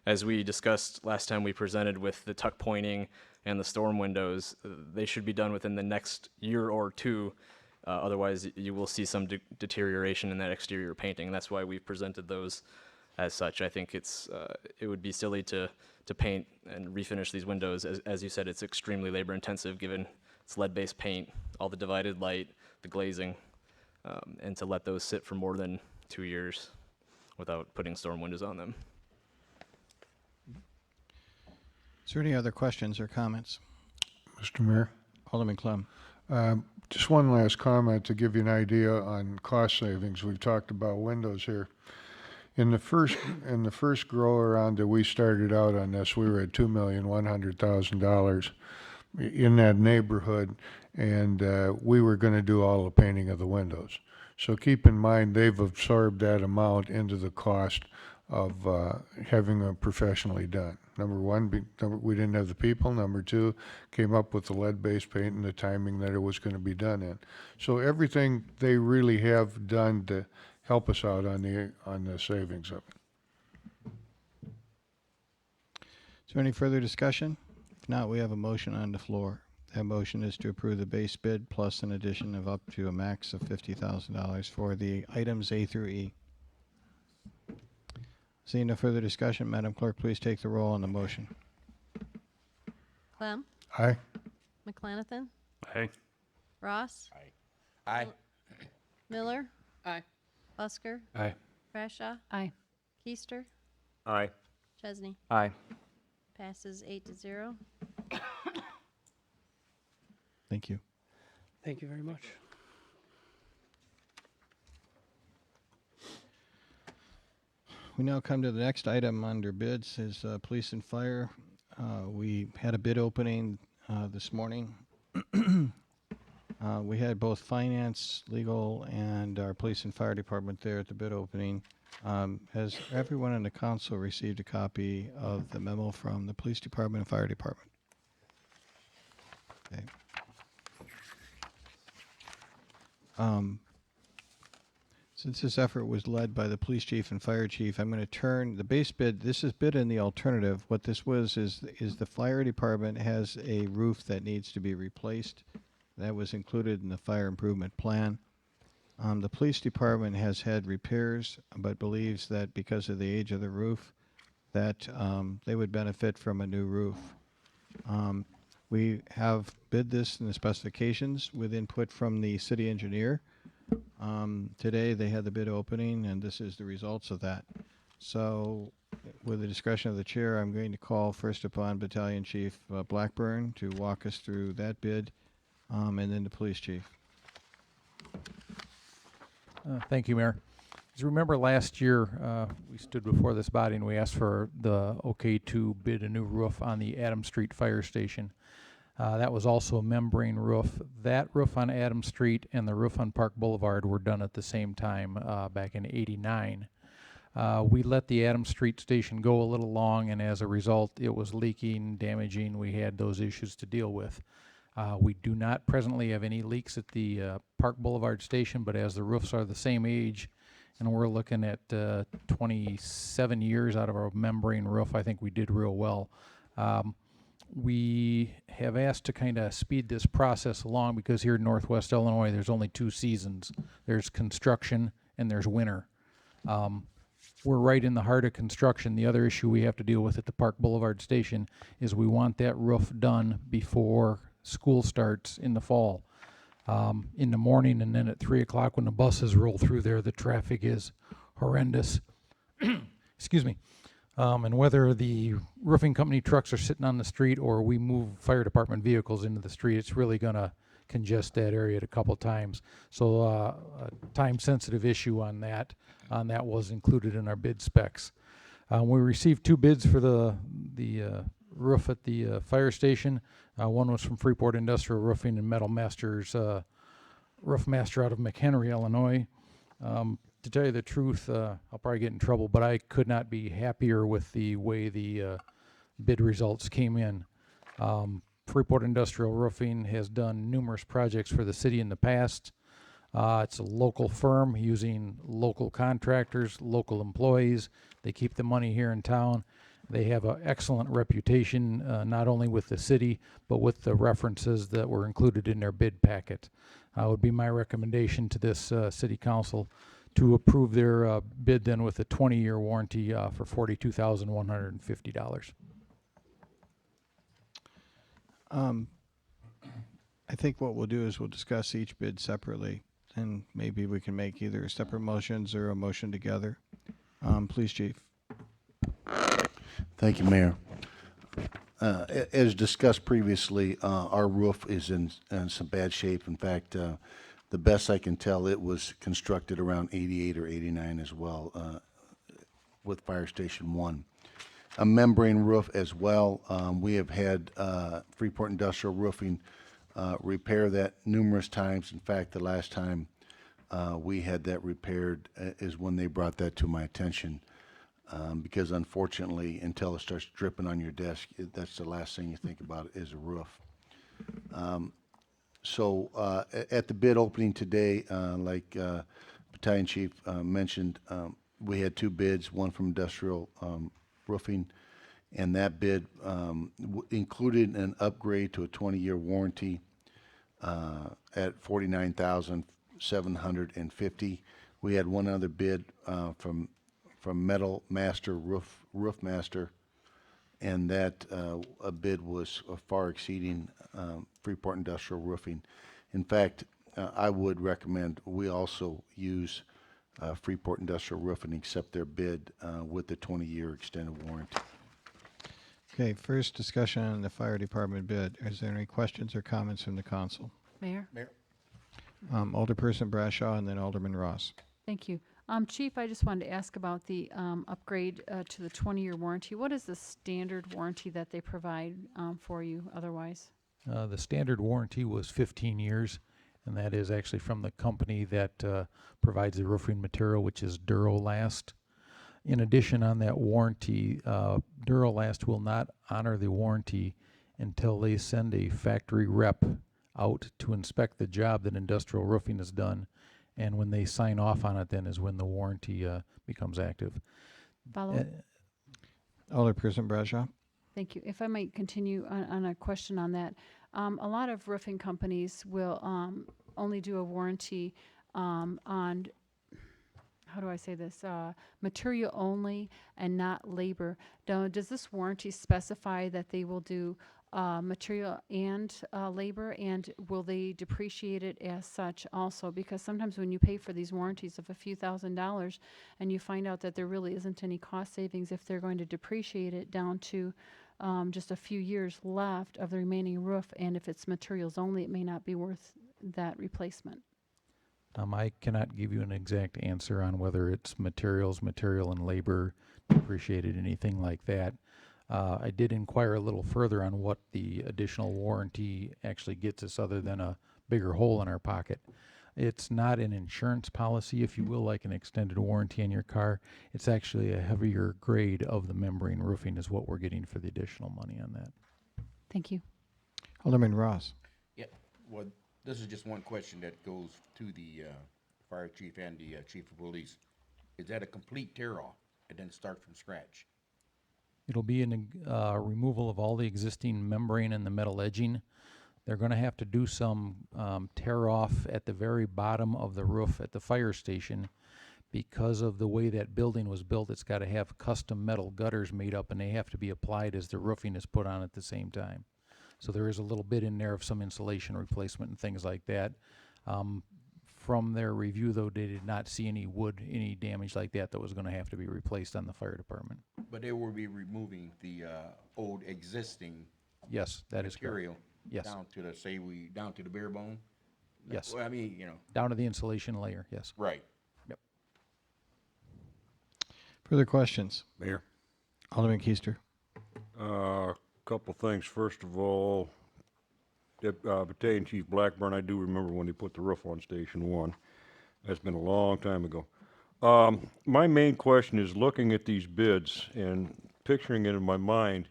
As we discussed last time we presented with the tuck pointing and the storm windows, they should be done within the next year or two. Otherwise, you will see some deterioration in that exterior painting. That's why we've presented those as such. I think it would be silly to paint and refinish these windows. As you said, it's extremely labor intensive given it's lead-based paint, all the divided light, the glazing, and to let those sit for more than 2 years without putting storm windows on them. Is there any other questions or comments? Mr. Mayor? Alderman Clem. Just one last comment to give you an idea on cost savings. We've talked about windows here. In the first grow around that we started out on this, we were at $2,100,000 in that neighborhood, and we were going to do all the painting of the windows. So keep in mind they've absorbed that amount into the cost of having it professionally done. Number one, we didn't have the people. Number two, came up with the lead-based paint and the timing that it was going to be done in. So everything they really have done to help us out on the savings of it. Is there any further discussion? If not, we have a motion on the floor. That motion is to approve the base bid plus an addition of up to a max of $50,000 for the items A through E. Seeing no further discussion, Madam Clerk, please take the roll on the motion. Clem? Aye. McClanathan? Aye. Ross? Aye. Miller? Aye. Busker? Aye. Brashaw? Aye. Keister? Aye. Chesney? Aye. Passes 8-0. Thank you. Thank you very much. We now come to the next item under bids is police and fire. We had a bid opening this morning. We had both finance, legal, and our police and fire department there at the bid opening. Has everyone in the council received a copy of the memo from the police department and fire department? Okay. Since this effort was led by the police chief and fire chief, I'm going to turn the base bid. This is bid in the alternative. What this was is the fire department has a roof that needs to be replaced. That was included in the fire improvement plan. The police department has had repairs, but believes that because of the age of the roof, that they would benefit from a new roof. We have bid this in the specifications with input from the city engineer. Today they had the bid opening, and this is the results of that. So with the discretion of the chair, I'm going to call first upon Battalion Chief Blackburn to walk us through that bid, and then the police chief. Thank you, Mayor. As you remember, last year we stood before this body and we asked for the okay to bid a new roof on the Adams Street Fire Station. That was also a membrane roof. That roof on Adams Street and the roof on Park Boulevard were done at the same time back in '89. We let the Adams Street station go a little long, and as a result, it was leaking, damaging. We had those issues to deal with. We do not presently have any leaks at the Park Boulevard station, but as the roofs are the same age, and we're looking at 27 years out of our membrane roof, I think we did real well. We have asked to kind of speed this process along because here in Northwest Illinois, there's only 2 seasons. There's construction and there's winter. We're right in the heart of construction. The other issue we have to deal with at the Park Boulevard station is we want that roof done before school starts in the fall. In the morning, and then at 3 o'clock when the buses roll through there, the traffic is horrendous. Excuse me. And whether the roofing company trucks are sitting on the street or we move fire department vehicles into the street, it's really going to congest that area a couple times. So a time-sensitive issue on that was included in our bid specs. We received 2 bids for the roof at the fire station. One was from Freeport Industrial Roofing and Metal Masters, Roof Master out of McHenry, Illinois. To tell you the truth, I'll probably get in trouble, but I could not be happier with the way the bid results came in. Freeport Industrial Roofing has done numerous projects for the city in the past. It's a local firm using local contractors, local employees. They keep the money here in town. They have an excellent reputation, not only with the city, but with the references that were included in their bid packet. Would be my recommendation to this city council to approve their bid then with a 20-year warranty for $42,150. I think what we'll do is we'll discuss each bid separately, and maybe we can make either separate motions or a motion together. Please, Chief. Thank you, Mayor. As discussed previously, our roof is in some bad shape. In fact, the best I can tell, it was constructed around 88 or 89 as well with Fire Station 1. A membrane roof as well. We have had Freeport Industrial Roofing repair that numerous times. In fact, the last time we had that repaired is when they brought that to my attention. Because unfortunately, until it starts dripping on your desk, that's the last thing you think about is a roof. So at the bid opening today, like Battalion Chief mentioned, we had 2 bids, one from Industrial Roofing, and that bid included an upgrade to a 20-year warranty at $49,750. We had one other bid from Metal Master Roof Master, and that a bid was far exceeding Freeport Industrial Roofing. In fact, I would recommend we also use Freeport Industrial Roofing, accept their bid with the 20-year extended warranty. Okay, first discussion on the fire department bid. Is there any questions or comments from the council? Mayor? Alderperson Brashaw and then Alderman Ross. Thank you. Chief, I just wanted to ask about the upgrade to the 20-year warranty. What is the standard warranty that they provide for you otherwise? The standard warranty was 15 years, and that is actually from the company that provides the roofing material, which is Durolast. In addition, on that warranty, Durolast will not honor the warranty until they send a factory rep out to inspect the job that Industrial Roofing has done. And when they sign off on it, then is when the warranty becomes active. Follow-up? Alderperson Brashaw. Thank you. If I might continue on a question on that. A lot of roofing companies will only do a warranty on, how do I say this, material only and not labor. Does this warranty specify that they will do material and labor, and will they depreciate it as such also? Because sometimes when you pay for these warranties of a few $1,000s and you find out that there really isn't any cost savings if they're going to depreciate it down to just a few years left of the remaining roof, and if it's materials only, it may not be worth that replacement. I cannot give you an exact answer on whether it's material and labor depreciated, anything like that. I did inquire a little further on what the additional warranty actually gets us other than a bigger hole in our pocket. It's not an insurance policy, if you will, like an extended warranty on your car. It's actually a heavier grade of the membrane roofing is what we're getting for the additional money on that. Thank you. Alderman Ross. Yeah, well, this is just one question that goes to the fire chief and the chief of police. Is that a complete tear-off and then start from scratch? It'll be a removal of all the existing membrane and the metal edging. They're going to have to do some tear off at the very bottom of the roof at the fire station. Because of the way that building was built, it's got to have custom metal gutters made up, and they have to be applied as the roofing is put on at the same time. So there is a little bit in there of some insulation replacement and things like that. From their review, though, they did not see any wood, any damage like that was going to have to be replaced on the fire department. But they will be removing the old existing Yes, that is correct. material Yes. down to the, down to the bare bone? Yes. Well, I mean, you know. Down to the insulation layer, yes. Right. Yep. Further questions? Mayor? Alderman Keister. Couple things. First of all, Battalion Chief Blackburn, I do remember when they put the roof on Station 1. That's been a long time ago. My main question is looking at these bids and picturing it in my mind.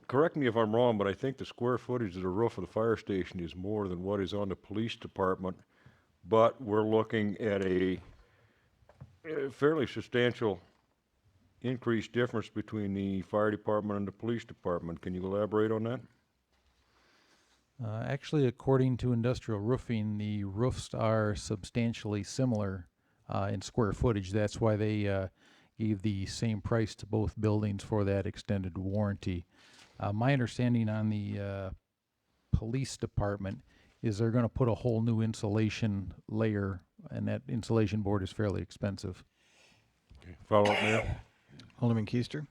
Correct me if I'm wrong, but I think the square footage of the roof of the fire station is more than what is on the police department. But we're looking at a fairly substantial increased difference between the fire department and the police department. Can you elaborate on that? Actually, according to industrial roofing, the roofs are substantially similar in square footage. That's why they gave the same price to both buildings for that extended warranty. My understanding on the police department is they're going to put a whole new insulation layer, and that insulation board is fairly expensive. Okay. Follow up, Mayor? Alderman Keister.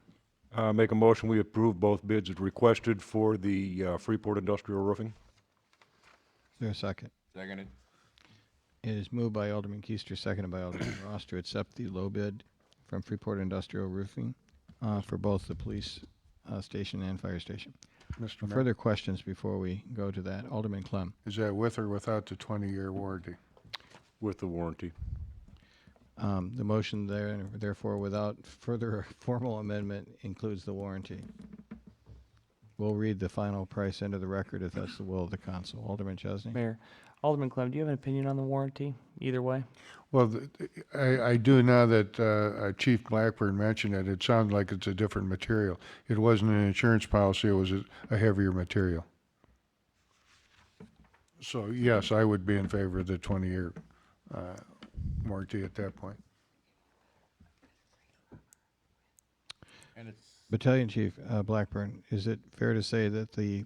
Make a motion, we approve both bids as requested for the Freeport Industrial Roofing. Is there a second? Seconded. It is moved by Alderman Keister, seconded by Alderman Ross to accept the low bid from Freeport Industrial Roofing for both the police station and fire station. Mr. Mayor? Further questions before we go to that? Alderman Clem. Is that with or without the 20-year warranty? With the warranty. The motion there, therefore, without further formal amendment, includes the warranty. We'll read the final price into the record if that's the will of the council. Alderman Chesney. Mayor, Alderman Clem, do you have an opinion on the warranty, either way? Well, I do now that Chief Blackburn mentioned it. It sounds like it's a different material. It wasn't an insurance policy, it was a heavier material. So, yes, I would be in favor of the 20-year warranty at that point. And it's, Battalion Chief Blackburn, is it fair to say that the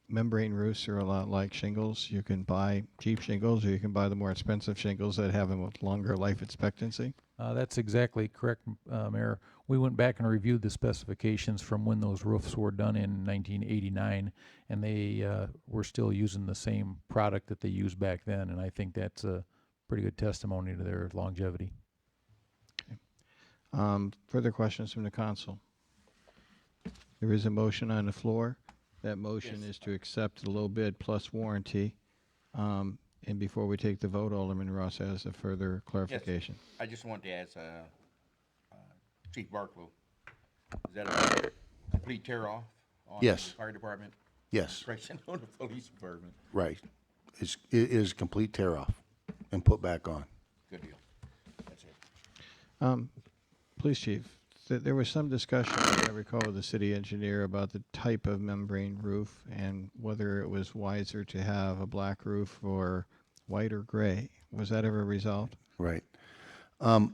membrane roofs are a lot like shingles? You can buy cheap shingles, or you can buy the more expensive shingles that have a longer life expectancy? That's exactly correct, Mayor. We went back and reviewed the specifications from when those roofs were done in 1989, and they were still using the same product that they used back then, and I think that's a pretty good testimony to their longevity. Okay. Further questions from the council? There is a motion on the floor. That motion is to accept the low bid plus warranty. And before we take the vote, Alderman Ross has a further clarification. yes, I just want to ask Chief Barklow, is that a complete tear-off on Yes. the fire department? Yes. Correction, on the police department. Right. It is complete tear-off and put back on. Good deal. That's it. Police Chief, there was some discussion, as I recall, with the city engineer about the type of membrane roof and whether it was wiser to have a black roof or white or gray. Was that ever resolved? Right. I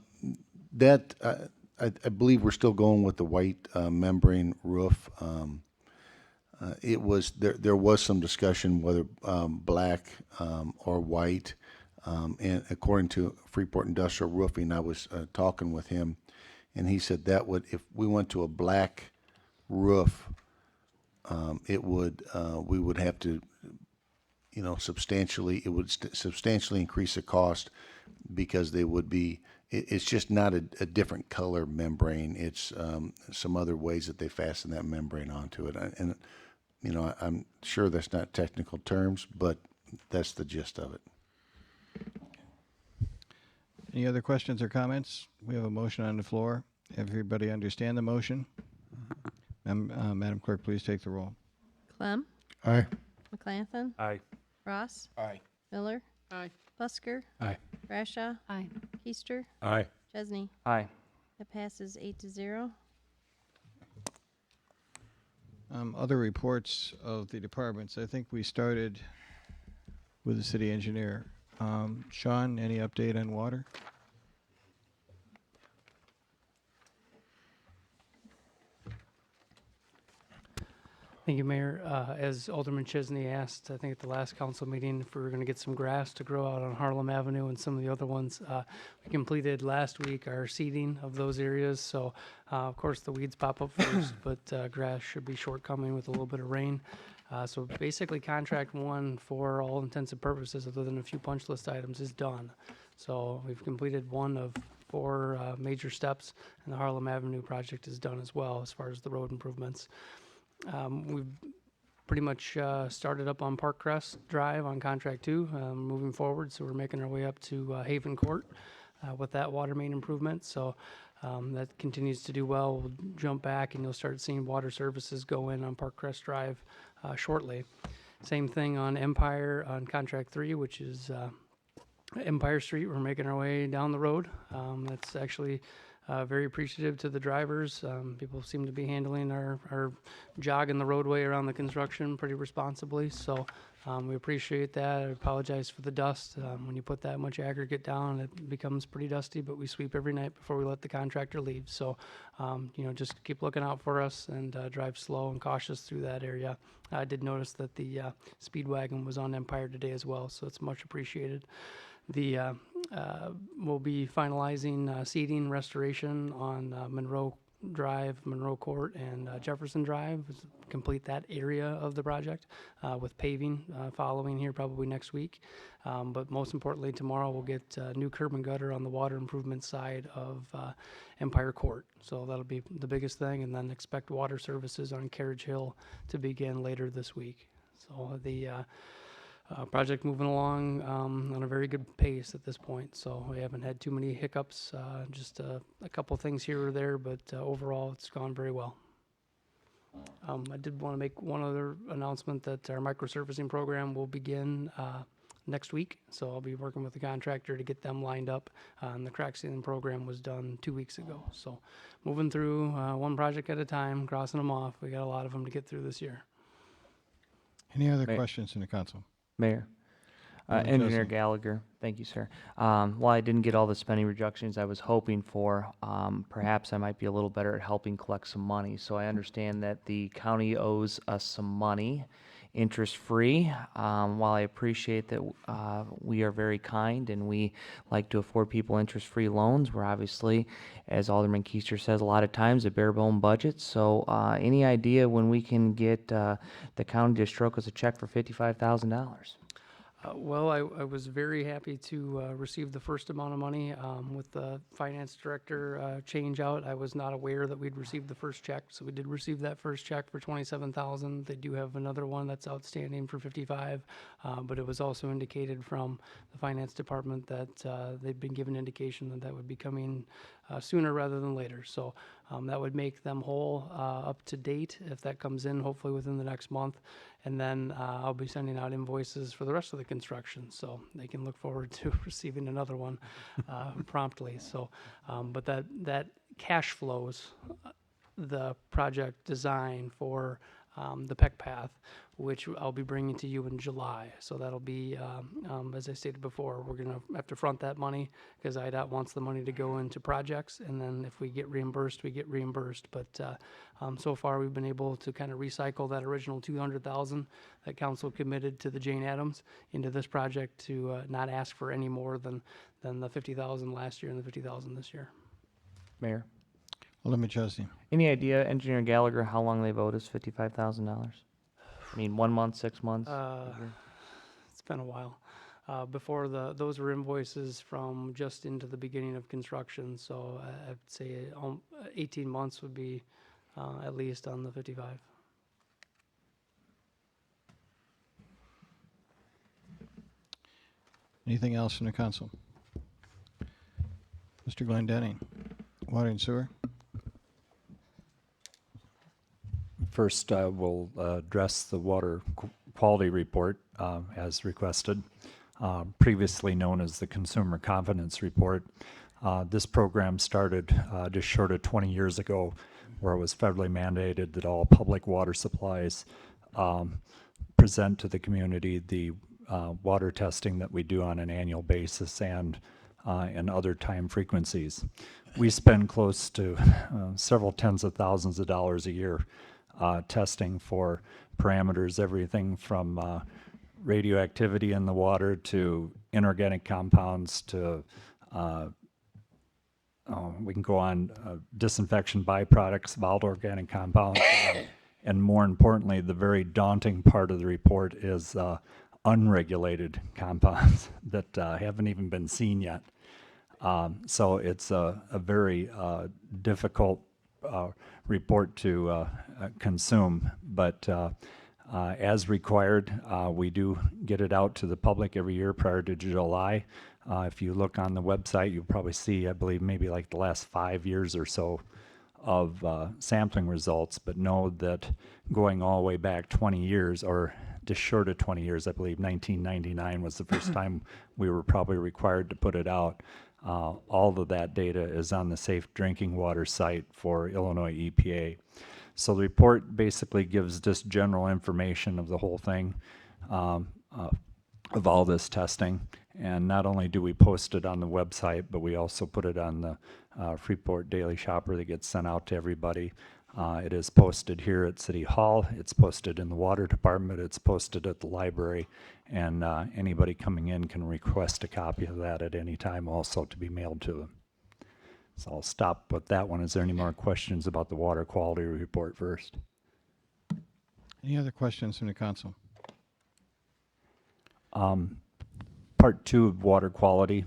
believe we're still going with the white membrane roof. It was there was some discussion whether black or white. And according to Freeport Industrial Roofing, I was talking with him, and he said that would, if we went to a black roof, it would we would have to, substantially increase the cost because they would be. It's just not a different color membrane. It's some other ways that they fasten that membrane onto it. And I'm sure that's not technical terms, but That's the gist of it. Any other questions or comments? We have a motion on the floor. Everybody understand the motion? Madam Clerk, please take the roll. Clem. Aye. McClanson. Aye. Ross. Aye. Miller. Aye. Busker. Aye. Brashaw. Aye. Keister. Aye. Chesney. Aye. That passes 8-0. Other reports of the departments. I think we started with the city engineer. Sean, any update on water? Thank you, Mayor. As Alderman Chesney asked, I think at the last council meeting, if we were going to get some grass to grow out on Harlem Avenue and some of the other ones. We completed last week our seeding of those areas. So, of course, the weeds pop up first, but grass should be shortcoming with a little bit of rain. So basically, contract one, for all intents and purposes, other than a few punch list items, is done. So we've completed one of 4 major steps, and the Harlem Avenue project is done as well as far as the road improvements. We've pretty much started up on Park Crest Drive on contract 2, moving forward. So we're making our way up to Haven Court with that water main improvement. So that continues to do well. We'll jump back and you'll start seeing water services go in on Park Crest Drive shortly. Same thing on Empire on contract 3, which is Empire Street. We're making our way down the road. That's actually very appreciative to the drivers. People seem to be handling our jogging the roadway around the construction pretty responsibly. So we appreciate that. I apologize for the dust. When you put that much aggregate down, it becomes pretty dusty, but we sweep every night before we let the contractor leave. So, just keep looking out for us and drive slow and cautious through that area. I did notice that the speed wagon was on Empire today as well, so it's much appreciated. We'll be finalizing seeding restoration on Monroe Drive, Monroe Court, and Jefferson Drive. Complete that area of the project with paving following here probably next week. But most importantly, tomorrow we'll get new curb and gutter on the water improvement side of Empire Court. So that'll be the biggest thing, and then expect water services on Carriage Hill to begin later this week. So the project moving along on a very good pace at this point. So we haven't had too many hiccups, just a couple things here or there, but overall it's gone very well. I did want to make one other announcement that our microsurfacing program will begin next week. So I'll be working with the contractor to get them lined up. And the crack sealing program was done 2 weeks ago. So moving through one project at a time, crossing them off. We got a lot of them to get through this year. Any other questions in the council? Mayor. Alderman Engineer Chesney. Gallagher, thank you, sir. While I didn't get all the spending reductions I was hoping for, perhaps I might be a little better at helping collect some money. So I understand that the county owes us some money, interest-free. While I appreciate that we are very kind and we like to afford people interest-free loans, we're obviously, as Alderman Keister says, a lot of times a bare-bone budget. So any idea when we can get the county to stroke us a check for $55,000? Well, I was very happy to receive the first amount of money with the finance director change out. I was not aware that we'd received the first check, so we did receive that first check for $27,000. They do have another one that's outstanding for $55,000, but it was also indicated from the finance department that they'd been given indication that that would be coming sooner rather than later. So that would make them whole up to date if that comes in, hopefully within the next month. And then I'll be sending out invoices for the rest of the construction, so they can look forward to receiving another one promptly. So, but that cash flows the project design for the Peck Path, which I'll be bringing to you in July. So that'll be, as I stated before, we're going to have to front that money because IDOT wants the money to go into projects, and then if we get reimbursed, we get reimbursed. But so far, we've been able to kind of recycle that original $200,000 that council committed to the Jane Addams into this project to not ask for any more than the $50,000 last year and the $50,000 this year. Mayor. Alderman Chesney. Any idea, Engineer Gallagher, how long they've owed us $55,000? I mean, 1 month, 6 months? It's been a while. Before those were invoices from just into the beginning of construction, so I'd say 18 months would be at least on the 55. Anything else from the council? Mr. Glendenning, Water and Sewer. First, I will address the water quality report as requested, previously known as the Consumer Confidence Report. This program started just short of 20 years ago, where it was federally mandated that all public water supplies present to the community the water testing that we do on an annual basis and other time frequencies. We spend close to several tens of thousands of dollars a year testing for parameters, everything from radioactivity in the water to inorganic compounds to we can go on disinfection byproducts, volatile organic compounds, and more importantly, the very daunting part of the report is unregulated compounds that haven't even been seen yet. So it's a very difficult report to consume, but as required, we do get it out to the public every year prior to July. If you look on the website, you'll probably see, I believe, maybe like the last 5 years or so of sampling results, but know that going all the way back 20 years, or just short of 20 years, I believe 1999 was the first time we were probably required to put it out. All of that data is on the Safe Drinking Water site for Illinois EPA. So the report basically gives just general information of the whole thing, of all this testing. And not only do we post it on the website, but we also put it on the Freeport Daily Shopper that gets sent out to everybody. It is posted here at City Hall. It's posted in the Water Department. It's posted at the library. And anybody coming in can request a copy of that at any time also to be mailed to them. So I'll stop with that one. Is there any more questions about the water quality report first? Any other questions from the council? Part 2 of water quality.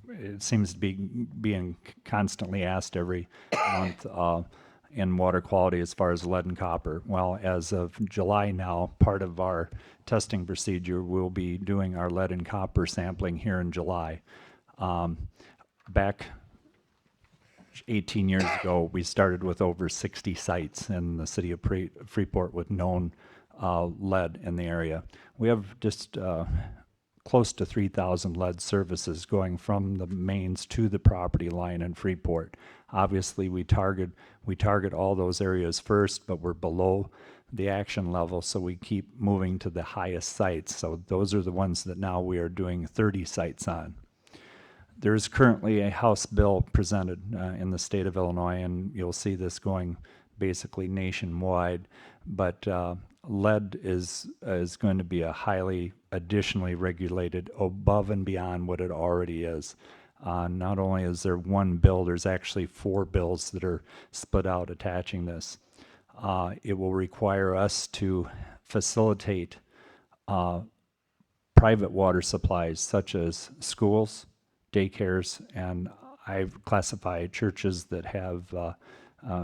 It seems to be being constantly asked every month in water quality as far as lead and copper. Well, as of July now, part of our testing procedure, we'll be doing our lead and copper sampling here in July. Back 18 years ago, we started with over 60 sites in the city of Freeport with known lead in the area. We have just close to 3,000 lead services going from the mains to the property line in Freeport. Obviously, we target all those areas first, but we're below the action level, so we keep moving to the highest sites. So those are the ones that now we are doing 30 sites on. There's currently a House bill presented in the state of Illinois, and you'll see this going basically nationwide, but lead is going to be a highly additionally regulated above and beyond what it already is. Not only is there one bill, there's actually 4 bills that are split out attaching this. It will require us to facilitate private water supplies such as schools, daycares, and I've classified churches that have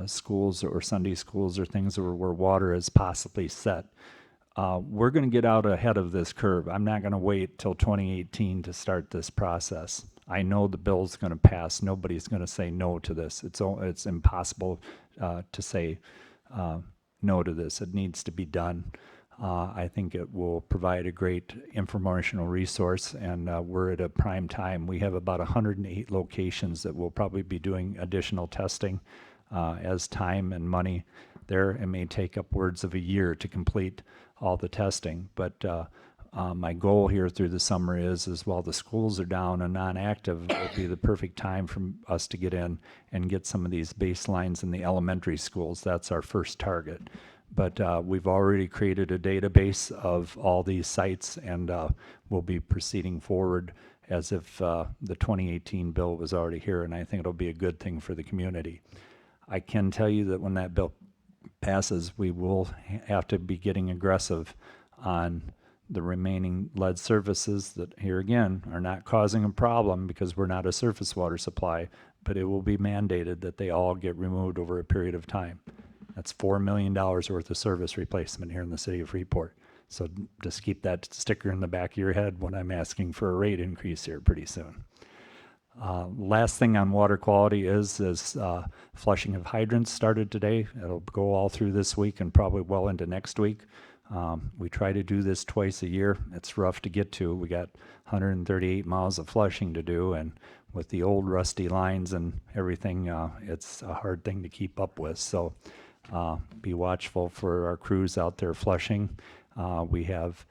schools or Sunday schools or things where water is possibly set. We're going to get out ahead of this curve. I'm not going to wait till 2018 to start this process. I know the bill's going to pass. Nobody's going to say no to this. It's impossible to say no to this. It needs to be done. I think it will provide a great informational resource, and we're at a prime time. We have about 108 locations that will probably be doing additional testing as time and money there. It may take upwards of a year to complete all the testing, but my goal here through the summer is while the schools are down and non-active, it will be the perfect time for us to get in and get some of these baselines in the elementary schools. That's our first target. But we've already created a database of all these sites, and we'll be proceeding forward as if the 2018 bill was already here, and I think it'll be a good thing for the community. I can tell you that when that bill passes, we will have to be getting aggressive on the remaining lead services that, here again, are not causing a problem because we're not a surface water supply, but it will be mandated that they all get removed over a period of time. That's $4 million worth of service replacement here in the city of Freeport. So just keep that sticker in the back of your head when I'm asking for a rate increase here pretty soon. Last thing on water quality is flushing of hydrants started today. It'll go all through this week and probably well into next week. We try to do this twice a year. It's rough to get to. We got 138 miles of flushing to do, and with the old rusty lines and everything, it's a hard thing to keep up with. So be watchful for our crews out there flushing. We have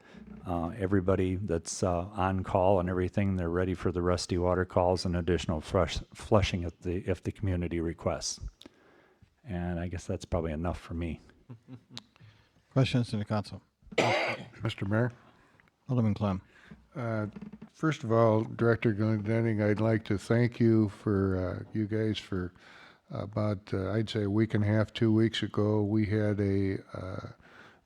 everybody that's on call and everything. They're ready for the rusty water calls and additional flushing if the community requests. And I guess that's probably enough for me. Questions in the council? Mr. Mayor? Alderman Clem. First of all, Director Glendening, I'd like to thank you for, you guys for about, I'd say a week and a half, 2 weeks ago, we had a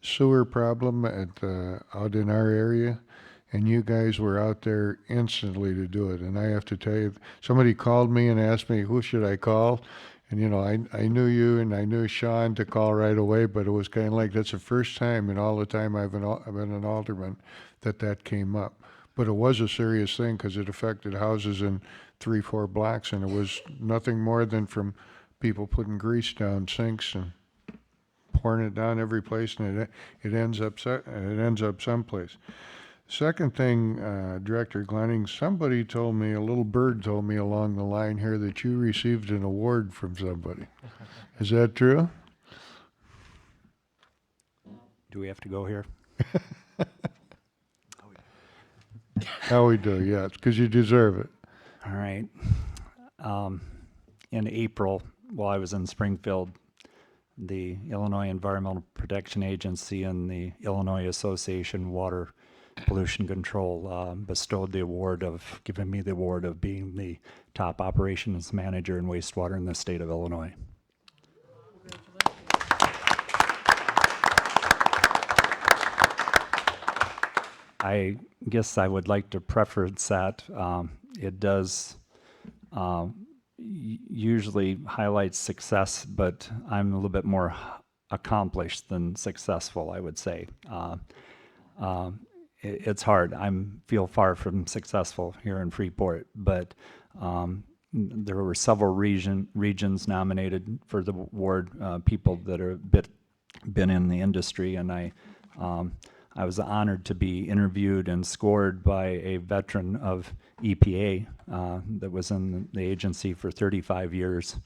sewer problem out in our area, and you guys were out there instantly to do it. And I have to tell you, somebody called me and asked me, who should I call? And, you know, I knew you and I knew Sean to call right away, but it was kind of like, that's the first time in all the time I've been an alderman that came up. But it was a serious thing because it affected houses in 3-4 blocks, and it was nothing more than from people putting grease down sinks and pouring it down every place, and it ends up someplace. Second thing, Director Glenning, somebody told me, a little bird told me along the line here that you received an award from somebody. Is that true? Do we have to go here? How we do, yes, because you deserve it. All right. In April, while I was in Springfield, the Illinois Environmental Protection Agency and the Illinois Association Water Pollution Control bestowed the award of, giving me the award of being the top operations manager in wastewater in the state of Illinois. I guess I would like to preference that. It does usually highlights success, but I'm a little bit more accomplished than successful, I would say. It's hard. I feel far from successful here in Freeport, but there were several regions nominated for the award, people that are been in the industry, and I was honored to be interviewed and scored by a veteran of EPA that was in the agency for 35 years.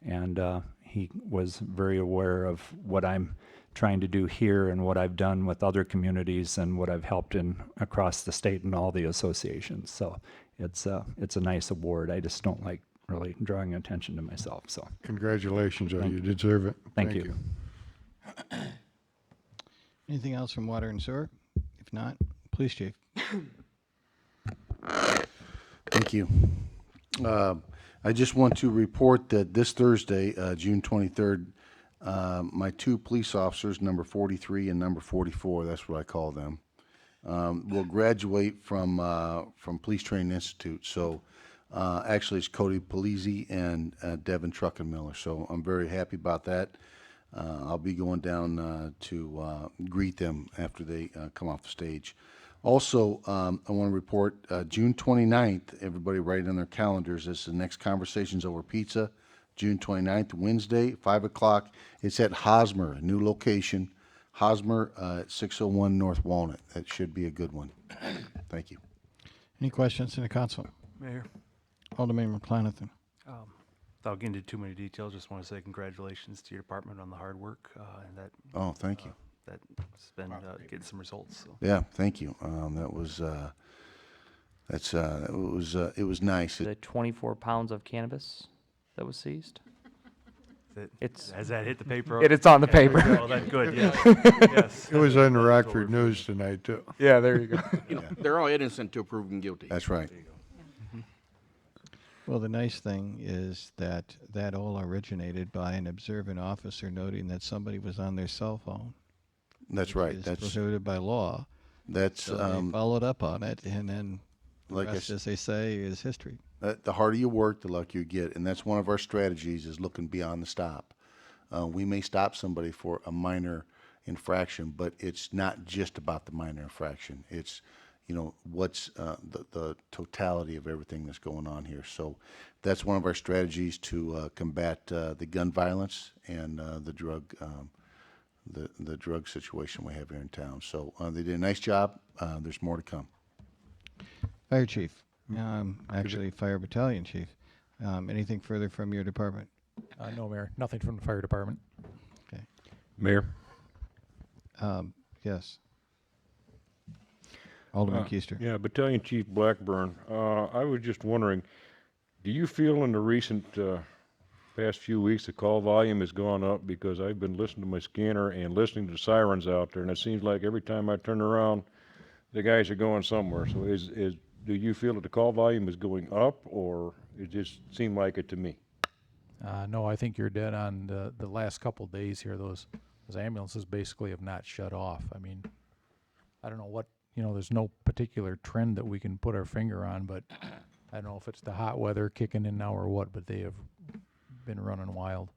And he was very aware of what I'm trying to do here and what I've done with other communities and what I've helped in across the state and all the associations. So it's a nice award. I just don't like really drawing attention to myself. So Congratulations, you deserve it. Thank you. Anything else from Water and Sewer? If not, Police Chief. Thank you. I just want to report that this Thursday, June 23rd, my two police officers, number 43 and number 44, that's what I call them, will graduate from Police Training Institute. So actually it's Cody Polizzi and Devin Truckenmiller. So I'm very happy about that. I'll be going down to greet them after they come off the stage. Also, I want to report June 29th, everybody write it on their calendars. This is the next Conversations Over Pizza, June 29th, Wednesday, 5 o'clock. It's at Hosmer, a new location. Hosmer, 601 North Walnut. That should be a good one. Thank you. Any questions in the council? Mayor, Alderman McClanathan. without getting into too many details, just want to say congratulations to your department on the hard work and that. Oh, thank you. That's been getting some results. So. Yeah, thank you. That was it was nice. The 24 pounds of cannabis that was seized. Has that hit the paper? It's on the paper. Oh, that's good. Yes. Yes. It was on the Rockford News tonight too. Yeah, there you go. They're all innocent until proven guilty. That's right. Well, the nice thing is that all originated by an observant officer noting that somebody was on their cell phone. That's right. It's That's prohibited by law. That's So they followed up on it, and then like the rest, as they say, is history. The harder you work, the luckier you get, and that's one of our strategies is looking beyond the stop. We may stop somebody for a minor infraction, but it's not just about the minor infraction. It's, you know, what's the totality of everything that's going on here. So that's one of our strategies to combat the gun violence and the drug situation we have here in town. So they did a nice job. There's more to come. Fire Chief, actually Fire Battalion Chief. Anything further from your department? No, Mayor, nothing from the fire department. Okay. Mayor? Yes. Alderman Keister. Yeah, Battalion Chief Blackburn, I was just wondering, do you feel in the recent past few weeks the call volume has gone up? Because I've been listening to my scanner and listening to sirens out there, and it seems like every time I turn around, the guys are going somewhere. So do you feel that the call volume is going up, or it just seemed like it to me? No, I think you're dead on. The last couple days here, those ambulances basically have not shut off. I mean, I don't know what, there's no particular trend that we can put our finger on, but I don't know if it's the hot weather kicking in now or what, but they have been running wild.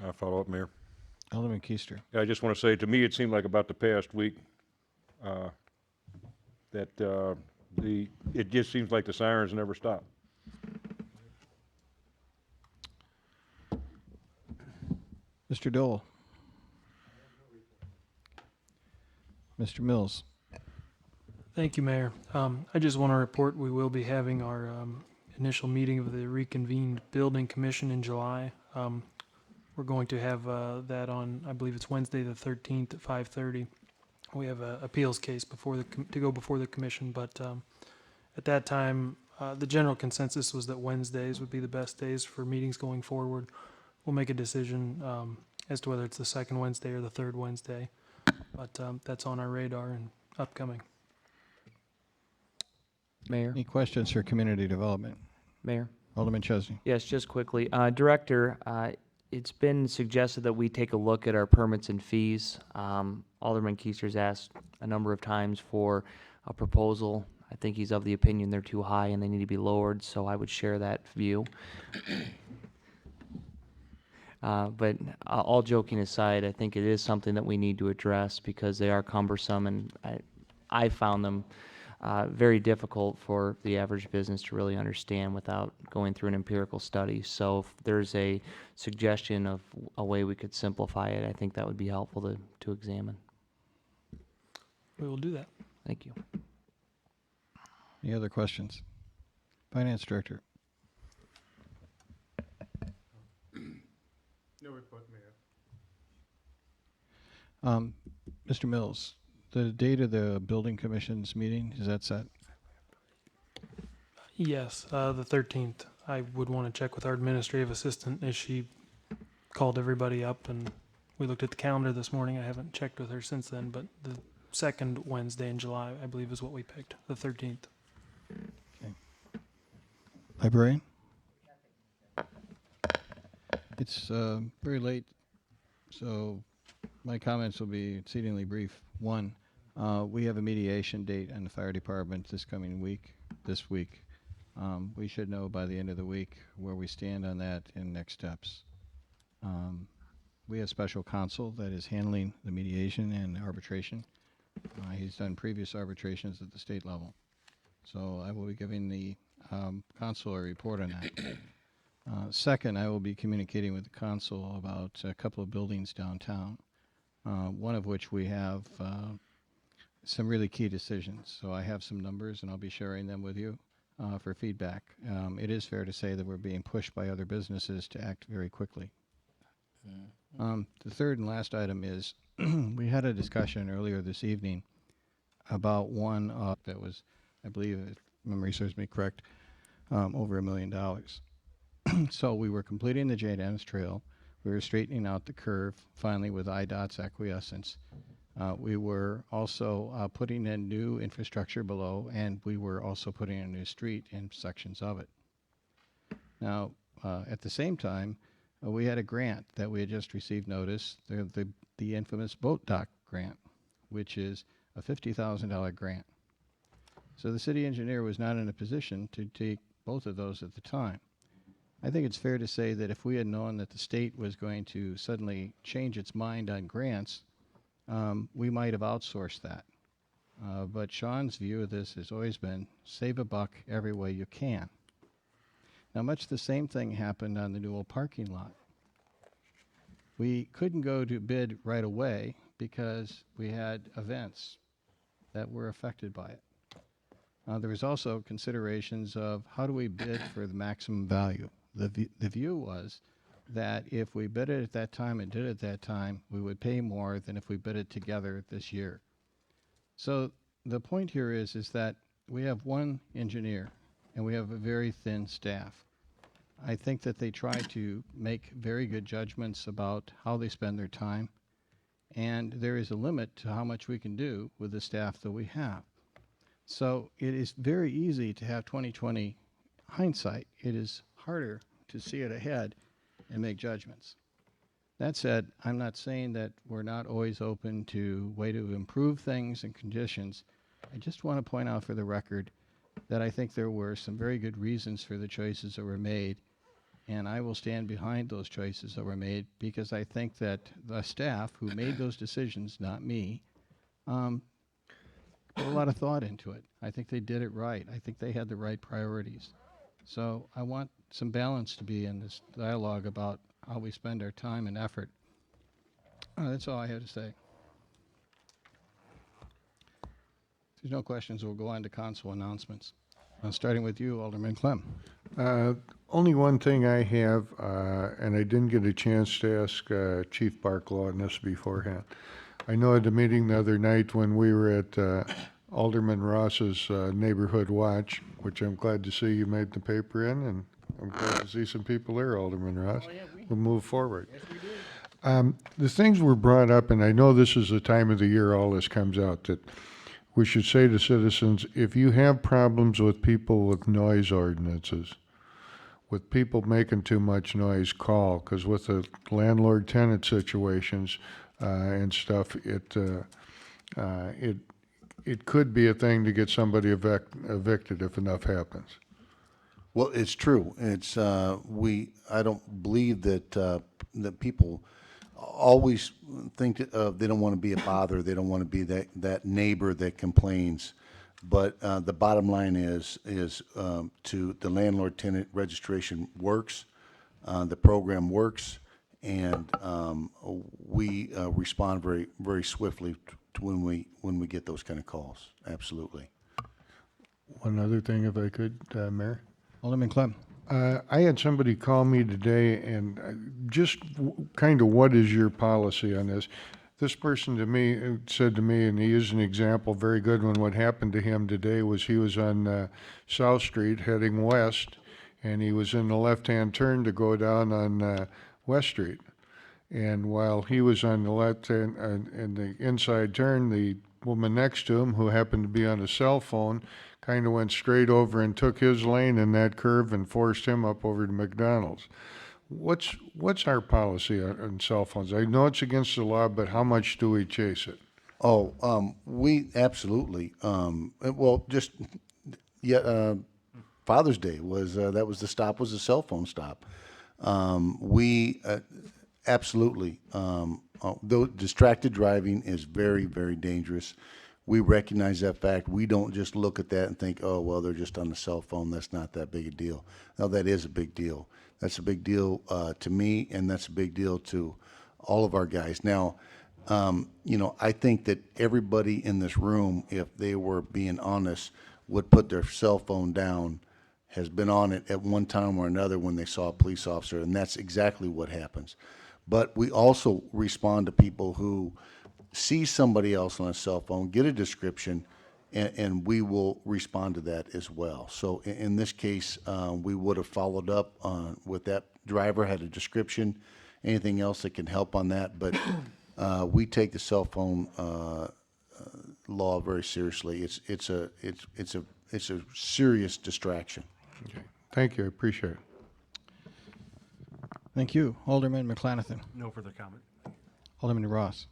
I'll follow up, Mayor. Alderman Keister. I just want to say, to me, it seemed like about the past week that it just seems like the sirens never stop. Mr. Dole. Mr. Mills. Thank you, Mayor. I just want to report we will be having our initial meeting of the reconvened Building Commission in July. We're going to have that on, I believe it's Wednesday the 13th at 5:30. We have an appeals case to go before the commission, but at that time, the general consensus was that Wednesdays would be the best days for meetings going forward. We'll make a decision as to whether it's the second Wednesday or the third Wednesday, but that's on our radar and upcoming. Mayor? Any questions for community development? Mayor? Alderman Chesney. Yes, just quickly. Director, it's been suggested that we take a look at our permits and fees. Alderman Keister's asked a number of times for a proposal. I think he's of the opinion they're too high and they need to be lowered, so I would share that view. But all joking aside, I think it is something that we need to address because they are cumbersome, and I found them very difficult for the average business to really understand without going through an empirical study. So if there's a suggestion of a way we could simplify it, I think that would be helpful to examine. We will do that. Thank you. Any other questions? Finance Director. No report, Mayor. Mr. Mills, the date of the Building Commission's meeting, is that set? Yes, the 13th. I would want to check with our administrative assistant as she called everybody up, and we looked at the calendar this morning. I haven't checked with her since then, but the second Wednesday in July, I believe, is what we picked, the 13th. Okay. Librarian? It's very late, so my comments will be exceedingly brief. One, we have a mediation date on the fire department this week. We should know by the end of the week where we stand on that and next steps. We have special counsel that is handling the mediation and arbitration. He's done previous arbitrations at the state level. So I will be giving the council a report on that. Second, I will be communicating with the council about a couple of buildings downtown, one of which we have some really key decisions. So I have some numbers, and I'll be sharing them with you for feedback. It is fair to say that we're being pushed by other businesses to act very quickly. The third and last item is we had a discussion earlier this evening about one that was, I believe, if memory serves me correct, over $1 million. So we were completing the Jane Adams Trail. We were straightening out the curve, finally, with IDOT's acquiescence. We were also putting in new infrastructure below, and we were also putting in a new street in sections of it. Now, at the same time, we had a grant that we had just received notice, the infamous boat dock grant, which is a $50,000 grant. So the city engineer was not in a position to take both of those at the time. I think it's fair to say that if we had known that the state was going to suddenly change its mind on grants, we might have outsourced that. But Sean's view of this has always been save a buck every way you can. Now, much the same thing happened on the Newell parking lot. We couldn't go to bid right away because we had events that were affected by it. There was also considerations of how do we bid for the maximum value. The view was that if we bid it at that time and did it at that time, we would pay more than if we bid it together this year. So the point here is that we have one engineer and we have a very thin staff. I think that they try to make very good judgments about how they spend their time, and there is a limit to how much we can do with the staff that we have. So it is very easy to have 20/20 hindsight. It is harder to see it ahead and make judgments. That said, I'm not saying that we're not always open to way to improve things and conditions. I just want to point out for the record that I think there were some very good reasons for the choices that were made, and I will stand behind those choices that were made because I think that the staff who made those decisions, not me, put a lot of thought into it. I think they did it right. I think they had the right priorities. So I want some balance to be in this dialogue about how we spend our time and effort. That's all I have to say. If there's no questions, we'll go on to council announcements. Starting with you, Alderman Clem. Only one thing I have, and I didn't get a chance to ask Chief Barklaw on this beforehand. I know at the meeting the other night when we were at Alderman Ross's Neighborhood Watch, which I'm glad to see you made the paper in, and I'm glad to see some people there, Alderman Ross. We'll move forward. The things were brought up, and I know this is the time of the year all this comes out, that we should say to citizens, if you have problems with people with noise ordinances, with people making too much noise, call, because with the landlord-tenant situations and stuff, it could be a thing to get somebody evicted if enough happens. Well, it's true. It's I don't believe that that people always think that, they don't want to be a bother. They don't want to be that neighbor that complains. But the bottom line is to the landlord-tenant registration works, the program works, and we respond very swiftly to when we get those kind of calls. Absolutely. One other thing, if I could, Mayor. Alderman Clem. I had somebody call me today, and just kind of what is your policy on this? This person to me said to me, and he is an example, very good one. What happened to him today was he was on South Street heading west, and he was in the left-hand turn to go down on West Street. And while he was on the left-hand in the inside turn, the woman next to him, who happened to be on a cell phone, kind of went straight over and took his lane in that curve and forced him up over to McDonald's. What's our policy on cell phones? I know it's against the law, but how much do we chase it? Oh, we absolutely. Well, just Father's Day was that was the stop, was a cell phone stop. We absolutely. Though distracted driving is very, very dangerous. We recognize that fact. We don't just look at that and think, oh, well, they're just on the cell phone. That's not that big a deal. No, that is a big deal. That's a big deal to me, and that's a big deal to all of our guys. Now, I think that everybody in this room, if they were being honest, would put their cell phone down, has been on it at one time or another when they saw a police officer, and that's exactly what happens. But we also respond to people who see somebody else on a cell phone, get a description, and we will respond to that as well. So in this case, we would have followed up with that driver, had a description, anything else that can help on that. But we take the cell phone law very seriously. It's a serious distraction. Okay. Thank you. I appreciate it. Thank you. Alderman McClanathan. No further comment. Alderman Ross.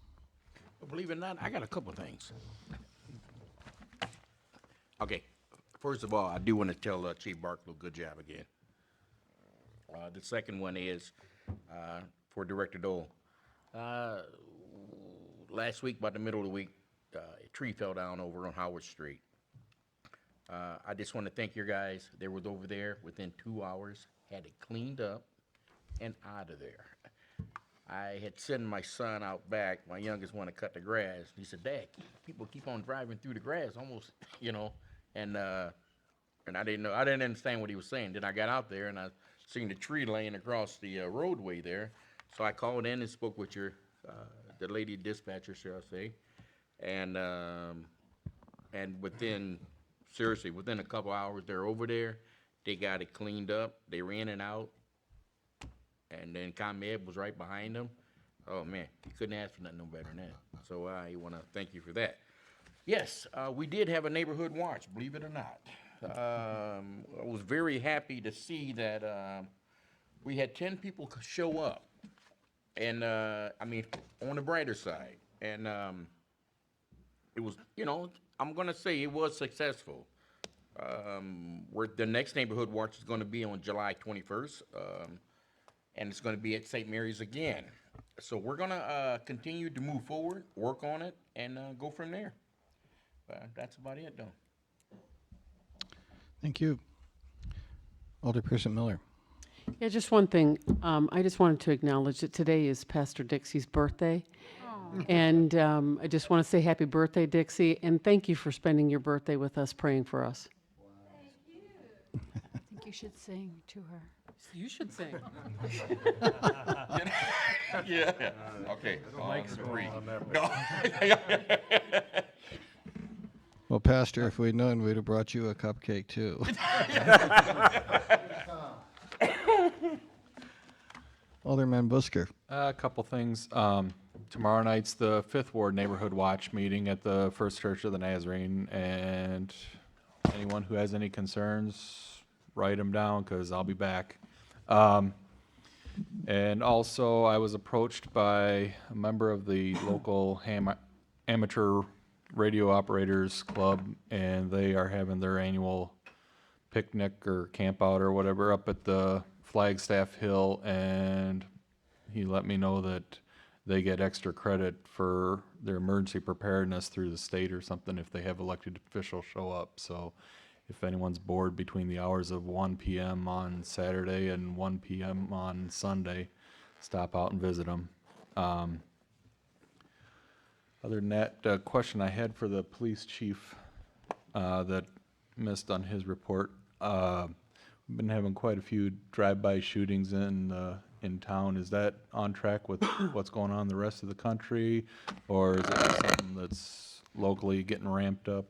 Believe it or not, I got a couple of things. Okay, first of all, I do want to tell Chief Barklaw, good job again. The second one is for Director Dole. last week, about the middle of the week, a tree fell down over on Howard Street. I just want to thank your guys. They were over there within 2 hours, had it cleaned up and out of there. I had sent my son out back, my youngest one, to cut the grass. He said, Dad, people keep on driving through the grass almost, you know, and I didn't understand what he was saying. Then I got out there and I seen the tree laying across the roadway there. So I called in and spoke with the lady dispatcher, shall I say, and within a couple hours, they're over there. They got it cleaned up. They ran it out. And then ComEd was right behind them. Oh, man, you couldn't ask for nothing no better than that. So I want to thank you for that. Yes, we did have a neighborhood watch, believe it or not. I was very happy to see that we had 10 people show up. And, I mean, on the brighter side. And it was, you know, I'm going to say it was successful. The next neighborhood watch is going to be on July 21st. And it's going to be at St. Mary's again. So we're going to continue to move forward, work on it, and go from there. That's about it, though. Thank you. Alderperson Miller. Yeah, just one thing. I just wanted to acknowledge that today is Pastor Dixie's birthday. And I just want to say happy birthday, Dixie, and thank you for spending your birthday with us, praying for us. I think you should sing to her. You should sing. Yeah. Okay. Agree. No. Well, Pastor, if we'd known, we'd have brought you a cupcake too. Alderman Busker. A couple things. Tomorrow night's the Fifth Ward Neighborhood Watch meeting at the First Church of the Nazarene, and anyone who has any concerns, write them down because I'll be back. And also, I was approached by a member of the local amateur radio operators club, and they are having their annual picnic or camp out or whatever up at the Flagstaff Hill, and he let me know that they get extra credit for their emergency preparedness through the state or something if they have elected officials show up. So if anyone's bored between the hours of 1 p.m. on Saturday and 1 p.m. on Sunday, stop out and visit them. Other than that, the question I had for the police chief that missed on his report, we've been having quite a few drive-by shootings in town. Is that on track with what's going on in the rest of the country, or is it just something that's locally getting ramped up?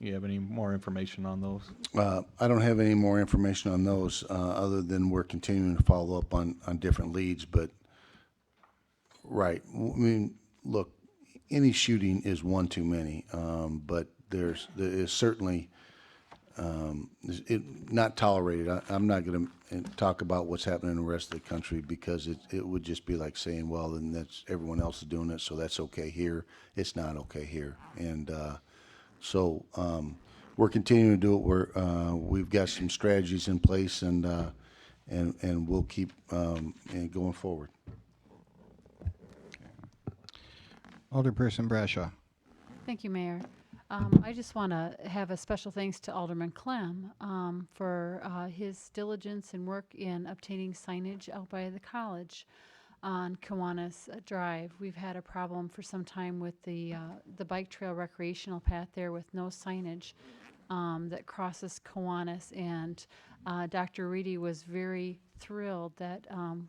You have any more information on those? I don't have any more information on those, other than we're continuing to follow up on different leads, but, right, I mean, look, any shooting is one too many, but there is certainly, not tolerated. I'm not going to talk about what's happening in the rest of the country because it would just be like saying, well, then that's everyone else is doing it, so that's okay here. It's not okay here, and so we're continuing to do it. We've got some strategies in place, and we'll keep going forward. Alderperson Brashaw. Thank you, Mayor. I just want to have a special thanks to Alderman Clem for his diligence and work in obtaining signage out by the college on Kiwanis Drive. We've had a problem for some time with the bike trail recreational path there with no signage that crosses Kiwanis, and Dr. Reedy was very thrilled that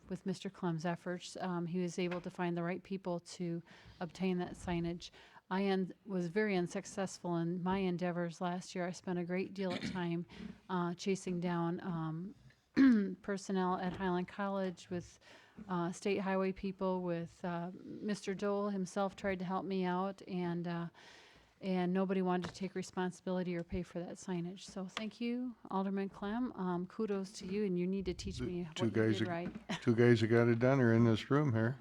with Mr. Clem's efforts, he was able to find the right people to obtain that signage. I was very unsuccessful in my endeavors last year. I spent a great deal of time chasing down personnel at Highland College with state highway people, with Mr. Dole himself tried to help me out, and nobody wanted to take responsibility or pay for that signage. So thank you, Alderman Clem. Kudos to you, and you need to teach me what you did right. Two guys that got it done are in this room here.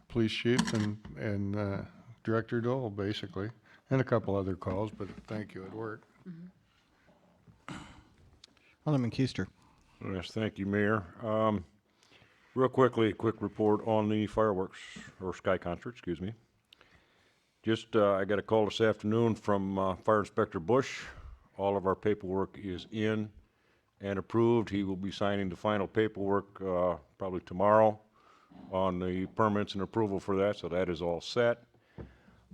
Police chief and Director Dole, basically, and a couple other calls, but thank you, it worked. Alderman Keister. Yes, thank you, Mayor. Real quickly, a quick report on the fireworks, or sky concert, excuse me. Just, I got a call this afternoon from Fire Inspector Bush. All of our paperwork is in and approved. He will be signing the final paperwork probably tomorrow on the permits and approval for that, so that is all set.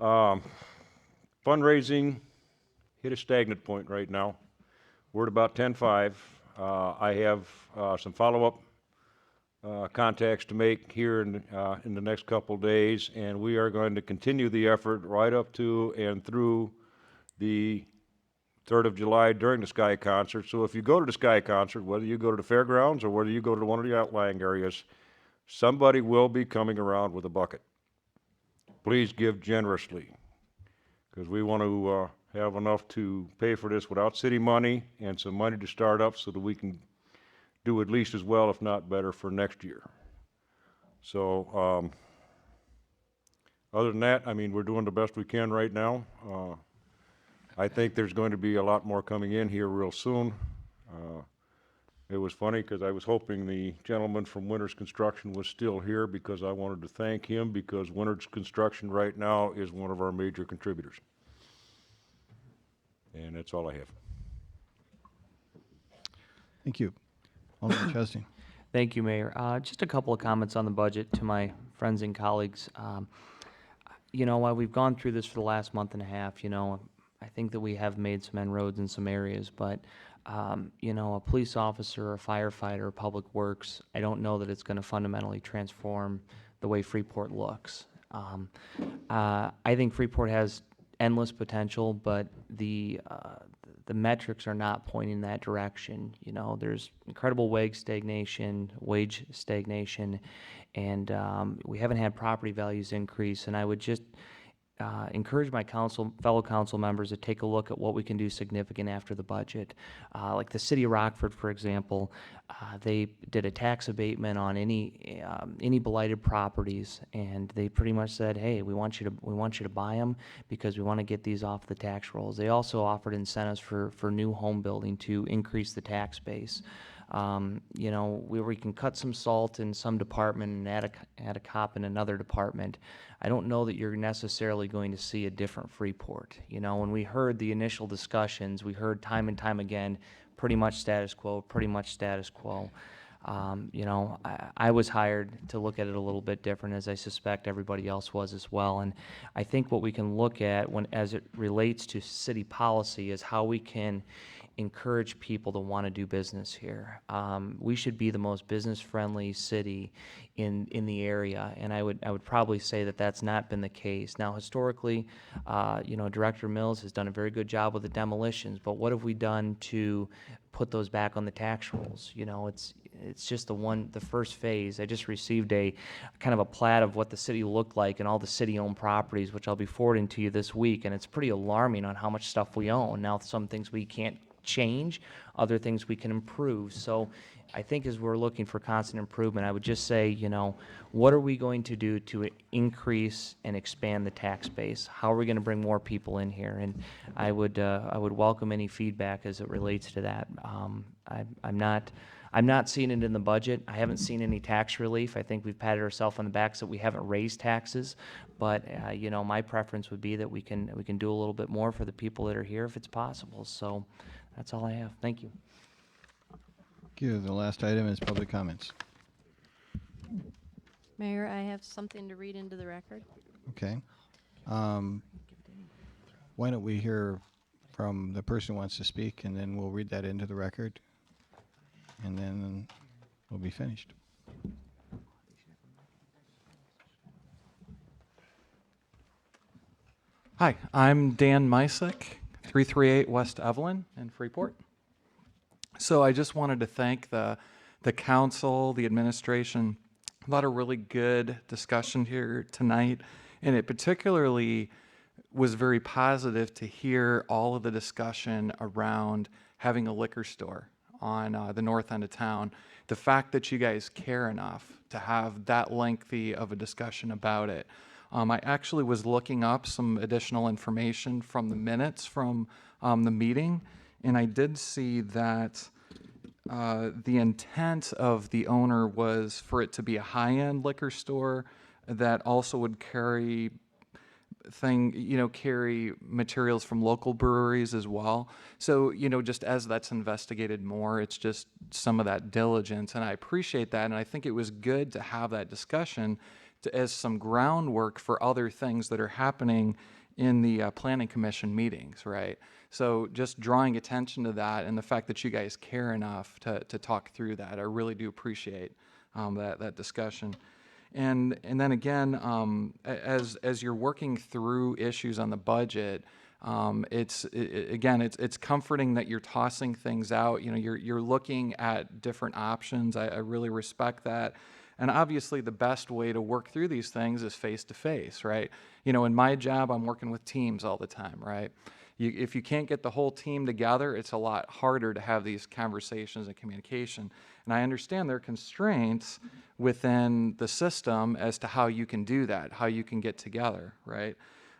Fundraising hit a stagnant point right now. We're at about 10.5. I have some follow-up contacts to make here in the next couple days, and we are going to continue the effort right up to and through the 3rd of July during the Sky Concert. So if you go to the Sky Concert, whether you go to the fairgrounds or whether you go to one of the outlying areas, somebody will be coming around with a bucket. Please give generously, because we want to have enough to pay for this without city money and some money to start up so that we can do at least as well, if not better, for next year. So other than that, I mean, we're doing the best we can right now. I think there's going to be a lot more coming in here real soon. It was funny because I was hoping the gentleman from Winters Construction was still here, because I wanted to thank him, because Winters Construction right now is one of our major contributors. And that's all I have. Thank you. Alderman Chesney. Thank you, Mayor. Just a couple of comments on the budget to my friends and colleagues. You know, while we've gone through this for the last month and a half, you know, I think that we have made some inroads in some areas, but you know, a police officer, a firefighter, public works, I don't know that it's going to fundamentally transform the way Freeport looks. I think Freeport has endless potential, but the metrics are not pointing in that direction. You know, there's incredible wage stagnation, and we haven't had property values increase. And I would just encourage my fellow council members to take a look at what we can do significant after the budget. Like the city of Rockford, for example, they did a tax abatement on any blighted properties, and they pretty much said, "Hey, we want you to buy them because we want to get these off the tax rolls." They also offered incentives for new home building to increase the tax base. You know, we can cut some salt in some department and add a cop in another department. I don't know that you're necessarily going to see a different Freeport. You know, when we heard the initial discussions, we heard time and time again, pretty much status quo, pretty much status quo. You know, I was hired to look at it a little bit different, as I suspect everybody else was as well. And I think what we can look at as it relates to city policy is how we can encourage people to want to do business here. We should be the most business-friendly city in the area, and I would probably say that that's not been the case. Now, historically, you know, Director Mills has done a very good job with the demolitions, but what have we done to put those back on the tax rolls? You know, it's just the first phase. I just received a kind of a plat of what the city looked like and all the city-owned properties, which I'll be forwarding to you this week, and it's pretty alarming on how much stuff we own. Now, some things we can't change, other things we can improve. So I think as we're looking for constant improvement, I would just say, you know, what are we going to do to increase and expand the tax base? How are we going to bring more people in here? And I would welcome any feedback as it relates to that. I'm not seeing it in the budget. I haven't seen any tax relief. I think we've patted ourselves on the backs that we haven't raised taxes. But you know, my preference would be that we can do a little bit more for the people that are here if it's possible. So that's all I have. Thank you. Thank you. The last item is public comments. Mayor, I have something to read into the record. Okay. Why don't we hear from the person who wants to speak, and then we'll read that into the record, and then we'll be finished. Hi, I'm Dan Mysick, 338 West Evelyn in Freeport. So I just wanted to thank the council, the administration. A lot of really good discussion here tonight, and it particularly was very positive to hear all of the discussion around having a liquor store on the north end of town. The fact that you guys care enough to have that lengthy of a discussion about it. I actually was looking up some additional information from the minutes from the meeting, and I did see that the intent of the owner was for it to be a high-end liquor store that also would carry thing, carry materials from local breweries as well. So, just as that's investigated more, it's just some of that diligence, and I appreciate that, and I think it was good to have that discussion as some groundwork for other things that are happening in the Planning Commission meetings, right? So just drawing attention to that and the fact that you guys care enough to talk through that, I really do appreciate that discussion. And then again, as you're working through issues on the budget, it's comforting that you're tossing things out. You're looking at different options. I really respect that. And obviously, the best way to work through these things is face to face, right? In my job, I'm working with teams all the time, right? If you can't get the whole team together, it's a lot harder to have these conversations and communication. And I understand there are constraints within the system as to how you can do that, how you can get together, right?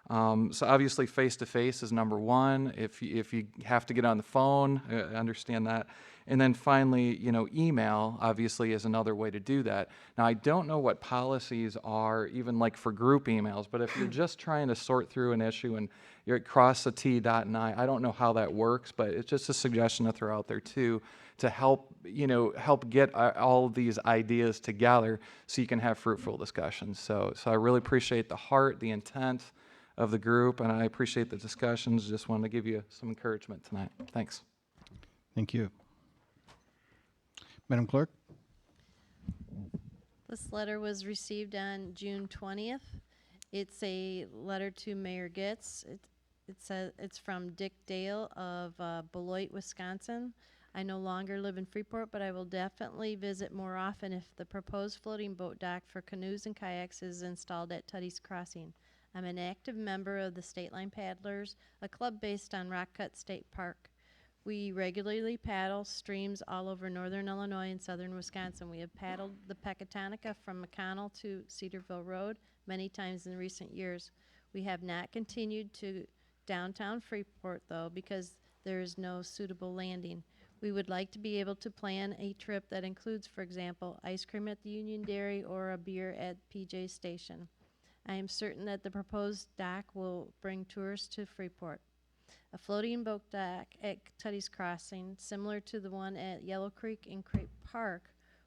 So obviously, face-to-face is number one. If you have to get on the phone, I understand that. And then finally, email obviously is another way to do that. Now, I don't know what policies are, even like for group emails, but if you're just trying to sort through an issue and you're cross a T, dot an I, I don't know how that works, but it's just a suggestion to throw out there too, to help get all of these ideas together so you can have fruitful discussions. So I really appreciate the heart, the intent of the group, and I appreciate the discussions. Just wanted to give you some encouragement tonight. Thanks. Thank you. Madam Clerk? This letter was received on June 20th. It's a letter to Mayor Gitz. It says it's from Dick Dale of Beloit, Wisconsin. I no longer live in Freeport, but I will definitely visit more often if the proposed floating boat dock for canoes and kayaks is installed at Tuddy's Crossing. I'm an active member of the State Line Paddlers, a club based on Rock Cut State Park. We regularly paddle streams all over northern Illinois and southern Wisconsin. We have paddled the Pecatonica from McConnell to Cedarville Road many times in recent years. We have not continued to downtown Freeport, though, because there is no suitable landing. We would like to be able to plan a trip that includes, for example, ice cream at the Union Dairy or a beer at PJ Station. I am certain that the proposed dock will bring tourists to Freeport. A floating boat dock at Tuddy's Crossing, similar to the one at Yellow Creek and Crape Park,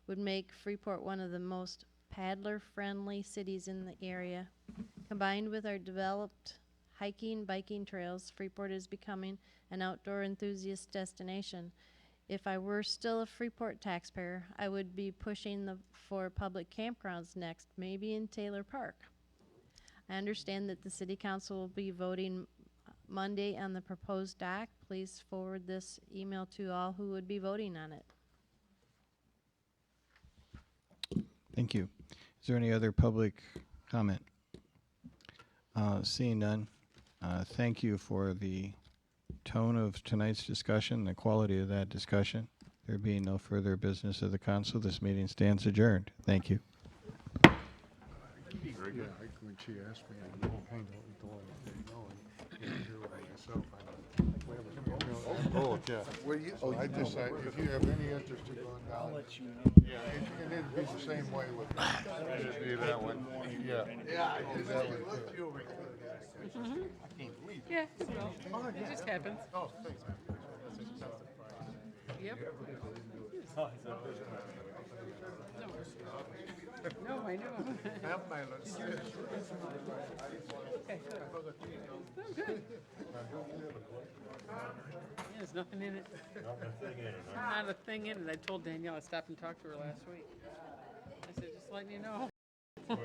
would make Freeport one of the most paddler-friendly cities in the area. Combined with our developed hiking, biking trails, Freeport is becoming an outdoor enthusiast destination. If I were still a Freeport taxpayer, I would be pushing for public campgrounds next, maybe in Taylor Park. I understand that the City Council will be voting Monday on the proposed dock. Please forward this email to all who would be voting on it. Thank you. Is there any other public comment? Seeing none, thank you for the tone of tonight's discussion, the quality of that discussion. There being no further business of the council, this meeting stands adjourned. Thank you. Yeah, when she asked me, I kind of told her I didn't know, and do it myself. Oh, yeah. I just, if you have any interest in going down, I'll let you know. Yeah, and it'd be the same way with, it'd be that one. Yeah. Yeah, that one too. I can't believe it. Yeah, well, it just happens. Oh, thanks. Yep. No, I know. Have my list. Okay, good. Oh, good. Yeah, there's nothing in it. Not a thing in it. I told Danielle I stopped and talked to her last week. I said, just letting you know.